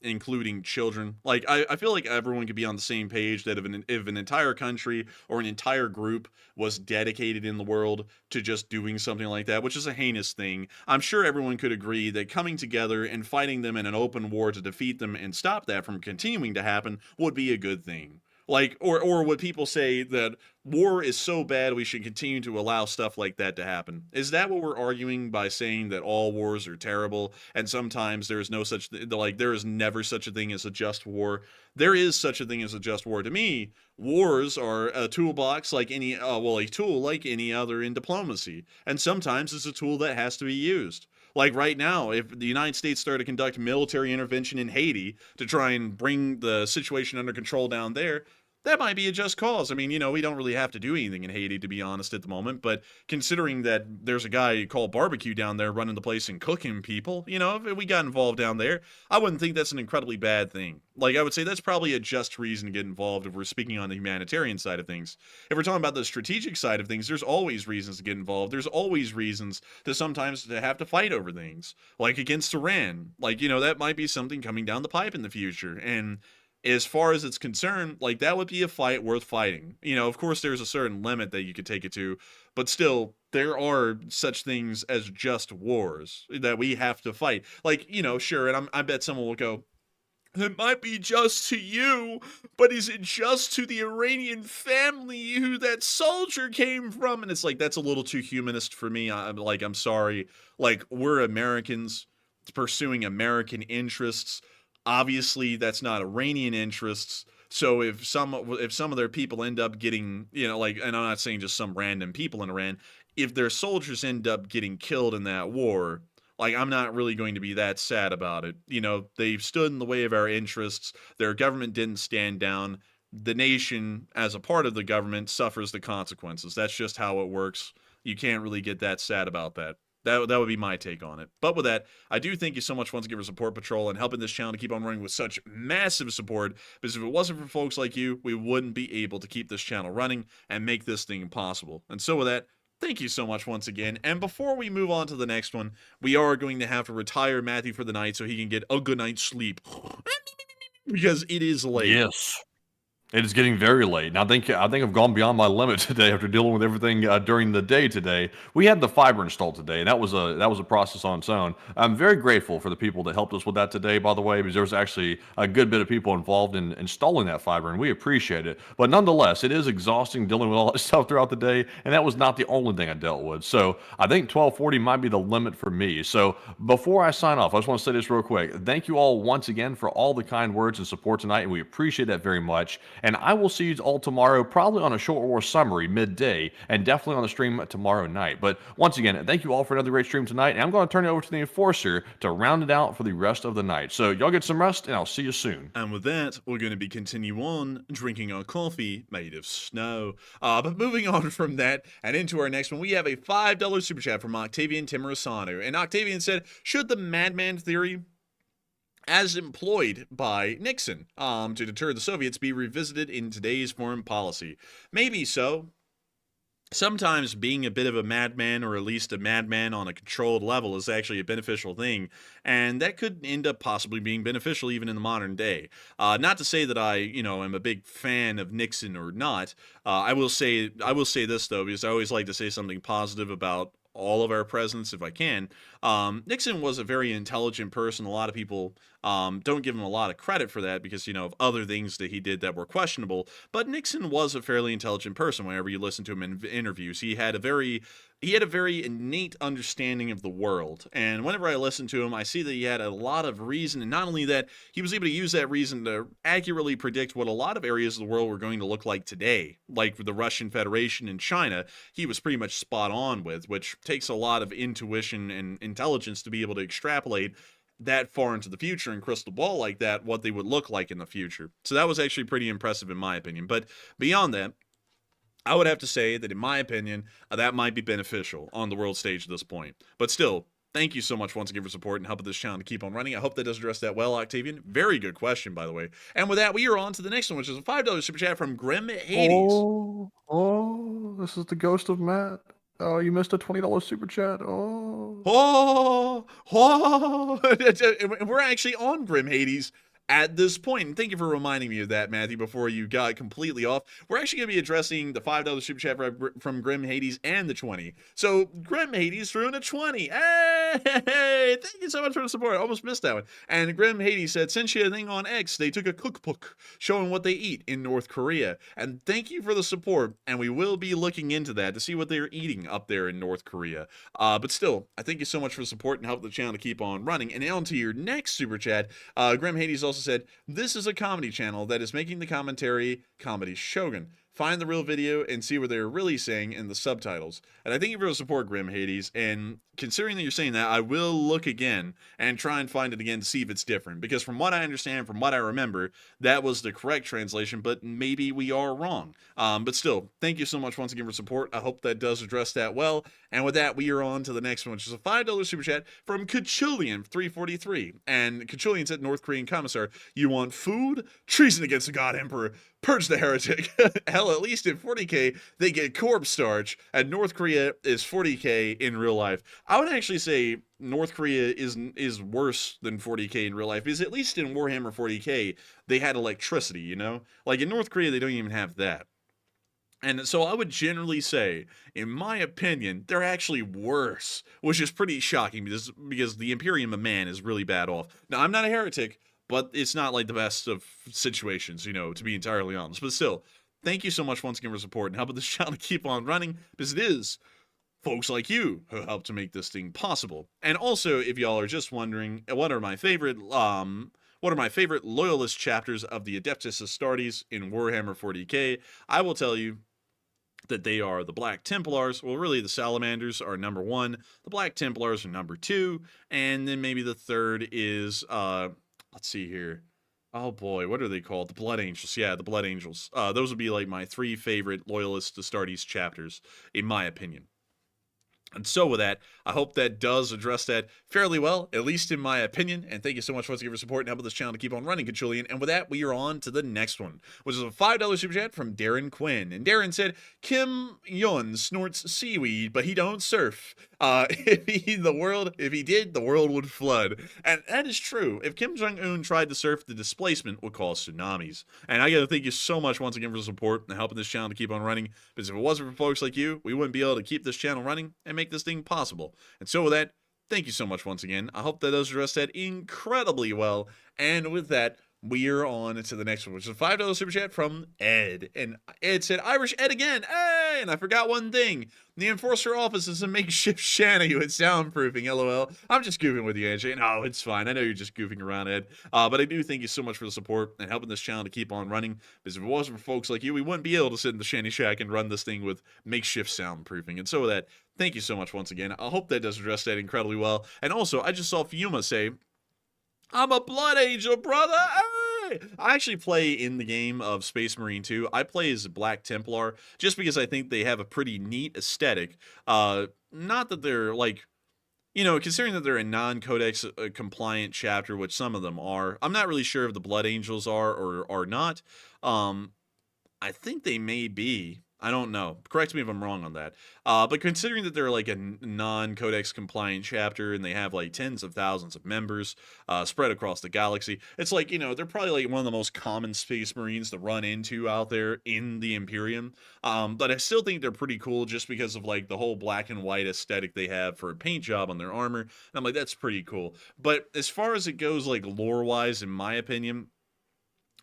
including children. Like, I feel like everyone could be on the same page that if an entire country or an entire group was dedicated in the world to just doing something like that, which is a heinous thing, I'm sure everyone could agree that coming together and fighting them in an open war to defeat them and stop that from continuing to happen would be a good thing. Like, or would people say that war is so bad we should continue to allow stuff like that to happen? Is that what we're arguing by saying that all wars are terrible and sometimes there is no such like, there is never such a thing as a just war? There is such a thing as a just war. To me, wars are a toolbox like any a tool like any other in diplomacy, and sometimes it's a tool that has to be used. Like, right now, if the United States started to conduct military intervention in Haiti to try and bring the situation under control down there, that might be a just cause. I mean, you know, we don't really have to do anything in Haiti, to be honest, at the moment. But considering that there's a guy called Barbecue down there running the place and cooking people, you know, if we got involved down there, I wouldn't think that's an incredibly bad thing. Like, I would say that's probably a just reason to get involved if we're speaking on the humanitarian side of things. If we're talking about the strategic side of things, there's always reasons to get involved. There's always reasons to sometimes to have to fight over things, like against Iran. Like, you know, that might be something coming down the pipe in the future. And as far as it's concerned, like, that would be a fight worth fighting. You know, of course, there's a certain limit that you could take it to, but still, there are such things as just wars that we have to fight. Like, you know, sure, and I bet someone will go, it might be just to you, but is it just to the Iranian family who that soldier came from? And it's like, that's a little too humanist for me. I'm sorry. Like, we're Americans pursuing American interests. Obviously, that's not Iranian interests. So if some of their people end up getting, you know, like, and I'm not saying just some random people in Iran, if their soldiers end up getting killed in that war, like, I'm not really going to be that sad about it. You know, they've stood in the way of our interests. Their government didn't stand down. The nation, as a part of the government, suffers the consequences. That's just how it works. You can't really get that sad about that. That would be my take on it. But with that, I do thank you so much once again for Support Patrol and helping this channel to keep on running with such massive support. Because if it wasn't for folks like you, we wouldn't be able to keep this channel running and make this thing possible. And so with that, thank you so much once again. And before we move on to the next one, we are going to have to retire Matthew for the night so he can get a good night's sleep. Because it is late. Yes. It is getting very late, and I think I've gone beyond my limit today after dealing with everything during the day today. We had the fiber installed today, and that was a process on its own. I'm very grateful for the people that helped us with that today, by the way, because there was actually a good bit of people involved in installing that fiber, and we appreciate it. But nonetheless, it is exhausting dealing with all that stuff throughout the day, and that was not the only thing I dealt with. So I think 1240 might be the limit for me. So before I sign off, I just want to say this real quick. Thank you all once again for all the kind words and support tonight, and we appreciate that very much. And I will see you all tomorrow, probably on a short war summary midday, and definitely on the stream tomorrow night. But once again, thank you all for another great stream tonight, and I'm going to turn it over to the Enforcer to round it out for the rest of the night. So y'all get some rest, and I'll see you soon. And with that, we're going to be continue on drinking our coffee made of snow. But moving on from that and into our next one, we have a $5 super chat from Octavian Timarasanu. And Octavian said, should the madman theory, as employed by Nixon to deter the Soviets, be revisited in today's foreign policy? Maybe so. sometimes being a bit of a madman, or at least a madman on a controlled level, is actually a beneficial thing, and that could end up possibly being beneficial even in the modern day. Not to say that I, am a big fan of Nixon or not. I will say this though, because I always like to say something positive about all of our presidents if I can. Nixon was a very intelligent person. A lot of people don't give him a lot of credit for that because, of other things that he did that were questionable. But Nixon was a fairly intelligent person whenever you listen to him in interviews. He had a very innate understanding of the world. And whenever I listen to him, I see that he had a lot of reason. And not only that, he was able to use that reason to accurately predict what a lot of areas of the world were going to look like today, like the Russian Federation and China. He was pretty much spot on with, which takes a lot of intuition and intelligence to be able to extrapolate that far into the future and crystal ball like that, what they would look like in the future. So that was actually pretty impressive in my opinion. But beyond that, I would have to say that in my opinion, that might be beneficial on the world stage at this point. But still, thank you so much once again for support and helping this channel to keep on running. I hope that does address that well, Octavian. Very good question, by the way. And with that, we are on to the next one, which is a $5 super chat from Grim Hades. Oh, this is the ghost of Matt. Oh, you missed a $20 super chat. Oh. We're actually on Grim Hades at this point. And thank you for reminding me of that, Matthew, before you got completely off. We're actually going to be addressing the $5 super chat from Grim Hades and the 20. So Grim Hades threw in a 20. Hey, thank you so much for the support. I almost missed that one. And Grim Hades said, since you had a thing on X, they took a cookbook showing what they eat in North Korea. And thank you for the support. And we will be looking into that to see what they're eating up there in North Korea. But still, I thank you so much for the support and help the channel to keep on running. And on to your next super chat. Grim Hades also said, this is a comedy channel that is making the commentary Comedy Shogun. Find the real video and see what they're really saying in the subtitles. And I thank you for the support, Grim Hades. And considering that you're saying that, I will look again and try and find it again to see if it's different. Because from what I understand, from what I remember, that was the correct translation, but maybe we are wrong. But still, thank you so much once again for support. I hope that does address that well. And with that, we are on to the next one, which is a $5 super chat from Kachillian343. And Kachillian said, North Korean commissar, you want food? Treason against the God Emperor. Purge the heretic. Hell, at least in 40K, they get corpse starch, and North Korea is 40K in real life. I would actually say North Korea is worse than 40K in real life, because at least in Warhammer 40K, they had electricity, Like in North Korea, they don't even have that. And so I would generally say, in my opinion, they're actually worse, which is pretty shocking because the Imperium of Man is really bad off. Now, I'm not a heretic, but it's not like the best of situations, to be entirely honest. But still, thank you so much once again for support and helping this channel to keep on running, because it is folks like you who help to make this thing possible. And also, if y'all are just wondering, what are my favorite loyalist chapters of the Adeptus Astartes in Warhammer 40K, I will tell you that they are the Black Templars. Well, really, the Salamanders are number 1, the Black Templars are number 2, and then maybe the third is, let's see here. Oh boy, what are they called? The Blood Angels. Yeah, the Blood Angels. Those would be like my 3 favorite Loyalist Astartes chapters, in my opinion. And so with that, I hope that does address that fairly well, at least in my opinion. And thank you so much once again for support and helping this channel to keep on running, Conchulian. And with that, we are on to the next one, which is a $5 super chat from Darren Quinn. And Darren said, Kim Jong snorts seaweed, but he don't surf. If he did, the world would flood. And that is true. If Kim Jong-un tried to surf, the displacement would cause tsunamis. And I gotta thank you so much once again for the support and helping this channel to keep on running. Because if it wasn't for folks like you, we wouldn't be able to keep this channel running and make this thing possible. And so with that, thank you so much once again. I hope that does address that incredibly well. And with that, we are on to the next one, which is a $5 super chat from Ed. And Ed said, Irish Ed again. Hey, and I forgot one thing. The Enforcer office is a makeshift shanty with soundproofing, LOL. I'm just goofing with you, AJ. No, it's fine. I know you're just goofing around, Ed. But I do thank you so much for the support and helping this channel to keep on running. Because if it wasn't for folks like you, we wouldn't be able to sit in the shanty shack and run this thing with makeshift soundproofing. And so with that, thank you so much once again. I hope that does address that incredibly well. And also, I just saw Fiuma say, I'm a Blood Angel, brother! Hey! I actually play in the game of Space Marine 2. I play as a Black Templar, just because I think they have a pretty neat aesthetic. Not that they're, like, considering that they're a non-codex compliant chapter, which some of them are, I'm not really sure if the Blood Angels are or are not. I think they may be. I don't know. Correct me if I'm wrong on that. But considering that they're like a non-codex compliant chapter and they have like tens of thousands of members spread across the galaxy, it's like, you know, they're probably like one of the most common space marines to run into out there in the Imperium. But I still think they're pretty cool just because of like the whole black and white aesthetic they have for a paint job on their armor. And I'm like, that's pretty cool. But as far as it goes, like lore-wise, in my opinion,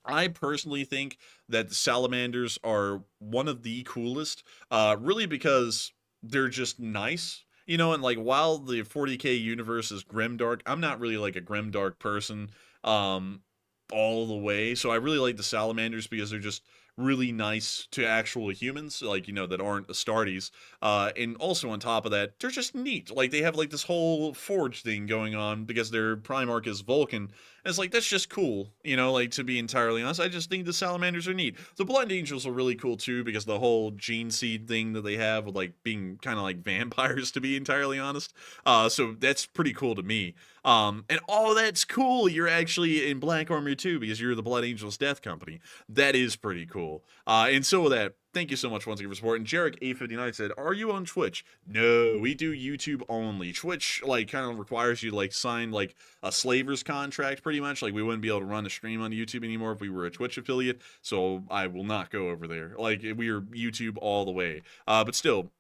I personally think that the salamanders are one of the coolest, really because they're just nice. You know, and like while the 40K universe is grimdark, I'm not really like a grimdark person all the way. So I really like the salamanders because they're just really nice to actual humans, like, you know, that aren't Astartes. And also on top of that, they're just neat. Like they have like this whole forge thing going on because their Primarch is Vulcan. And it's like, that's just cool, you know, like to be entirely honest. I just think the salamanders are neat. The Blood Angels are really cool too because the whole gene seed thing that they have with like being kind of like vampires, to be entirely honest. So that's pretty cool to me. And oh, that's cool. You're actually in black armor too because you're the Blood Angels Death Company. That is pretty cool. And so with that, thank you so much once again for support. And Jarek859 said, are you on Twitch? No, we do YouTube only. Twitch, like, kind of requires you to, like, sign, like, a slaver's contract, pretty much. Like, we wouldn't be able to run a stream on YouTube anymore if we were a Twitch affiliate, so I will not go over there. Like, we are YouTube all the way. But still,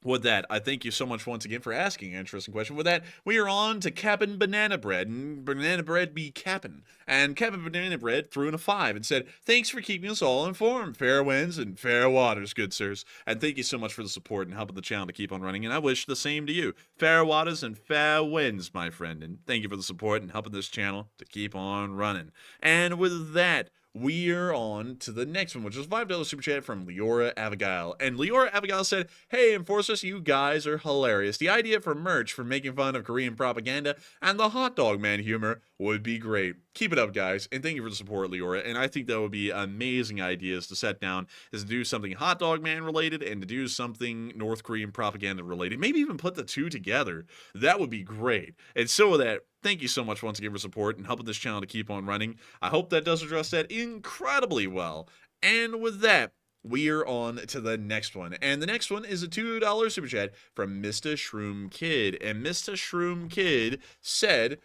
with that, I thank you so much once again for asking an interesting question. With that, we are on to Cap'n Banana Bread, and Banana Bread be Cap'n. And Cap'n Banana Bread threw in a 5 and said, thanks for keeping us all informed. Fair winds and fair waters, good sirs. And thank you so much for the support and helping the channel to keep on running, and I wish the same to you. Fair waters and fair winds, my friend, and thank you for the support and helping this channel to keep on running. And with that, we are on to the next one, which is $5 super chat from Leora Abigail. And Leora Abigail said, hey, Enforcers, you guys are hilarious. The idea for merch for making fun of Korean propaganda and the hot dog man humor would be great. Keep it up, guys. And thank you for the support, Leora. And I think that would be amazing ideas to set down, is to do something hot dog man related and to do something North Korean propaganda related. Maybe even put the two together. That would be great. And so with that, thank you so much once again for support and helping this channel to keep on running. I hope that does address that incredibly well. And with that, we are on to the next one. And the next one is a $2 super chat from Mr. Shroom Kid. And Mr. Shroom Kid said,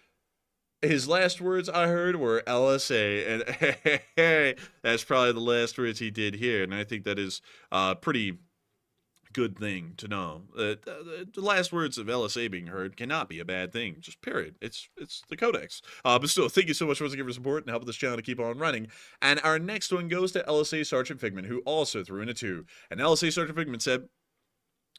his last words I heard were LSA. And hey, that's probably the last words he did here. And I think that is pretty good thing to know. The last words of LSA being heard cannot be a bad thing. Just period. It's the codex. But still, thank you so much once again for support and helping this channel to keep on running. And our next one goes to LSA Sergeant Figment, who also threw in a 2. And LSA Sergeant Figment said,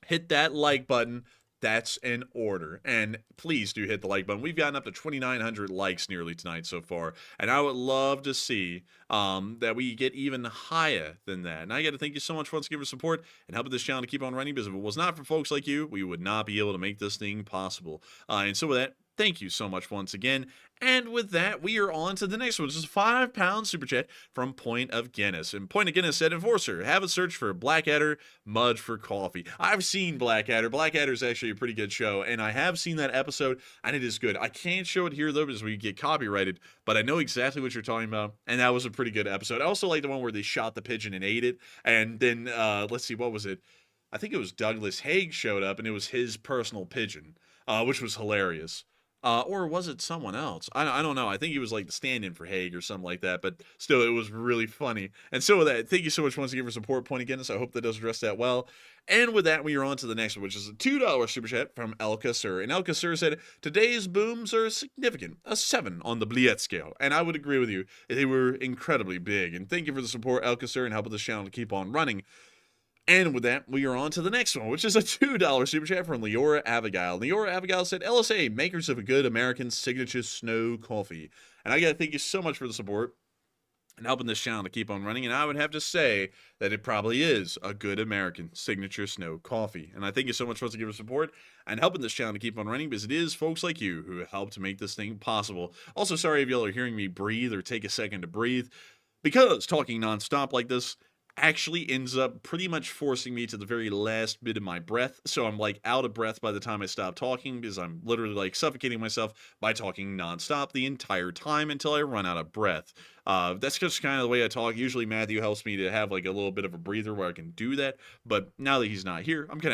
hit that like button. That's an order. And please do hit the like button. We've gotten up to 2,900 likes nearly tonight so far. And I would love to see that we get even higher than that. And I got to thank you so much once again for support and helping this channel to keep on running, because if it was not for folks like you, we would not be able to make this thing possible. And so with that, thank you so much once again. And with that, we are on to the next one, which is a £5 super chat from Point of Guinness. And Point of Guinness said, Enforcer, have a search for Blackadder, Mud for Coffee. I've seen Blackadder. Blackadder is actually a pretty good show, and I have seen that episode, and it is good. I can't show it here, though, because we get copyrighted, but I know exactly what you're talking about, and that was a pretty good episode. I also like the one where they shot the pigeon and ate it, and then, let's see, what was it? I think it was Douglas Haig showed up, and it was his personal pigeon, which was hilarious. Or was it someone else? I don't know. I think he was like the stand-in for Haig or something like that, but still, it was really funny. And so with that, thank you so much once again for support, Point of Guinness. I hope that does address that well. And with that, we are on to the next one, which is a $2 super chat from Elka Sir. And Elka Sir said, today's booms are significant, a 7 on the Bliet scale. And I would agree with you. They were incredibly big. And thank you for the support, Elka Sir, and helping this channel to keep on running. And with that, we are on to the next one, which is a $2 super chat from Leora Abigail. Leora Abigail said, LSA, makers of a good American signature snow coffee. And I got to thank you so much for the support and helping this channel to keep on running. And I would have to say that it probably is a good American signature snow coffee. And I thank you so much for the support and helping this channel to keep on running, because it is folks like you who help to make this thing possible. Also, sorry if y'all are hearing me breathe or take a second to breathe, because talking nonstop like this actually ends up pretty much forcing me to the very last bit of my breath. So I'm like out of breath by the time I stop talking, because I'm literally like suffocating myself by talking nonstop the entire time until I run out of breath. That's just kind of the way I talk. Usually Matthew helps me to have like a little bit of a breather where I can do that. But now that he's not here, I'm gonna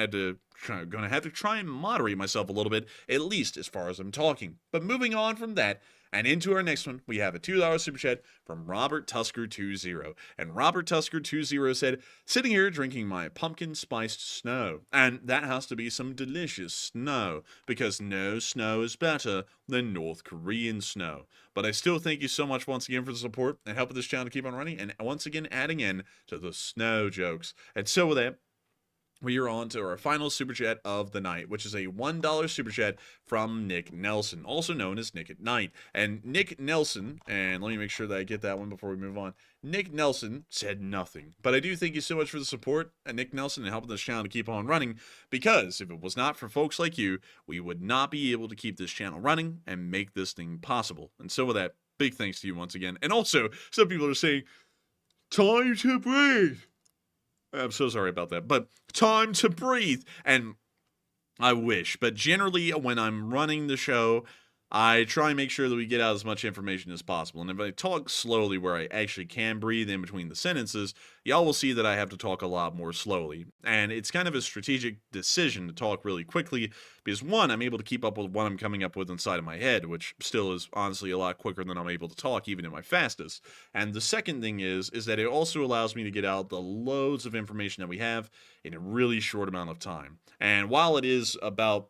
have to try and moderate myself a little bit, at least as far as I'm talking. But moving on from that, and into our next one, we have a $2 super chat from Robert Tusker20. And Robert Tusker20 said, sitting here drinking my pumpkin spiced snow. And that has to be some delicious snow, because no snow is better than North Korean snow. But I still thank you so much once again for the support and helping this channel keep on running, and once again adding in to the snow jokes. And so with that, we are on to our final super chat of the night, which is a $1 super chat from Nick Nelson, also known as Nick at Night. And Nick Nelson, and let me make sure that I get that one before we move on. Nick Nelson said nothing, but I do thank you so much for the support, Nick Nelson, and helping this channel to keep on running, because if it was not for folks like you, we would not be able to keep this channel running and make this thing possible. And so with that, big thanks to you once again. And also, some people are saying, time to breathe. I'm so sorry about that, but time to breathe. And I wish, but generally when I'm running the show, I try and make sure that we get out as much information as possible. And if I talk slowly where I actually can breathe in between the sentences, y'all will see that I have to talk a lot more slowly. And it's kind of a strategic decision to talk really quickly, because one, I'm able to keep up with what I'm coming up with inside of my head, which still is honestly a lot quicker than I'm able to talk even at my fastest. And the second thing is that it also allows me to get out the loads of information that we have in a really short amount of time. And while it is about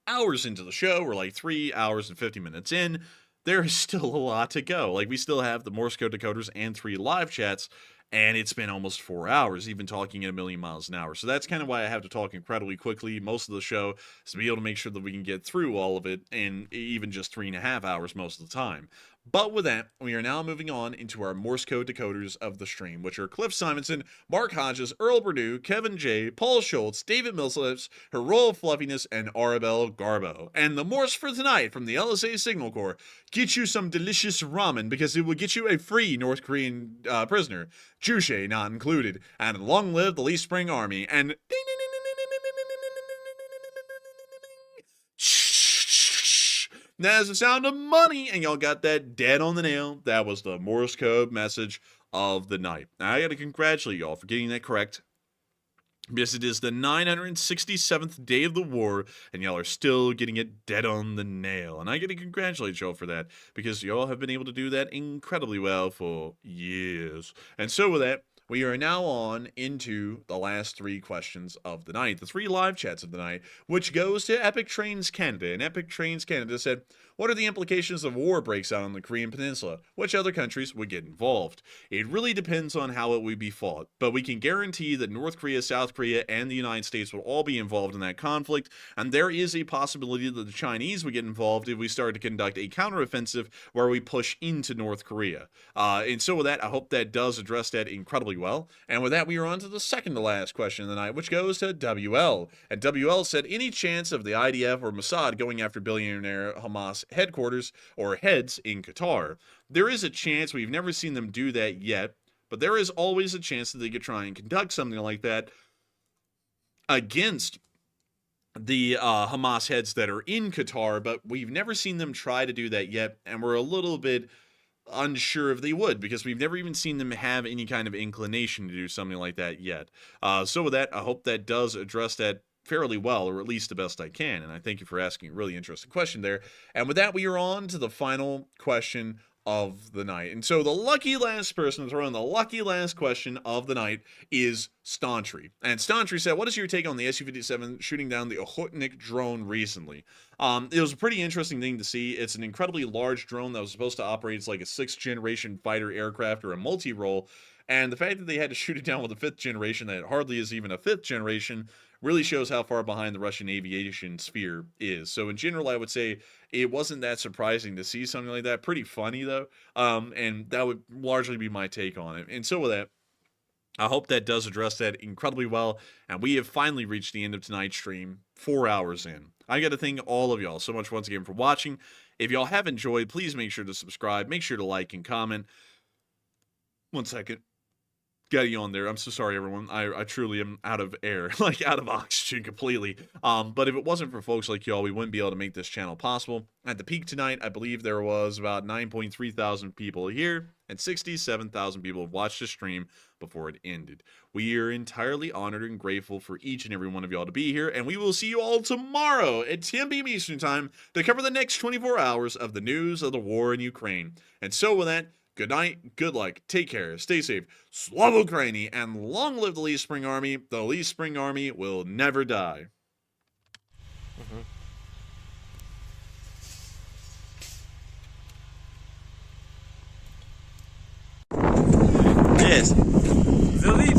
hours into the show, we're like 3 hours and 50 minutes in, there is still a lot to go. Like, we still have the Morse code decoders and 3 live chats, and it's been almost 4 hours, even talking at 1,000,000 miles an hour. So that's kind of why I have to talk incredibly quickly most of the show, is to be able to make sure that we can get through all of it in even just 3.5 hours most of the time. But with that, we are now moving on into our Morse code decoders of the stream, which are Cliff Simonson, Mark Hodges, Earl Purdue, Kevin J., Paul Schultz, David Millslips, Her Royal Fluffiness, and Arabelle Garbo. And the Morse for tonight from the LSA Signal Corps: get you some delicious ramen, because it will get you a free North Korean prisoner, Juche not included, and long live the Lee Spring Army. And that's the sound of money, and y'all got that dead on the nail. That was the Morse code message of the night. Now, I gotta congratulate y'all for getting that correct, because it is the 967th day of the war, and y'all are still getting it dead on the nail. And I gotta congratulate y'all for that, because y'all have been able to do that incredibly well for years. And so with that, we are now on into the last 3 questions of the night, the 3 live chats of the night, which goes to Epic Trains Canada. And Epic Trains Canada said, what are the implications if war breaks out on the Korean Peninsula? Which other countries would get involved? It really depends on how it would be fought, but we can guarantee that North Korea, South Korea, and the United States will all be involved in that conflict, and there is a possibility that the Chinese would get involved if we start to conduct a counteroffensive where we push into North Korea. And so with that, I hope that does address that incredibly well. And with that, we are on to the second to last question of the night, which goes to WL. And WL said, any chance of the IDF or Mossad going after billionaire Hamas headquarters or heads in Qatar? There is a chance. We've never seen them do that yet, but there is always a chance that they could try and conduct something like that against the Hamas heads that are in Qatar, but we've never seen them try to do that yet, and we're a little bit unsure if they would, because we've never even seen them have any kind of inclination to do something like that yet. So with that, I hope that does address that fairly well, or at least the best I can, and I thank you for asking a really interesting question there. And with that, we are on to the final question of the night. And so the lucky last person to throw in the lucky last question of the night is Stauntry. And Stauntry said, what is your take on the Su-57 shooting down the Okhotnik drone recently? It was a pretty interesting thing to see. It's an incredibly large drone that was supposed to operate as like a 6th generation fighter aircraft or a multi-role. And the fact that they had to shoot it down with a 5th generation that hardly is even a 5th generation really shows how far behind the Russian aviation sphere is. So in general, I would say it wasn't that surprising to see something like that. Pretty funny, though. And that would largely be my take on it. And so with that, I hope that does address that incredibly well. And we have finally reached the end of tonight's stream, 4 hours in. I got to thank all of y'all so much once again for watching. If y'all have enjoyed, please make sure to subscribe. Make sure to like and comment. 1 second. getting on there. I'm so sorry, everyone. I truly am out of air, like out of oxygen completely. But if it wasn't for folks like y'all, we wouldn't be able to make this channel possible. At the peak tonight, I believe there was about 9.3 thousand people here, and 67,000 people have watched the stream before it ended. We are entirely honored and grateful for each and every one of y'all to be here, and we will see you all tomorrow at 10 p.m. Eastern Time to cover the next 24 hours of the news of the war in Ukraine. And so with that, good night, good luck, take care, stay safe, Slava Ukraini, and long live the Lee Spring Army. The Lee Spring Army will never die. Yes. The Lee